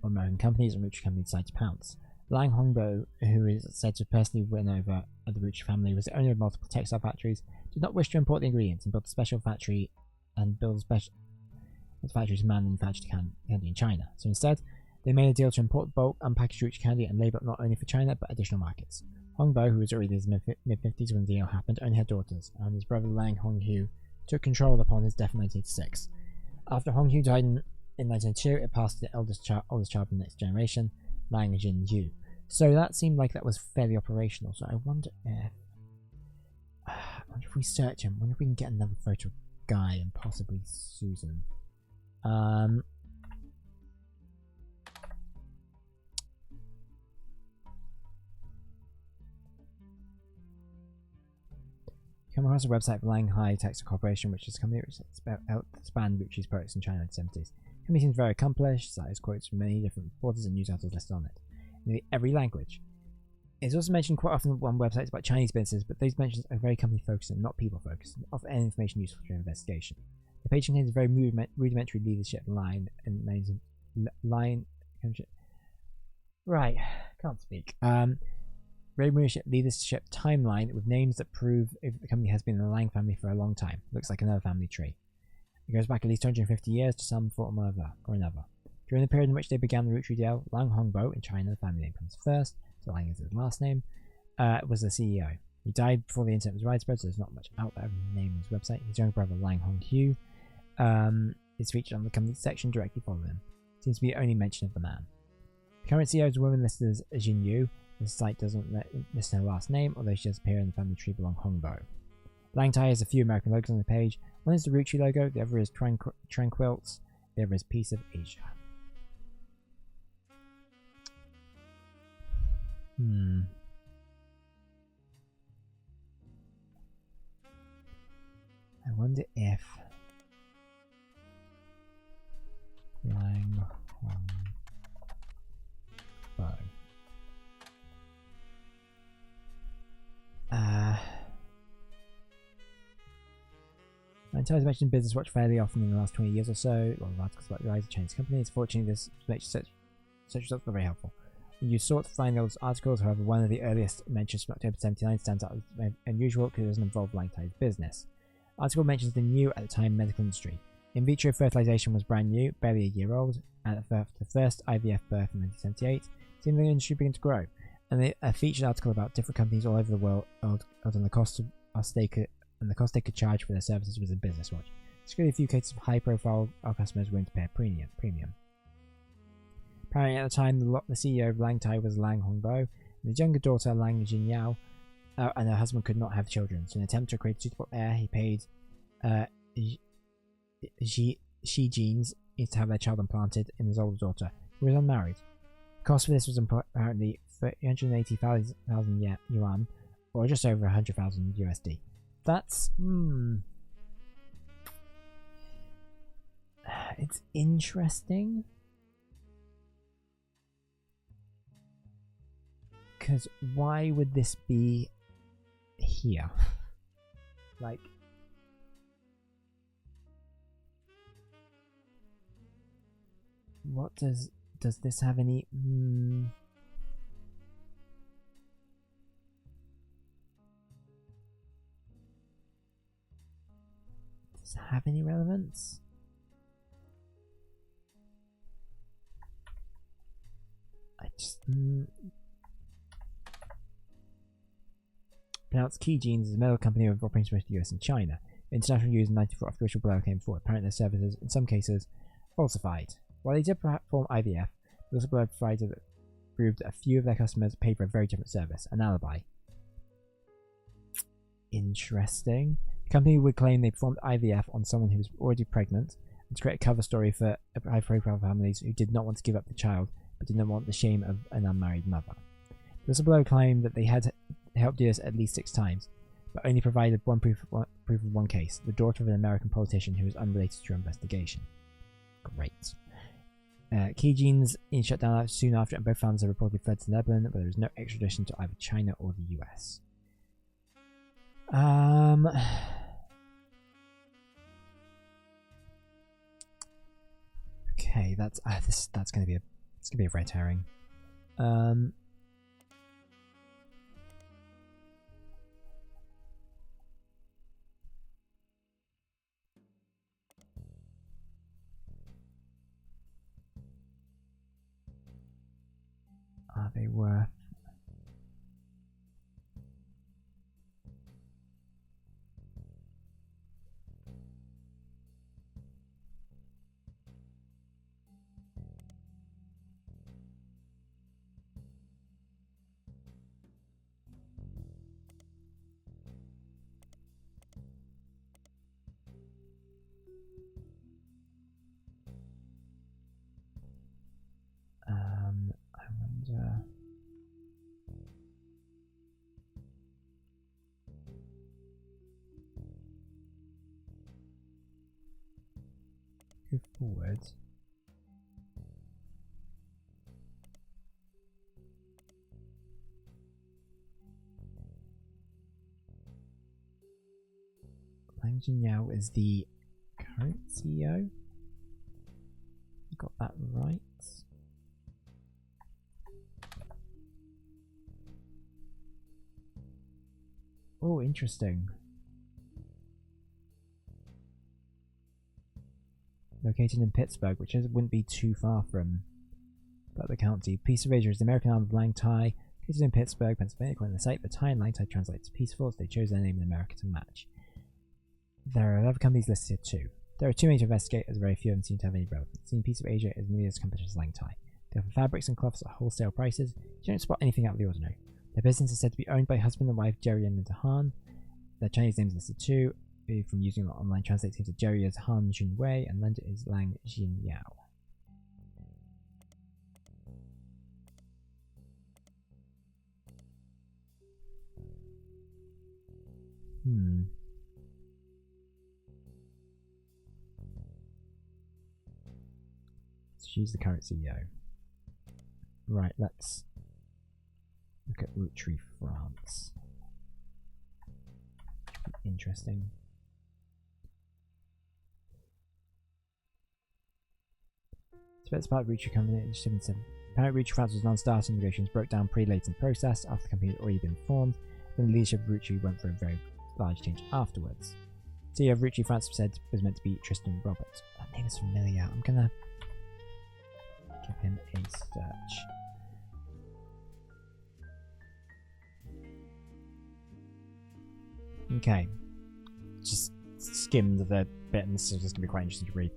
American companies, and Roottree company decided to pounce. Lang Hongbo, who is said to personally win over the Roottree family, was the owner of multiple textile factories, did not wish to import the ingredients and built a special factory factories to manufacture candy in China. So instead, they made a deal to import bulk unpackaged Roottree candy and label it not only for China but additional markets. Hongbo, who was already in his mid-50s when the deal happened, only had daughters, and his brother Lang Honghu took control upon his death in 1986. After Honghu died in 1992, it passed to the oldest child from the next generation, Lang Jinyu. So that seemed like that was fairly operational. So I wonder if we search him, I wonder if we can get another photo of Guy and possibly Susan. Come across a website for Lang Hai Textile Corporation, which is a company that expand Rootree's products in China in the 70s. The company seems very accomplished, cites quotes from many different reporters and news outlets listed on it. Nearly every language. It's also mentioned quite often on websites about Chinese businesses, but those mentions are very company focused and not people focused, and offer any information useful for investigation. The page contains a very rudimentary leadership line and right, can't speak. Very leadership timeline with names that prove if the company has been in the Lang family for a long time. Looks like another family tree. It goes back at least 250 years to some form or another. During the period in which they began the Roottree deal, Lang Hongbo, in China the family name comes first, so Lang is his last name, was the CEO. He died before the internet was widespread, so there's not much out there of the name on his website. His younger brother Lang Honghu is featured on the company section directly following him. Seems to be the only mention of the man. The current CEO is a woman listed as Jin Yu. The site doesn't list her last name, although she does appear in the family tree belong Hongbo. Lang Tai has a few American logos on the page. One is the Roottree logo, the other is Tranquilt, the other is Piece of Asia. I wonder if Lang Hong Bo. Until I was mentioned Business Watch fairly often in the last 20 years or so. Well, articles about the rise of Chinese companies. Fortunately, this makes such results not very helpful. When you sort to find those articles, however, one of the earliest mentions from October 79 stands out as unusual because it doesn't involve Lang Tai's business. The article mentions the new, at the time, medical industry. In vitro fertilization was brand new, barely a year old, and at the first IVF birth in 1978, seemed the industry began to grow. And a featured article about different companies all over the world and the cost they could charge for their services was a Business Watch. Particularly a few cases of high-profile customers willing to pay a premium. Apparently, at the time, the CEO of Lang Tai was Lang Hongbo, and his younger daughter Lang Jinyao, and her husband could not have children. So, in an attempt to create a suitable heir, he paid Shi Jeans to have their child implanted in his older daughter, who was unmarried. The cost for this was apparently 380,000 yuan, or just over 100,000 USD. That's it's interesting, because why would this be here? Like, what does this have any does it have any relevance? I just pronounced Key Jeans is a medical company of operations in the US and China. International use in 1994 after whistleblower came forward. Apparently their services, in some cases, falsified. While they did perform IVF, the whistleblower proved that a few of their customers paid for a very different service, an alibi. Interesting. The company would claim they performed IVF on someone who was already pregnant, and to create a cover story for high-profile families who did not want to give up the child, but did not want the shame of an unmarried mother. The whistleblower claimed that they had helped do this at least 6 times, but only provided proof of one case, the daughter of an American politician who was unrelated to your investigation. Great. Key Jeans in shut down soon after, and both founders have reportedly fled to Lebanon, but there is no extradition to either China or the US. Okay, that's gonna be a red herring. Are they worth? I wonder. Go forward. Lang Jinyao is the current CEO. Got that right. Oh, interesting. Located in Pittsburgh, which wouldn't be too far from Butler County. Peace Eraser is the American arm of Lang Tai, located in Pittsburgh, Pennsylvania. According to the site, the Tai and Lang Tai translates peaceful, so they chose their name in America to match. There are other companies listed here too. There are 2 main to investigate, as very few of them seem to have any relevance. Seeing Piece of Asia is nearly as competitive as Lang Tai. They offer fabrics and cloths at wholesale prices. You don't spot anything out of the ordinary. Their business is said to be owned by husband and wife Jerry and Linda Han. Their Chinese names listed too. From using the online translate seems that Jerry is Han Junwei and Linda is Lang Jinyao. She's the current CEO. Right, let's look at Roottree France. Interesting. It's part of Roottree company in 1977. Apparently, Roottree France was non-starter and negotiations broke down pre-late in the process after the company had already been formed. Then the leadership of Roottree went for a very large change afterwards. CEO of Roottree France said was meant to be Tristan Roberts. That name is familiar. I'm gonna give him a search. Okay. Just skimmed the bit, and this is just going to be quite interesting to read.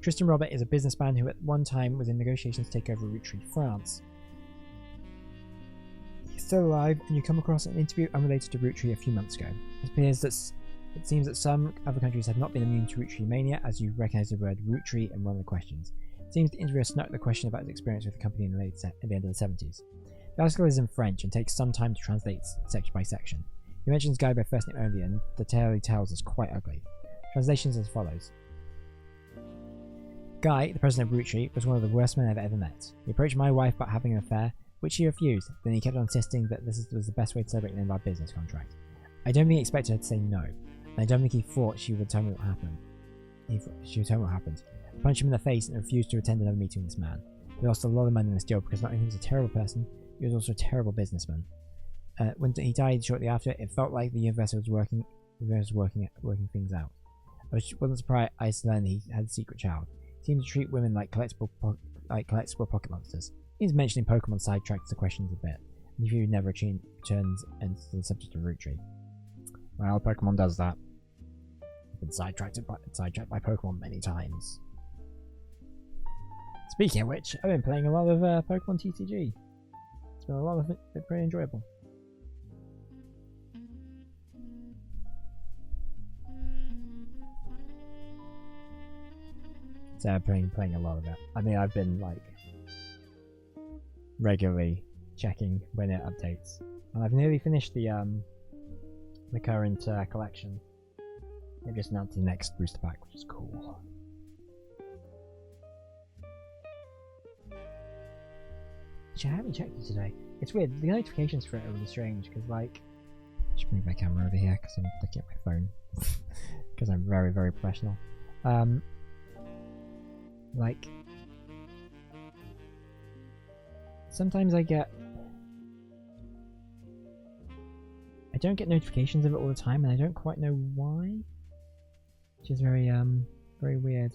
Tristan Robert is a businessman who at one time was in negotiations to take over Roottree France. He's still alive, and you come across an interview unrelated to Roottree a few months ago. It seems that some other countries have not been immune to Roottree mania, as you recognise the word Roottree in one of the questions. It seems the interviewer snuck the question about his experience with the company in the end of the 70s. The article is in French and takes some time to translate section by section. He mentions Guy by first name only, and the tale he tells is quite ugly. Translations as follows. Guy, the president of Roottree, was one of the worst men I've ever met. He approached my wife about having an affair, which she refused. Then he kept on insisting that this was the best way to celebrate the end of our business contract. I don't think he expected her to say no, and I don't think he thought she would tell me what happened. She would tell me what happened. I punched him in the face and refused to attend another meeting with this man. We lost a lot of money in this deal because not only was he a terrible person, he was also a terrible businessman. When he died shortly after, it felt like the universe was working things out. I wasn't surprised to learn he had a secret child. He seemed to treat women like collectible pocket monsters. He's mentioning Pokemon sidetracks the questions a bit, and if you never returns into the subject of Roottree. Well, Pokemon does that. I've been sidetracked by Pokemon many times. Speaking of which, I've been playing a lot of Pokemon TCG. It's been a lot of it pretty enjoyable. So I've been playing a lot of it. I mean, I've been like regularly checking when it updates, and I've nearly finished the current collection. They've just announced the next booster pack, which is cool. Actually, I haven't checked it today. It's weird. The notifications for it are really strange because, like, I should move my camera over here because I'm looking at my phone because I'm very, very professional. Like, sometimes I don't get notifications of it all the time, and I don't quite know why, which is very very weird.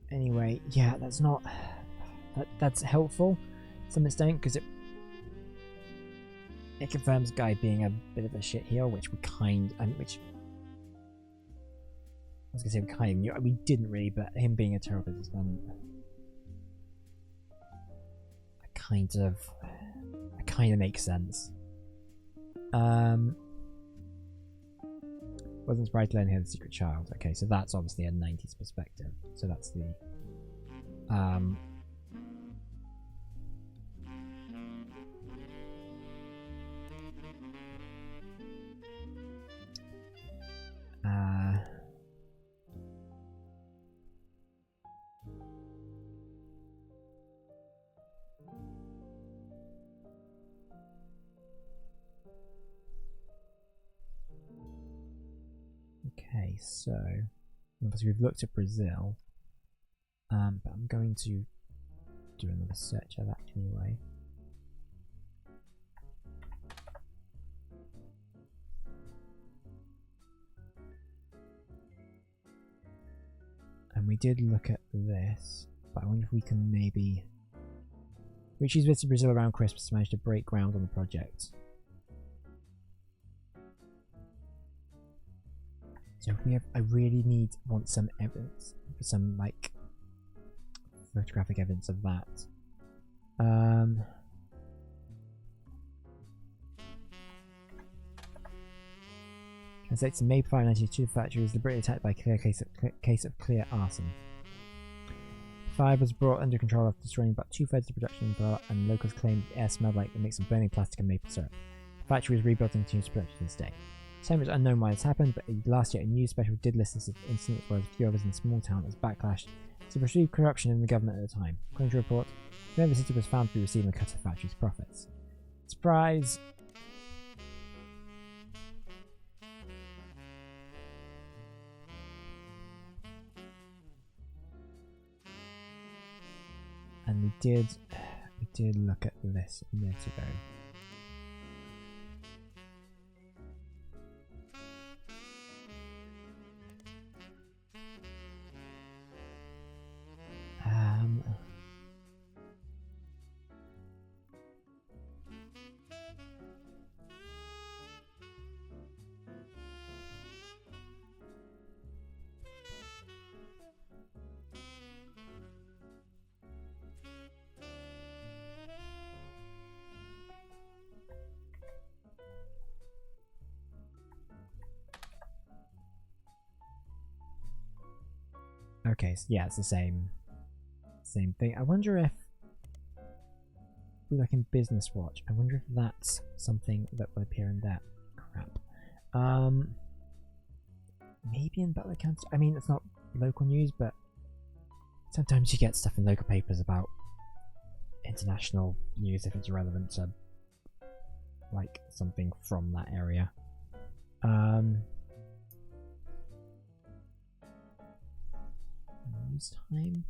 Anyway, yeah, that's helpful to some extent because it confirms Guy being a bit of a shitheel, which I was gonna say we knew. We didn't really, but him being a terrible businessman, kind of makes sense. Wasn't surprised to learn he had a secret child. Okay, so that's obviously a 90s perspective. So that's the okay, so obviously we've looked at Brazil, but I'm going to do another search of that anyway. And we did look at this, but I wonder if we can maybe... Rootrees visited Brazil around Christmas to manage to break ground on the project. So I really want some evidence, some like photographic evidence of that. Translates in May 5, 1992, the factory was deliberately attacked by a clear case of clear arson. The fire was brought under control after destroying about 2/3 of the production floor, and locals claimed the air smelled like a mix of burning plastic and maple syrup. The factory was rebuilt and continues to produce to this day. So much unknown why this happened, but last year a news special did list this incident as well as a few others in a small town as backlash to perceived corruption in the government at the time. According to a report, the member city was found to be receiving a cut of the factory's profits. Surprise! And we did look at this a minute ago. Okay, so yeah, it's the same thing. I wonder if we look in Business Watch. I wonder if that's something that will appear in that crap. Maybe in Butler County. I mean, it's not local news, but sometimes you get stuff in local papers about international news if it's relevant to like something from that area. News time.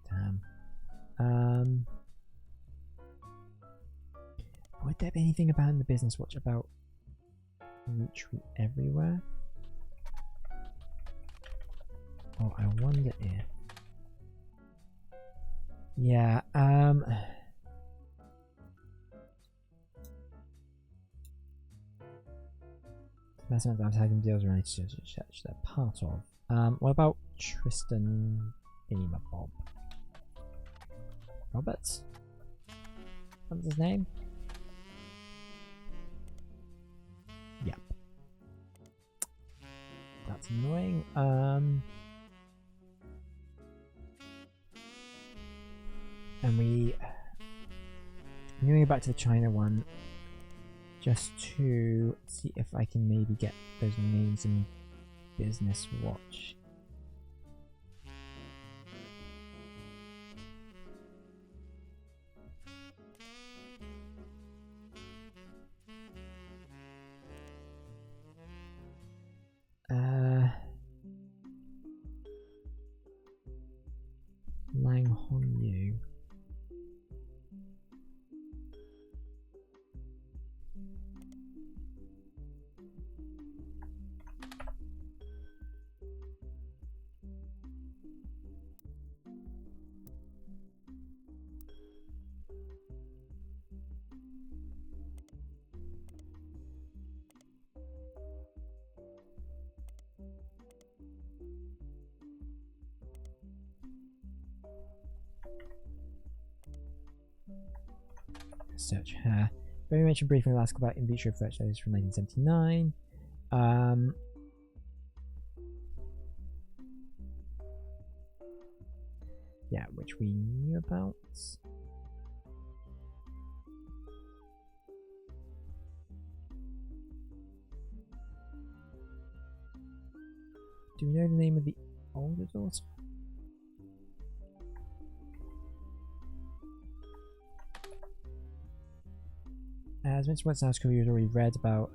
Damn. Would there be anything about in the Business Watch about Roottree everywhere? Oh, I wonder if. Yeah. Investment advertising deals related to research they're part of. What about Tristan Bob? Roberts? What's his name? Yep. That's annoying. And I'm going back to the China one just to see if I can maybe get those names in Business Watch. Lang Hon Yu. Search her. We mentioned briefly last about in vitro fertilizers from 1979. Yeah, which we knew about. Do we know the name of the older daughter? As mentioned, what's article you'd already read about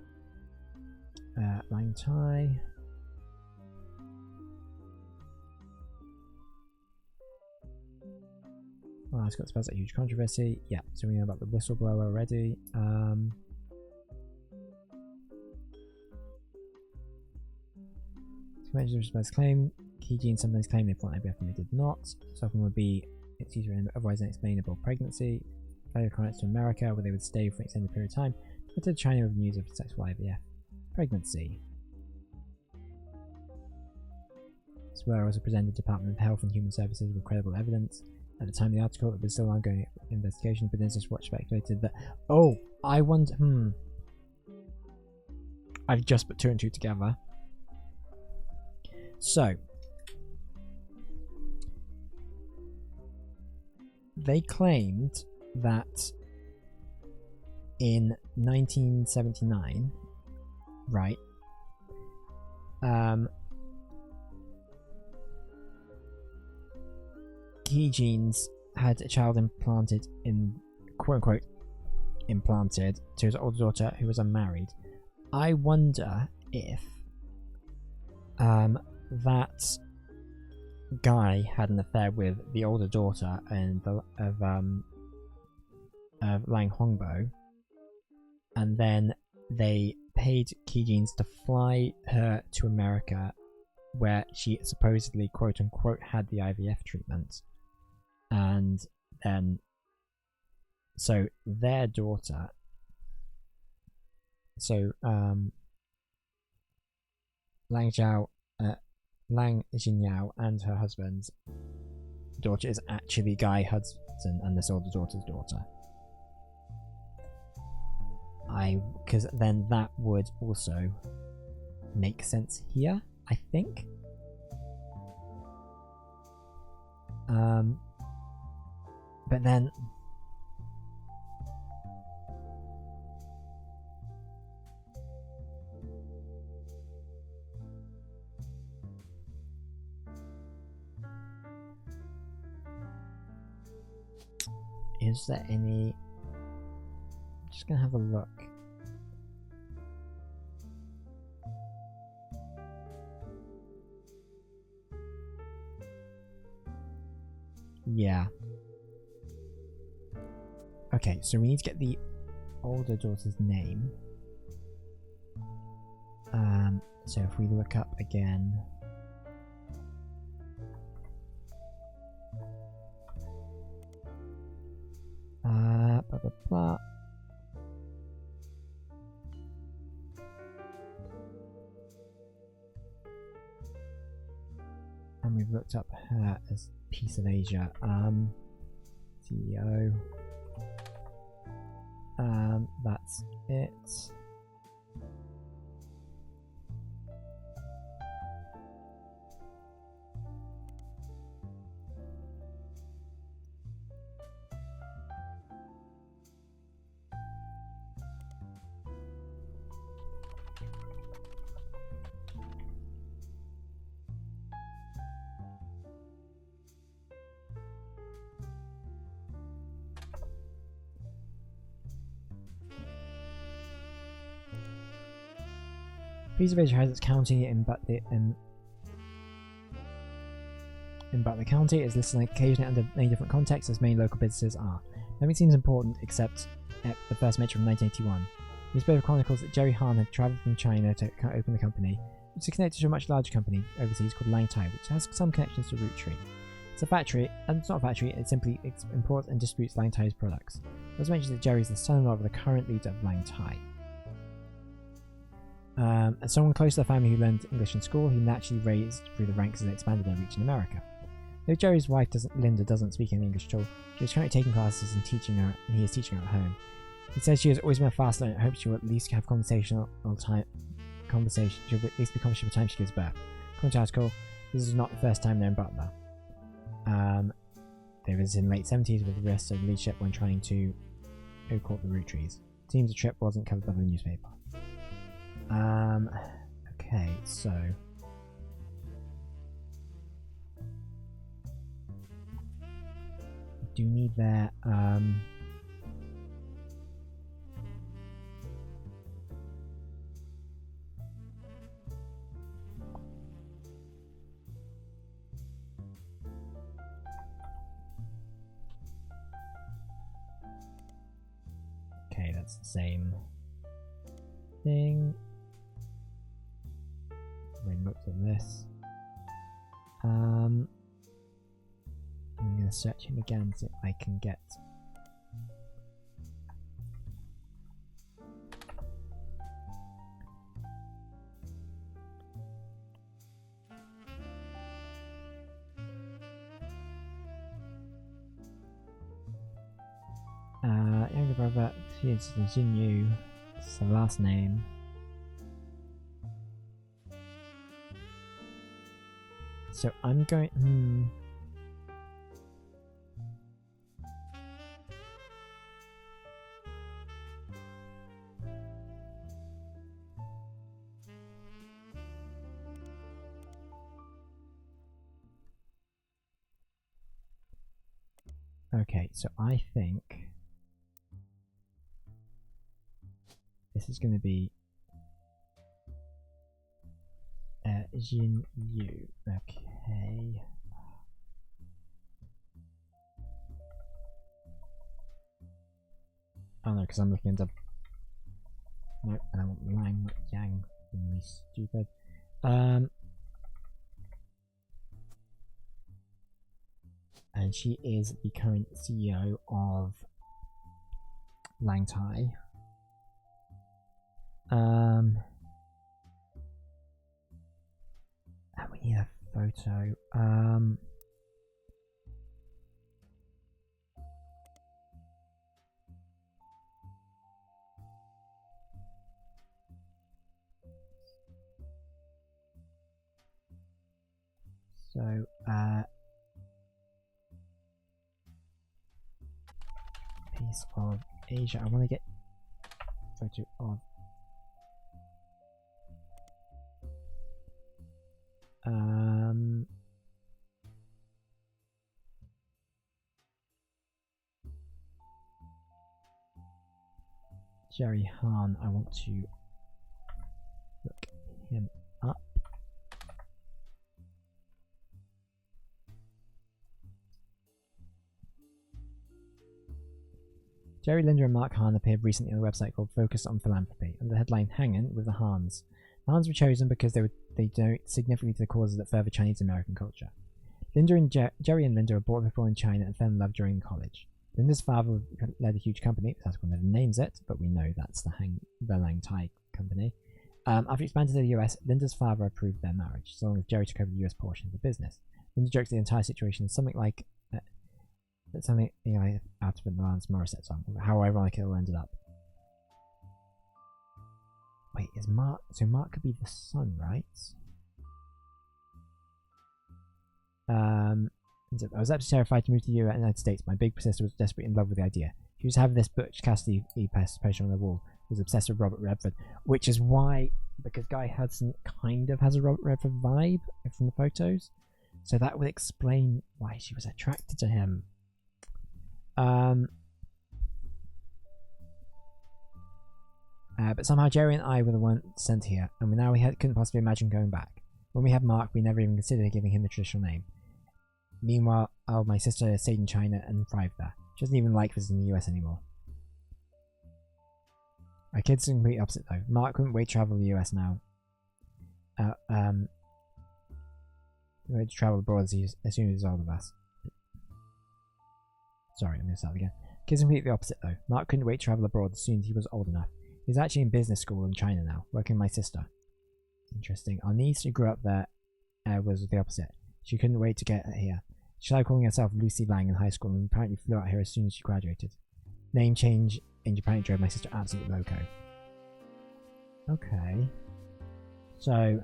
Lang Tai. Well, it's got spells like huge controversy. Yeah, so we know about the whistleblower already. Mentioned the claim. Key genes sometimes claim they plant IVF and they did not. So often would be its user in otherwise unexplainable pregnancy. Value connects to America where they would stay for an extended period of time, but to China with news of sexual IVF pregnancy. Swear also presented the Department of Health and Human Services with credible evidence. At the time of the article, it was still ongoing investigation, but Business Watch speculated that. Oh, I wonder. I've just put two and two together. So, they claimed that in 1979 Right. Key genes had a child implanted in, quote unquote, implanted to his older daughter who was unmarried. I wonder if that guy had an affair with the older daughter of Lang Hongbo, and then they paid Key Genes to fly her to America, where she supposedly, quote unquote, had the IVF treatment, and then so their daughter, Lang Jinyao and her husband's daughter is actually Guy Hudson and this older daughter's daughter. Because then that would also make sense here, I think. But then is there any... I'm just gonna have a look. Yeah. Okay, so we need to get the older daughter's name. So if we look up again... blah blah blah. And we've looked up her as Piece of Asia. CEO. That's it. Piece of Asia has its county in Butler County. It is listed occasionally under many different contexts as many local businesses are. Nothing seems important except the first mention from 1981. The newspaper chronicles that Jerry Hahn had travelled from China to open the company, which is connected to a much larger company overseas called Lang Tai, which has some connections to Roottree. It's a factory, and it's not a factory, it simply imports and distributes Lang Tai's products. It was mentioned that Jerry is the son-in-law of the current leader of Lang Tai. As someone close to the family who learned English in school, he naturally raised through the ranks as they expanded their reach in America. Though Jerry's wife Linda doesn't speak any English at all, she is currently taking classes and he is teaching her at home. He says she has always been a fast learner and hopes she will at least have conversational time. She'll at least be conversational by the time she gives birth. According to the article, this is not the first time they're in Butler. They visited in the late 70s with the rest of the leadership when trying to co-court the Roottrees. It seems the trip wasn't covered by the newspaper. Okay, so do need their okay, that's the same thing. We looked at this. I'm going to search him again so I can get younger brother. It's Jinyu. It's the last name. So I'm going. Okay, so I think this is going to be Jin Yu. Okay. Oh no, because I'm looking into. No, and I want Lang, not Yang. I'm really stupid. And she is the current CEO of Lang Tai. And we need a photo. So, piece of Asia. I want to get a photo of Jerry Han. I want to look him up. Jerry, Linda and Mark Hahn appeared recently on a website called Focus on Philanthropy under the headline Hangin' with the Hahns. The Hahns were chosen because they donate significantly to the causes that further Chinese American culture. Jerry and Linda were born in China and fell in love during college. Linda's father led a huge company, this article never names it, but we know that's the Lang Tai company. After expanding to the US, Linda's father approved their marriage, so long as Jerry took over the US portion of the business. Linda jokes the entire situation is something like something, you know, out of the Alanis Morissette song. How ironic it all ended up. Wait, is Mark... So Mark could be the son, right? I was absolutely terrified to move to the United States. My big sister was desperately in love with the idea. She was having this Butch Cassidy poster on the wall. Was obsessed with Robert Redford, which is why, because Guy Hudson kind of has a Robert Redford vibe from the photos, so that would explain why she was attracted to him. But somehow Jerry and I were the ones sent here, and couldn't possibly imagine going back. When we had Mark, we never even considered giving him the traditional name. Meanwhile, my sister stayed in China and thrived there. She doesn't even like visiting the US anymore. My kids are the complete opposite though. Mark couldn't wait to travel to the US now. Wait to travel abroad as soon as he's older than us. Sorry, I'm going to start again. Kids are completely opposite though. Mark couldn't wait to travel abroad as soon as he was old enough. He's actually in business school in China now, working with my sister. Interesting. Our niece who grew up there was the opposite. She couldn't wait to get here. She started calling herself Lucy Lang in high school and apparently flew out here as soon as she graduated. Name change in Japan drove my sister absolutely loco. Okay. So...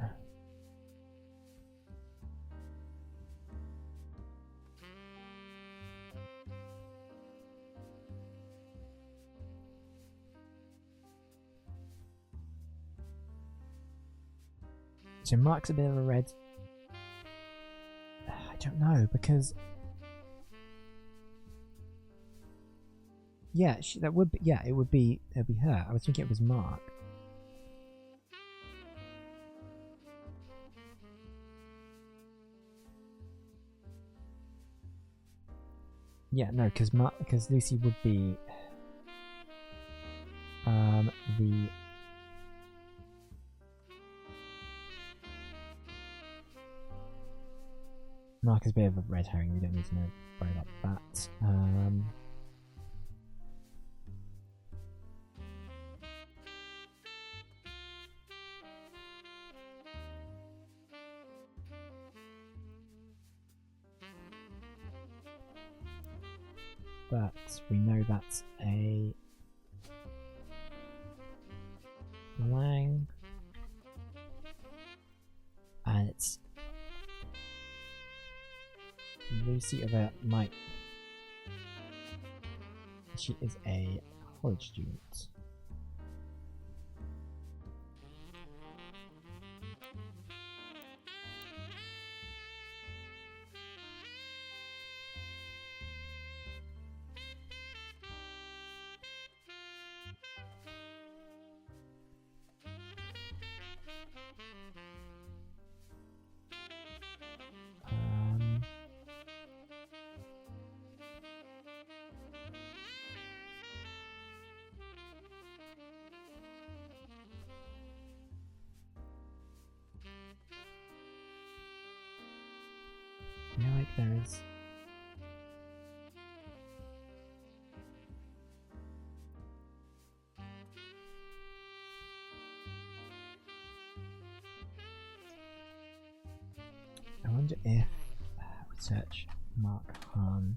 So Mark's a bit of a red... I don't know, because... Yeah, that would be... Yeah, it would be her. I was thinking it was Mark. Yeah, no, because Lucy would be... the... Mark is a bit of a red herring, we don't need to worry about that. But we know that's a Lang, and it's Lucy of a Mike. She is a college student. I feel like there is. I wonder if search Mark Hahn.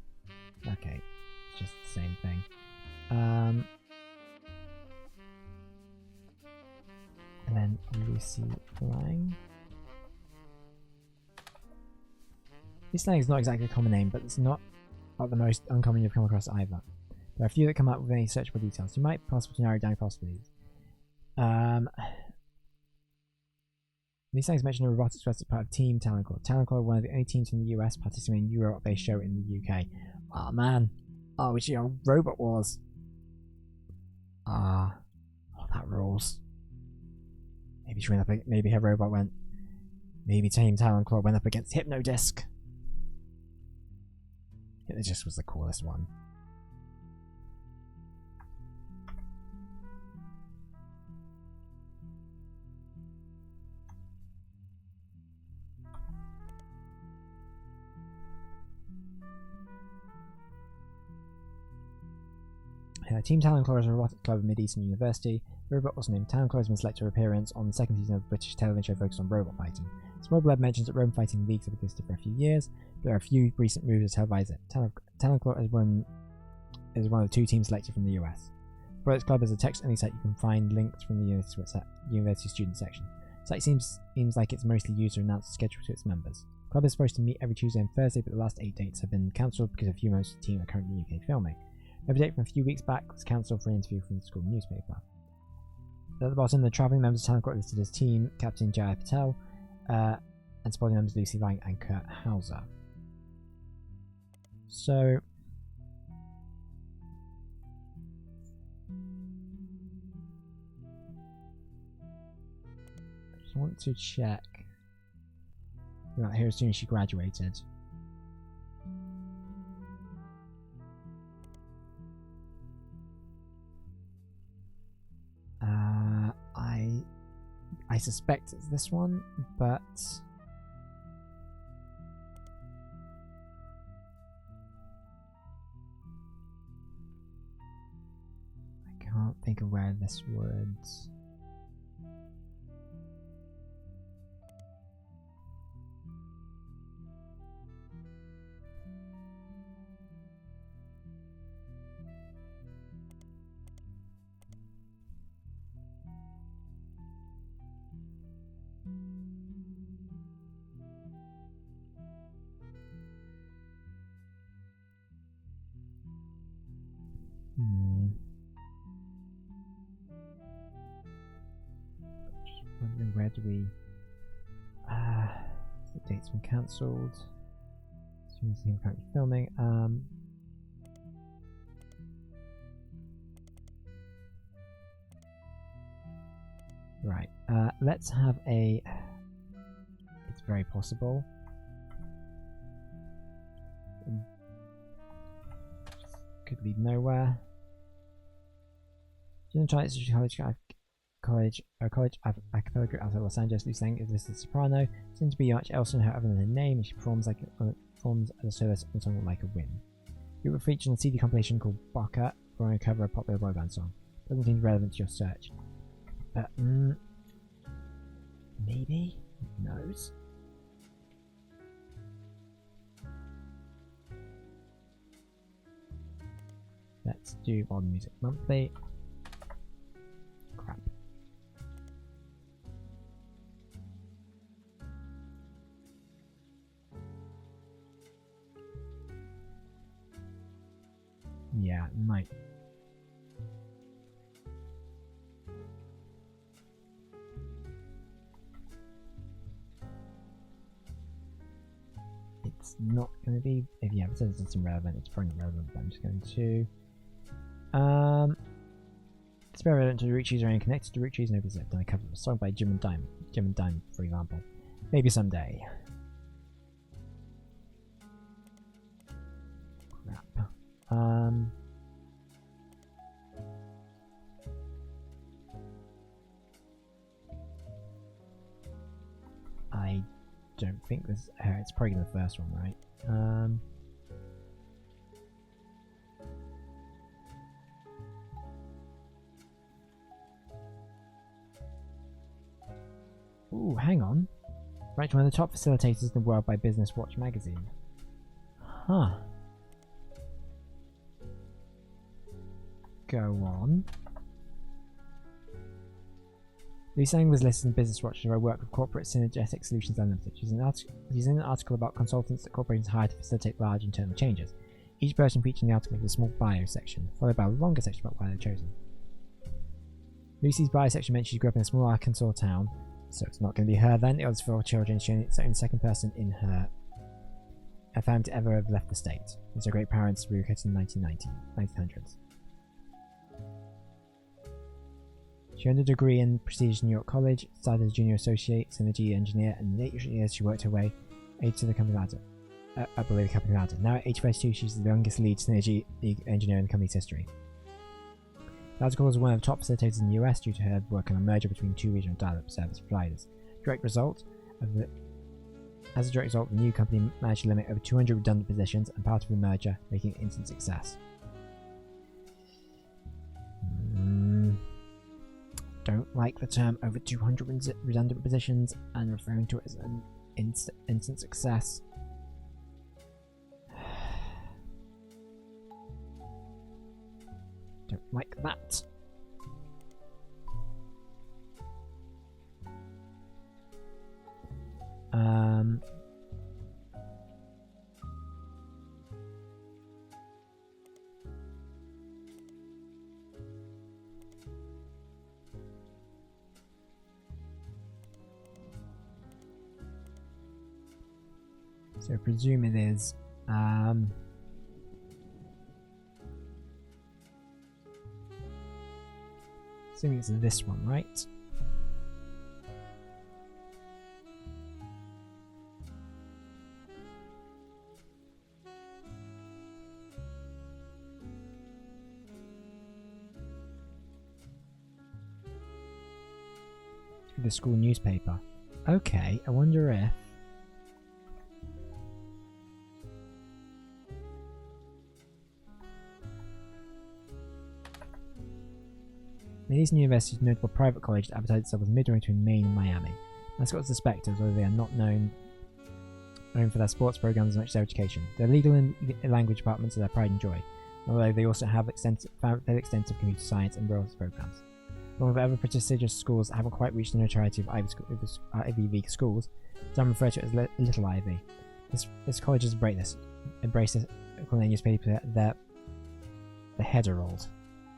Okay, it's just the same thing. And then Lucy Lang. This Lang is not exactly a common name, but it's not the most uncommon you've come across either. There are a few that come up with any searchable details. You might possibly narrow down possibilities. These things mentioned a robotics as part of Team Talent Claw. Talent Claw are one of the only teams in the US participating in a Europe-based show in the UK. Oh man. Oh, we should have Robot Wars. Oh, that rules. Maybe she went up. Maybe her robot went. Maybe Team Talent Claw went up against Hypnodisc. Hypnodisc was the coolest one. Team Talent Claw is a robotic club at Mid-Eastern University. The robot was named Talent Claw has been selected for appearance on the second season of the British television show focused on robot fighting. Small Blab mentions that robot fighting leagues have existed for a few years, but there are a few recent moves to televise it. Talent Claw is one of the two teams selected from the US. Robotics Club is a text-only site you can find links from the university student section. The site seems like it's mostly used to announce the schedule to its members. The club is supposed to meet every Tuesday and Thursday, but the last 8 dates have been cancelled because a few members of the team are currently in UK filming. Every date from a few weeks back was cancelled for an interview from the school newspaper. At the bottom, the travelling members of Talent Claw listed as team captain Jaya Patel, and supporting members Lucy Lang and Kurt Hauser. So, I just want to check. Right here, as soon as she graduated. I suspect it's this one, but I can't think of where this would. Just wondering, where do we? The date's been cancelled. As soon as I'm currently filming. Right. Let's have a. It's very possible. Could lead nowhere. Student try this college acapella group outside Los Angeles. Lucy Lang is listed as soprano. Seems to be much else in her other than her name, and she performs as a soloist on a song Like a Wind. You were featured on a CD compilation called Baka for a cover of a popular boy band song. Doesn't seem relevant to your search. But maybe? Who knows? Let's do Modern Music Monthly. Crap. Yeah, it might. It's not going to be. If yeah, it says it's irrelevant, it's probably not relevant, but I'm just going to. Spare relevant to the Roottrees are connected to Roottrees. Nobody's ever done a cover of a song by Jim and Dime, for example. Maybe someday. Crap. I don't think this. It's probably the first one, right? Ooh, hang on. Ranked one of the top facilitators in the world by Business Watch magazine. Huh. Go on. Lucy Lang was listed in Business Watch as I work with Corporate Synergetic Solutions Unlimited. She's in an article about consultants that corporations hire to facilitate large internal changes. Each person featured in the article has a small bio section, followed by a longer section about why they're chosen. Lucy's bio section mentions she grew up in a small Arkansas town, so it's not going to be her then. The others 4 children, she's the only second person in her family to ever have left the state. Her great parents relocated in the 1900s. She earned a degree in prestigious New York College, started as a junior associate, synergy engineer, and in the 8 years she worked her way to the company ladder. I believe the company ladder. Now at age 32, she's the youngest lead synergy engineer in the company's history. The article was one of the top facilitators in the US due to her work on a merger between 2 regional dial-up service providers. As a direct result, the new company managed to limit over 200 redundant positions and part of the merger, making it an instant success. Don't like the term over 200 redundant positions and referring to it as an instant success. Don't like that. So I presume it is assuming it's this one, right? The school newspaper. Okay, I wonder if these universities are notable private college that advertise itself as midway between Maine and Miami. Mascots are spectres, although they are not known for their sports programs as much as their education. Their legal and language departments are their pride and joy, although they also have extensive computer science and robotics programs. Along with other prestigious schools that haven't quite reached the notoriety of Ivy League schools, some refer to it as Little Ivy. This college has embraced this calling newspaper the Herald,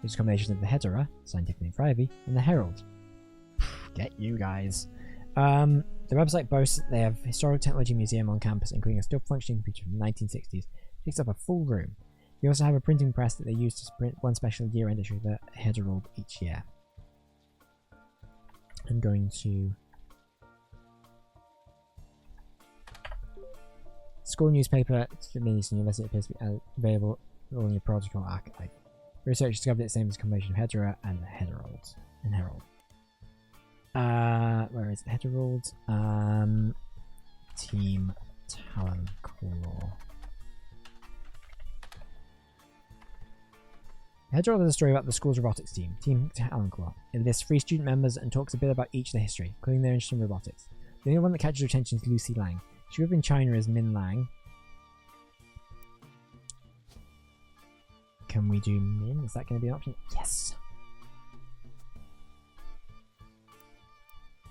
which is a combination of the Hedera, scientific name for Ivy, and the Herald. Get you guys. The website boasts that they have a historical technology museum on campus, including a still functioning computer from the 1960s. It takes up a full room. They also have a printing press that they use to print one special year-end issue of the Herald each year. I'm going to school newspaper. University appears to be available in your protocol archive. Research discovered its name as a combination of Hedera and Herald. Where is it? Herald? Team Talon Claw. Herald is a story about the school's robotics team, Team Talon Claw. It lists 3 student members and talks a bit about each of their history, including their interest in robotics. The only one that catches your attention is Lucy Lang. She grew up in China as Min Lang. Can we do Min? Is that going to be an option? Yes!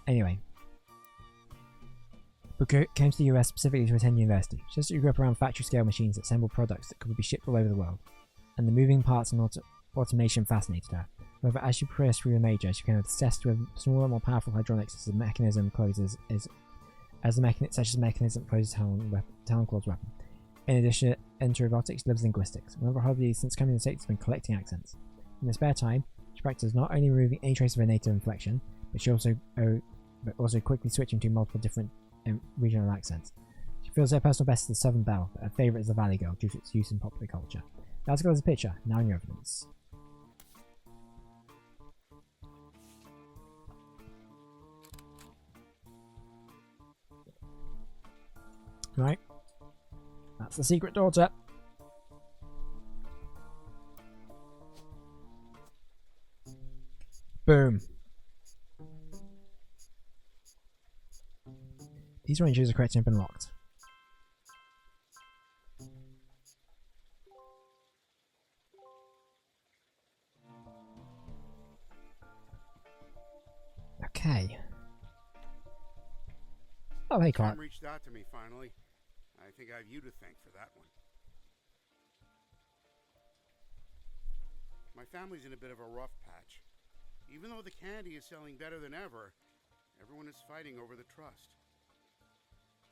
Anyway. Booker came to the US specifically to attend university. She says she grew up around factory-scale machines that assemble products that could be shipped all over the world, and the moving parts and automation fascinated her. However, as she progressed through the major, she became obsessed with smaller, more powerful hydraulics as the mechanism closes such as the mechanism that closes Talon Claw's weapon. In addition to robotics, she loves linguistics. One of her hobbies since coming to the States has been collecting accents. In her spare time, she practices not only removing any trace of her native inflection, but also quickly switching to multiple different regional accents. She feels her personal best is the Southern Belle, but her favourite is the Valley Girl due to its use in popular culture. That's got as a picture, now in your evidence. Right. That's the secret daughter. Boom. These ranges are correct and have been locked. Okay. Oh, hey, Clark. Tom reached out to me finally. I think I have you to thank for that one. My family's in a bit of a rough patch. Even though the candy is selling better than ever, everyone is fighting over the trust.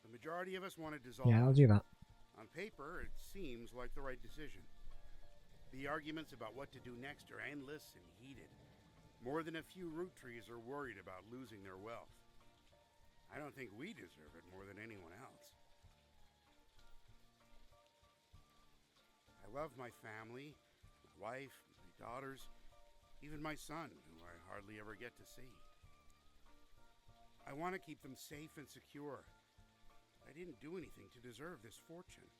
The majority of us want to dissolve. Yeah, I'll do that. On paper, it seems like the right decision. The arguments about what to do next are endless and heated. More than a few Roottrees are worried about losing their wealth. I don't think we deserve it more than anyone else. I love my family, my wife, my daughters, even my son, who I hardly ever get to see. I want to keep them safe and secure. I didn't do anything to deserve this fortune.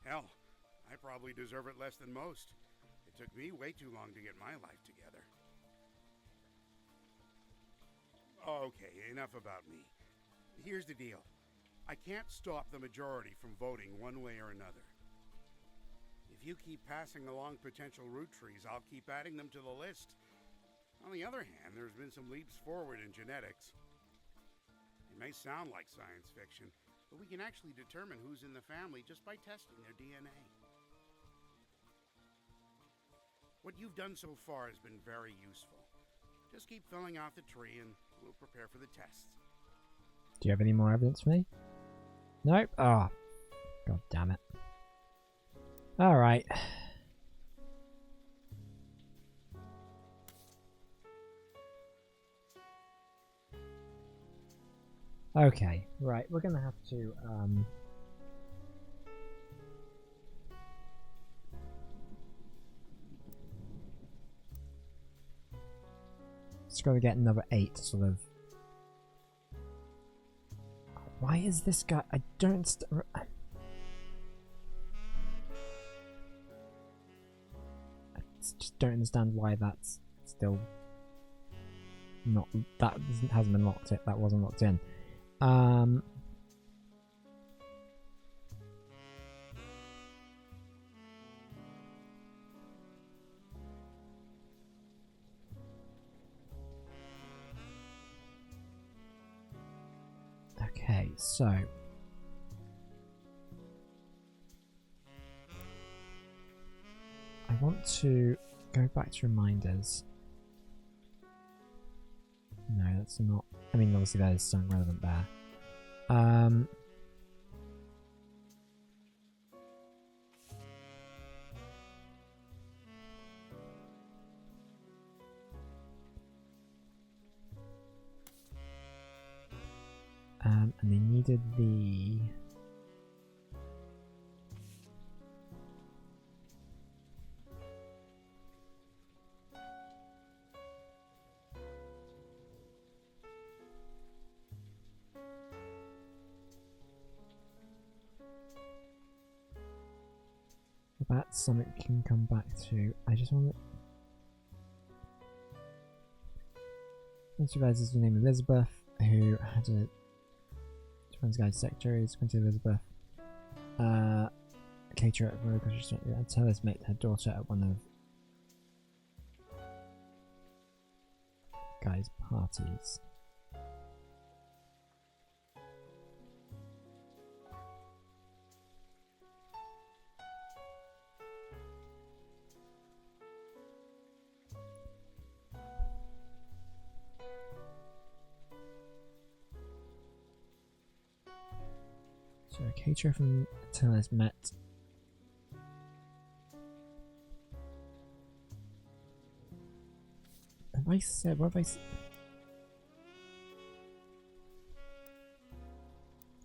Hell, I probably deserve it less than most. It took me way too long to get my life together. Okay, enough about me. Here's the deal. I can't stop the majority from voting one way or another. If you keep passing along potential Roottrees, I'll keep adding them to the list. On the other hand, there's been some leaps forward in genetics. It may sound like science fiction, but we can actually determine who's in the family just by testing their DNA. What you've done so far has been very useful. Just keep filling out the tree and we'll prepare for the tests. Do you have any more evidence for me? Nope. Oh, god damn it. Alright. Okay, right, we're gonna have to, just gotta get another 8, sort of. Why is this guy? I don't. I just don't understand why that's still not. That hasn't been locked. That wasn't locked in. Okay, so I want to go back to reminders. No, that's not. I mean, obviously there's something relevant there. And they needed the. That's something we can come back to. I just want to. Supervisor's the name Elizabeth, who had a Twins Guide secretary, Quincy Elizabeth. Caterer at Royal British Restaurant. Tell us met her daughter at one of Guy's parties. So a caterer from Tillis met Have I said? What have I said?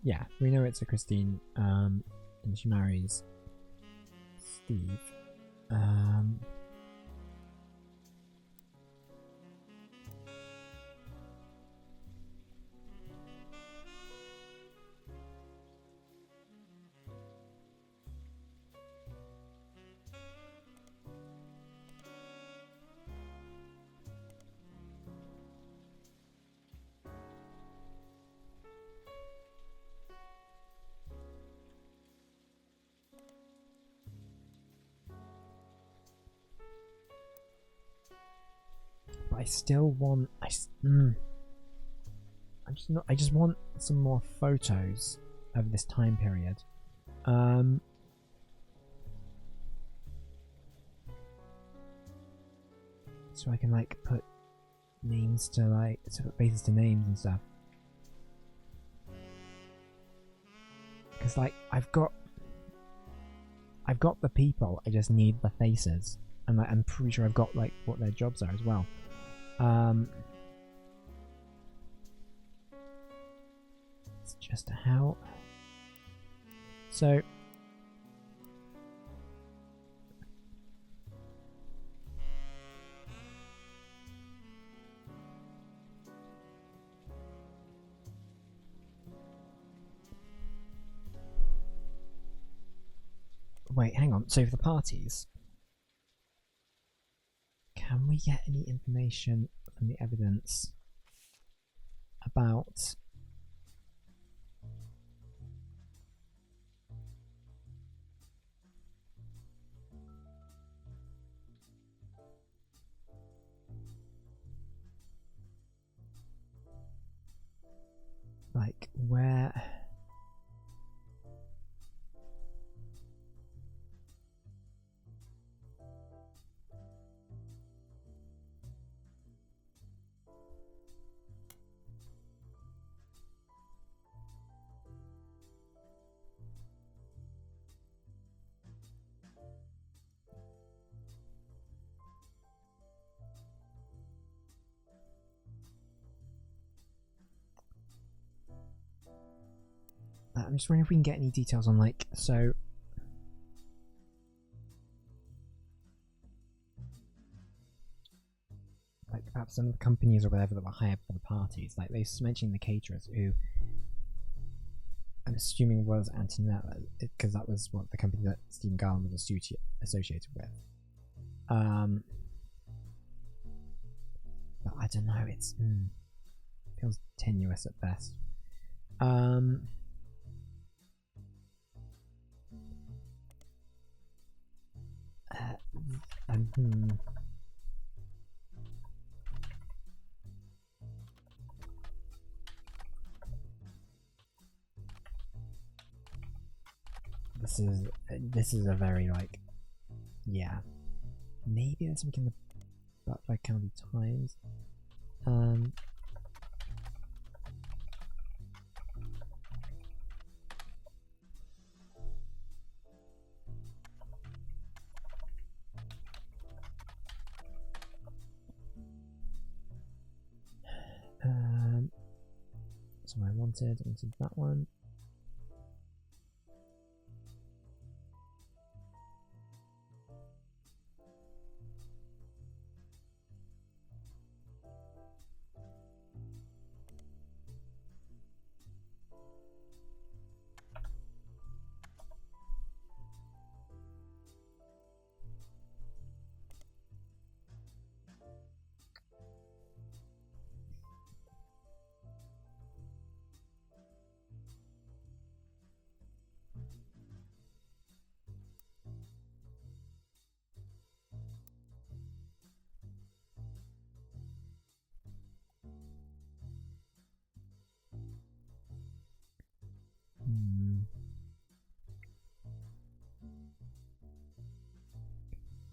Yeah, we know it's a Christine, and she marries Steve. But I still want. I just want some more photos of this time period. So I can like put names to put faces to names and stuff. Because like I've got the people. I just need the faces, and like, I'm pretty sure I've got like what their jobs are as well. It's just how. So. Wait, hang on. So for the parties, can we get any information from the evidence about like where? I'm just wondering if we can get any details on like so. Like perhaps some of the companies or whatever that were hired for the parties, like they mentioning the caterers, who I'm assuming was Antonella, because that was what the company that Stephen Garland was associated with. But I don't know. It's feels tenuous at best. This is a very like, yeah, maybe there's something in the Butler County Times. So I wanted that one.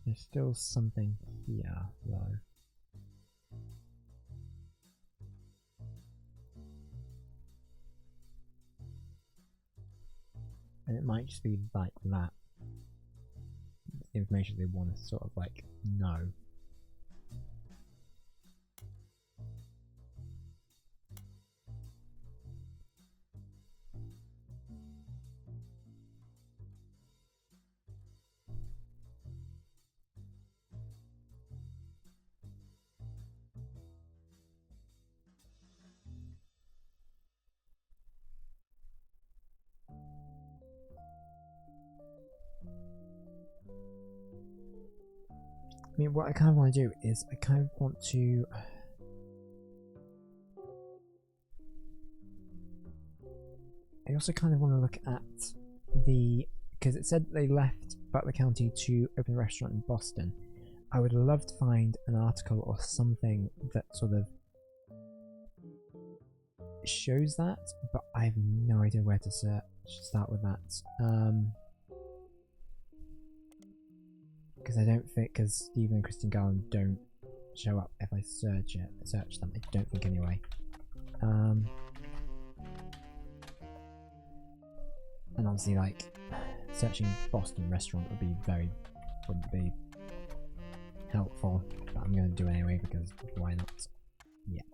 There's still something here, though. And it might just be like that. The information they want to sort of like know. mean, what I kind of want to do is I kind of want to... I also kind of want to look at the... because it said they left Butler County to open a restaurant in Boston. I would love to find an article or something that sort of shows that, but I have no idea where to start with that. Because I don't think, because Stephen and Kristen Garland don't show up if I search them. I don't think anyway. And obviously, like, searching Boston restaurant wouldn't be helpful, but I'm going to do it anyway because why not? Yep.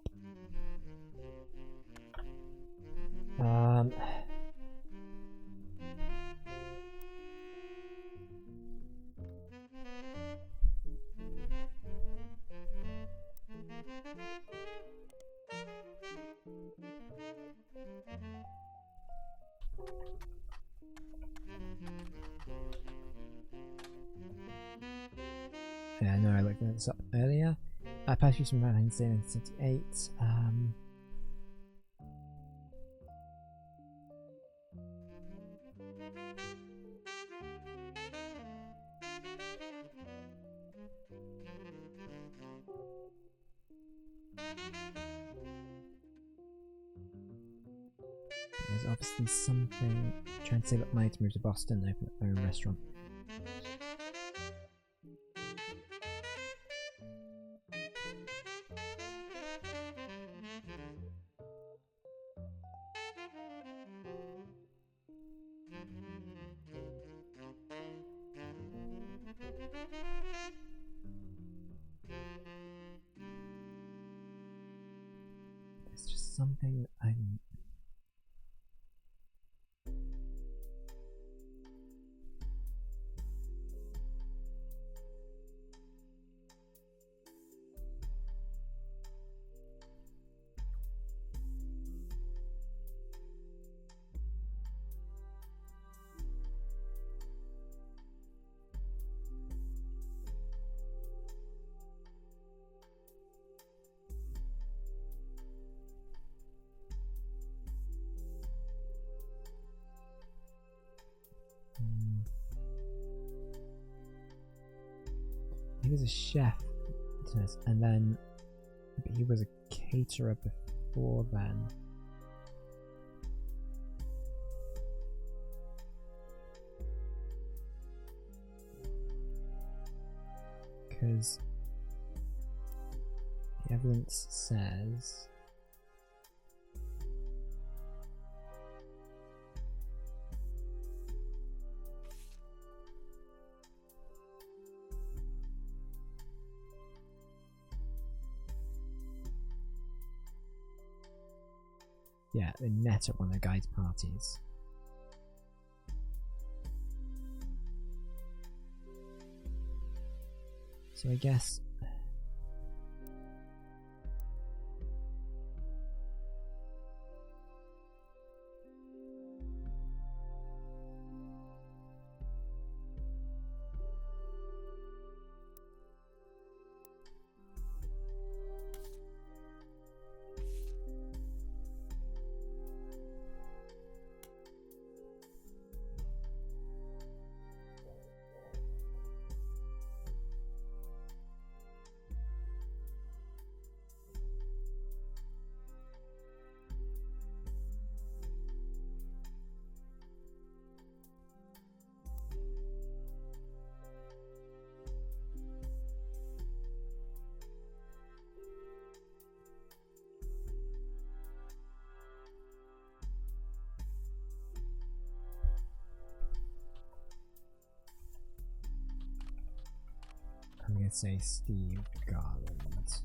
Yeah, no, I looked this up earlier. Persecution from Valentine's Day 1978. There's obviously something trying to save up money to move to Boston and open up their own restaurant. There's just something I'm... He was a chef, and then but he was a caterer before then. Because the evidence says yeah, they met at one of the guys' parties. So I guess... I'm gonna say Steve Garland.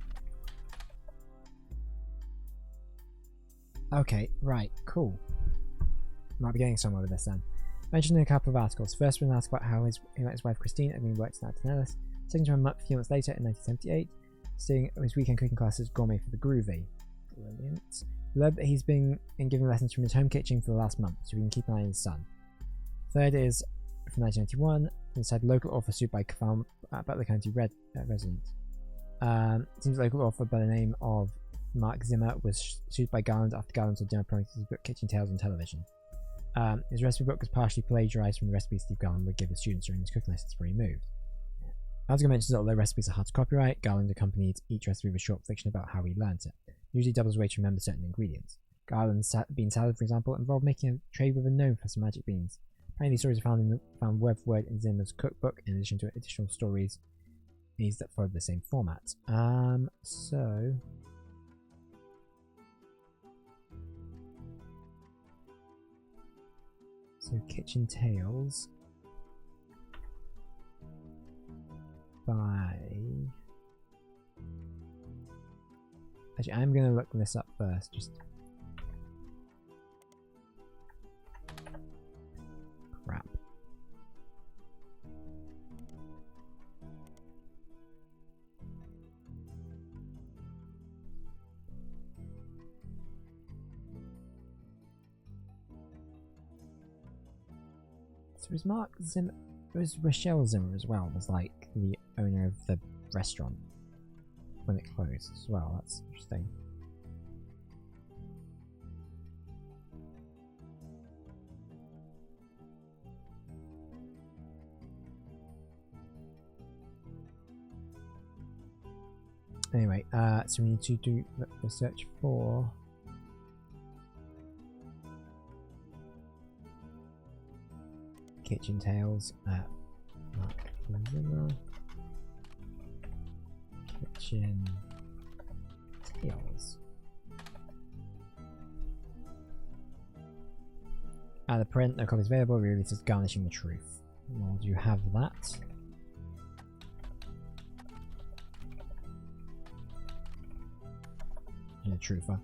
Okay, right, cool. Might be getting somewhere with this then. Mentioned in a couple of articles. First was an article about how he met his wife Christine and he worked in Ellis. Second to a few months later in 1978, studying his weekend cooking classes Gourmet for the Groovy. Brilliant. We learned that he's been giving lessons from his home kitchen for the last month, so we can keep an eye on his son. Third is from 1991, inside local author sued by Butler County resident. Seems local author by the name of Mark Zimmer was sued by Garland after Garland saw Zimmer promoting his book Kitchen Tales on television. His recipe book was partially plagiarized from the recipes Steve Garland would give his students during his cooking lessons before he moved. As I mentioned, although recipes are hard to copyright, Garland accompanied each recipe with a short fiction about how he learnt it. Usually doubles way to remember certain ingredients. Garland's bean salad, for example, involved making a tray with a gnome for some magic beans. Apparently these stories are found word for word in Zimmer's cookbook, in addition to additional stories that followed the same format. So Kitchen Tales by... Actually, I'm going to look this up first, just... Crap. So was Mark Zimmer... It was Rochelle Zimmer as well, was like the owner of the restaurant when it closed as well. That's interesting. Anyway, so we need to do the search for Kitchen Tales at Mark Zimmer. Kitchen Tales. The print, no copies available, re-releases Garnishing the Truth. Well, do you have that? Yeah, Truther.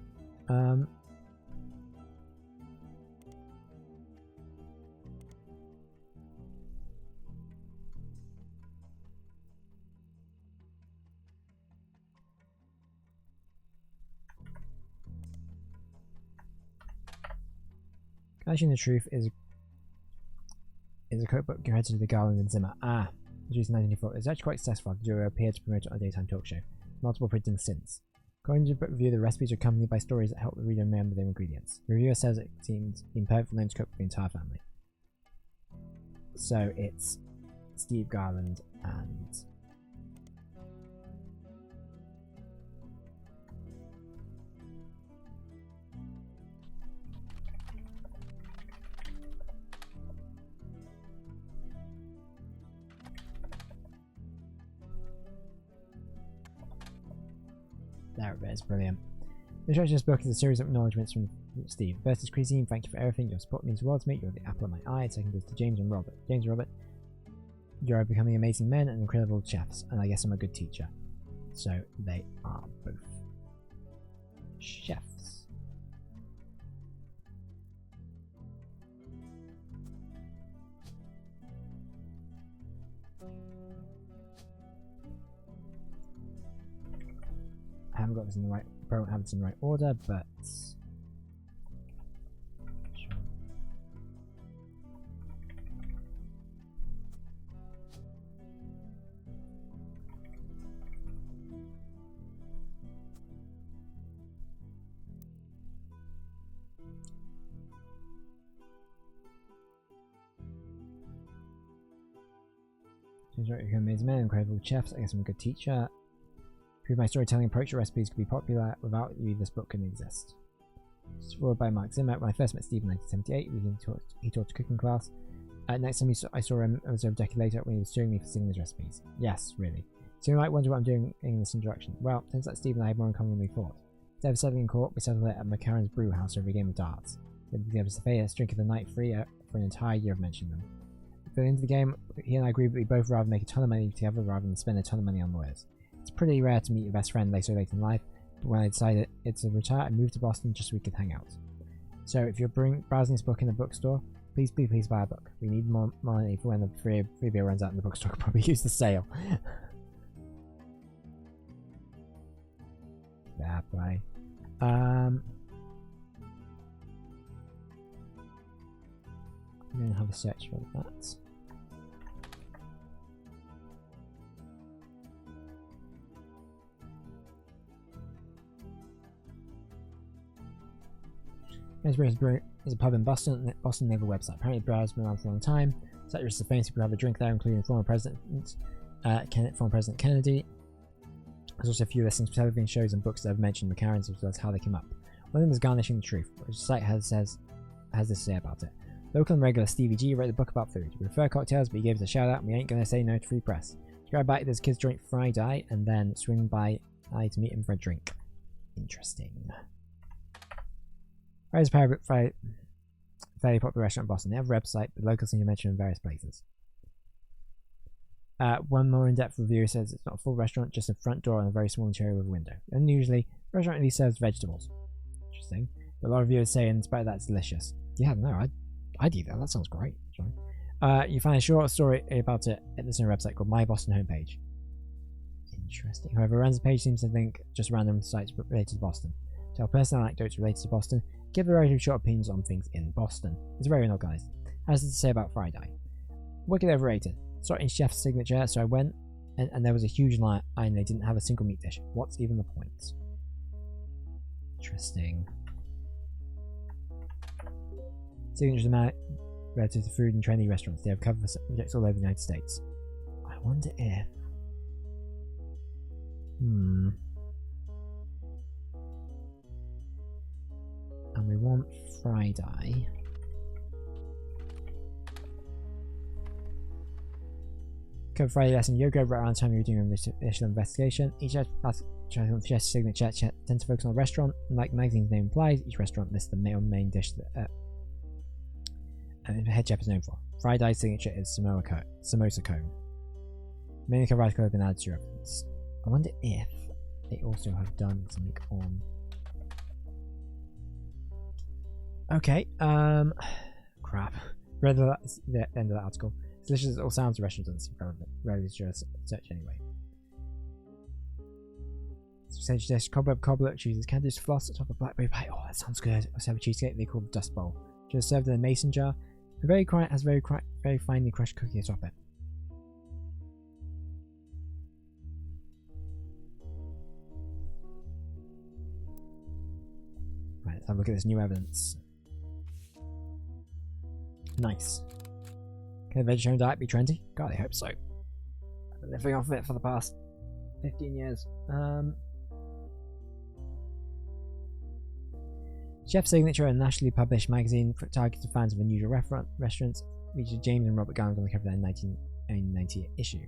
Garnishing the Truth is a cookbook credited to the Garland and Zimmer. Produced in 1994. It's actually quite successful. The duo appeared to promote it on a daytime talk show. Multiple printings since. According to the book review, the recipes are accompanied by stories that help the reader remember their ingredients. The reviewer says it seems imperfect for them to cook for the entire family. So it's Steve Garland and there it is, brilliant. The instruction of this book is a series of acknowledgements from Steve. First is cuisine, thank you for everything. Your support means the world to me. You're the apple of my eye. Second is to James and Robert. James and Robert, you're becoming amazing men and incredible chefs, and I guess I'm a good teacher. So they are both chefs. I haven't got this in the right, probably don't have this in the right order, but sure. You're an amazing man, incredible chefs. I guess I'm a good teacher. Prove my storytelling approach, your recipes could be popular. Without you, this book couldn't exist. It's forwarded by Mark Zimmer. When I first met Steve in 1978, he taught a cooking class. Next time I saw him, it was over a decade later when he was suing me for stealing his recipes. Yes, really. So you might wonder what I'm doing in this introduction. Well, turns out Steve and I had more in common than we thought. Instead of settling in court, we settled it at McCarran's brew house over a game of darts. We had to give us the famous drink of the night free for an entire year of mentioning them. At the end of the game, he and I agreed that we both rather make a ton of money together rather than spend a ton of money on lawyers. It's pretty rare to meet your best friend so late in life, but when I decided to retire, I moved to Boston just so we could hang out. So if you're browsing this book in a bookstore, please buy a book. We need more money for when the free beer runs out in the bookstore. Could probably use the sale. Fair play. I'm going to have a search for that. Raspberry's Brew is a pub in Boston, Boston Naval website. Apparently the bar has been around for a long time. Satirists are famous people have a drink there, including former President Kennedy. There's also a few listings for television shows and books that have mentioned McCarran's as well as how they came up. One of them is Garnishing the Truth, which the site has this to say about it. Local and regular Stevie G wrote the book about food. We prefer cocktails, but he gave us a shout out and we ain't gonna say no to free press. Go back, there's a kids joint Friday, and then swing by to meet him for a drink. Interesting. Friday's a fairly popular restaurant in Boston. They have a website, but locals seem to mention in various places. One more in-depth review says it's not a full restaurant, just a front door and a very small interior with a window. And usually, the restaurant only serves vegetables. Interesting. But a lot of reviewers say, in spite of that, it's delicious. Yeah, no, I'd eat that. That sounds great. You find a short story about it at this website called My Boston Homepage. Interesting. However, Rand's page seems to link just random sites related to Boston. Tell personal anecdotes related to Boston. Give a variety of short opinions on things in Boston. It's very unorganized. Has to say about Friday. Wicked overrated. Sorry, chef's signature, so I went and there was a huge line and they didn't have a single meat dish. What's even the point? Interesting. Signature amount relative to food and trendy restaurants. They have cover subjects all over the United States. I wonder if... And we want Friday. Cover Friday lesson. You go right around the time you were doing an initial investigation. Each chef's signature tends to focus on a restaurant. And like the magazine's name implies, each restaurant lists the main dish that the head chef is known for. Friday's signature is samosa cone. Many cover articles have been added to your evidence. I wonder if they also have done something on... Okay, crap. Read the end of that article. It's delicious as it all sounds, the restaurant doesn't seem relevant. Rarely just search anyway. Essential dish, cobweb cobbler, chooses candies floss atop a blackberry pie. Oh, that sounds good. Also have a cheesecake they call the dust bowl. Just served in a mason jar. Has very finely crushed cookie atop it. Right, let's have a look at this new evidence. Nice. Can a vegetarian diet be trendy? God, I hope so. I've been living off it for the past 15 years. Chef Signature, a nationally published magazine targeted fans of unusual restaurants, featured James and Robert Garland on the cover of their 1990 issue.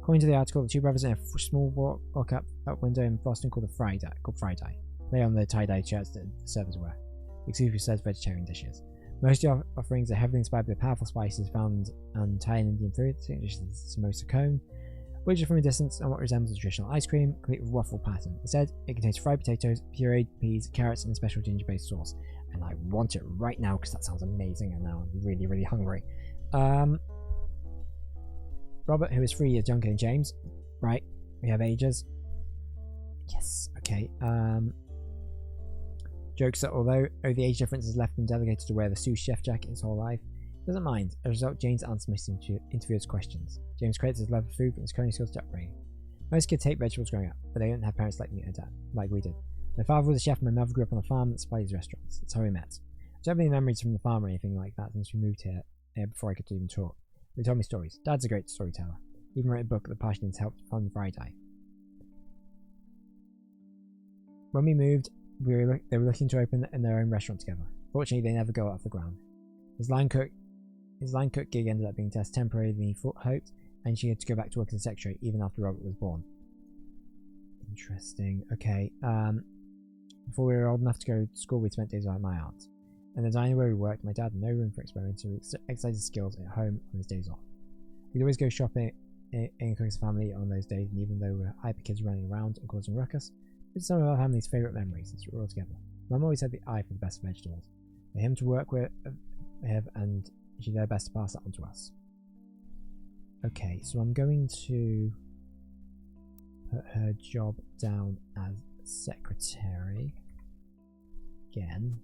According to the article, the two brothers in a small walk-up window in Boston called Friday. Play on the tie-dye shirts that the servers wear. Exclusively serves vegetarian dishes. Most of the offerings are heavily inspired by the powerful spices found on Thai and Indian food, such as the samosa cone, which is from a distance on what resembles a traditional ice cream, complete with waffle pattern. Instead, it contains fried potatoes, pureed peas, carrots, and a special ginger-based sauce. And I want it right now because that sounds amazing, and now I'm really, really hungry. Robert, who is 3 years younger than James. Right, we have ages. Yes, okay. Jokes that although the age difference has left him delegated to wear the sous chef jacket his whole life, he doesn't mind. As a result, James answers interviewers' questions. James credits his love for food and his culinary skills to upbringing. Most kids hate vegetables growing up, but they don't have parents like me and dad, like we did. My father was a chef and my mother grew up on a farm that supplied his restaurants. That's how we met. I don't have any memories from the farm or anything like that since we moved here before I could even talk. He told me stories. Dad's a great storyteller. He even wrote a book that partially helped fund Friday. When we moved, they were looking to open in their own restaurant together. Fortunately, they never got off the ground. His line cook gig ended up being less temporary than he hoped, and she had to go back to work as a secretary even after Robert was born. Interesting. Okay. Before we were old enough to go to school, we spent days with my aunt. In the diner where we worked, my dad had no room for experimenting, so he exercised his skills at home on his days off. We'd always go shopping and cook as a family on those days, and even though we were hyper kids running around and causing ruckus, it's some of our family's favourite memories since we were all together. Mum always had the eye for the best vegetables. For him to work with and she did her best to pass that on to us. Okay, so I'm going to put her job down as secretary. Again.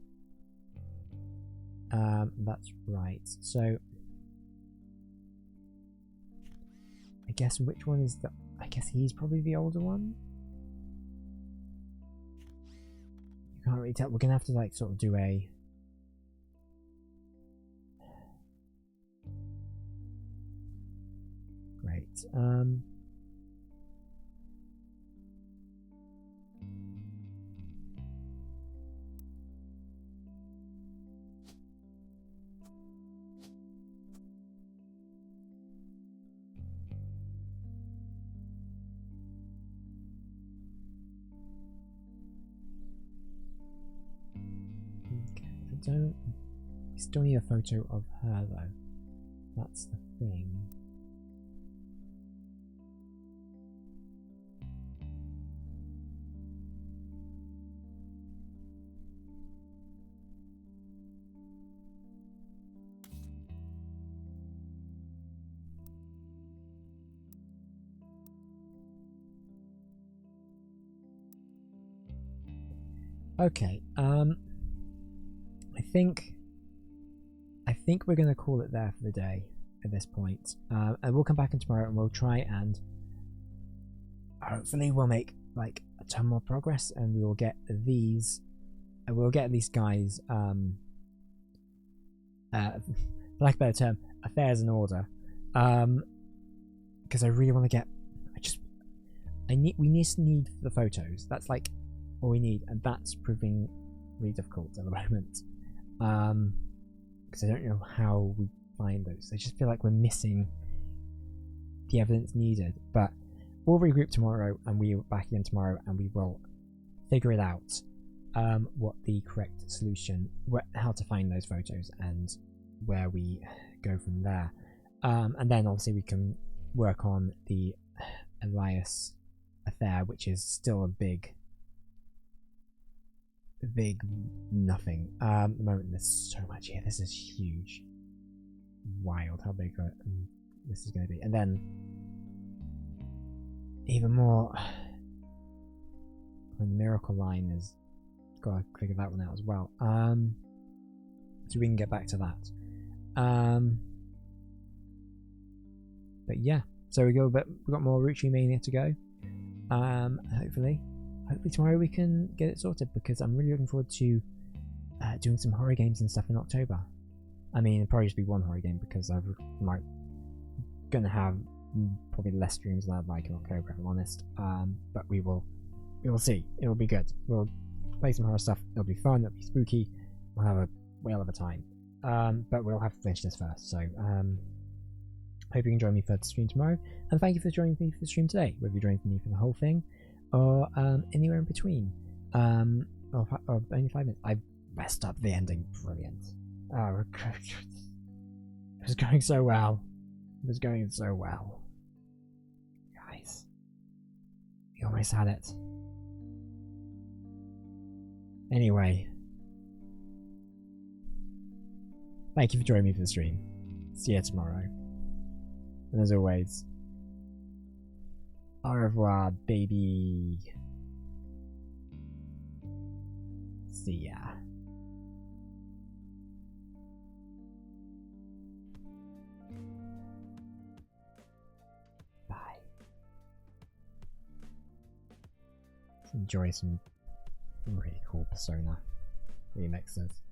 That's right. So I guess which one is the... I guess he's probably the older one. You can't really tell. We're gonna have to like sort of do a Okay, I don't. We still need a photo of her though. That's the thing. Okay, I think we're gonna call it there for the day at this point. And we'll come back in tomorrow and we'll try and hopefully we'll make like a ton more progress and we will get these guys for lack of a better term, affairs in order. Because I really want to get we just need the photos. That's like all we need, and that's proving really difficult at the moment. Because I don't know how we find those. I just feel like we're missing the evidence needed. But we'll regroup tomorrow, and we'll back again tomorrow, and we will figure it out. What the correct solution, how to find those photos, and where we go from there. And then obviously we can work on the Elias affair, which is still a big nothing. At the moment there's so much here. This is huge. Wild how big this is going to be. And then even more, the miracle line is got to figure that one out as well. So we can get back to that. But yeah, so we've got more Roottree mania to go. Hopefully tomorrow we can get it sorted, because I'm really looking forward to doing some horror games and stuff in October. I mean, it'll probably just be one horror game, because I'm gonna have probably less streams than I'd like in October, if I'm honest. But we will see. It'll be good. We'll play some horror stuff. It'll be fun. It'll be spooky. We'll have a whale of a time. But we'll have to finish this first. So hope you can join me for the stream tomorrow, and thank you for joining me for the stream today. Whether you're joining me for the whole thing or anywhere in between, or only 5 minutes. I messed up the ending. Brilliant. Oh, it was going so well. It was going so well, guys. We almost had it. Anyway, thank you for joining me for the stream. See you tomorrow. And as always, au revoir, baby. See ya. Bye. Let's enjoy some really cool Persona remixes.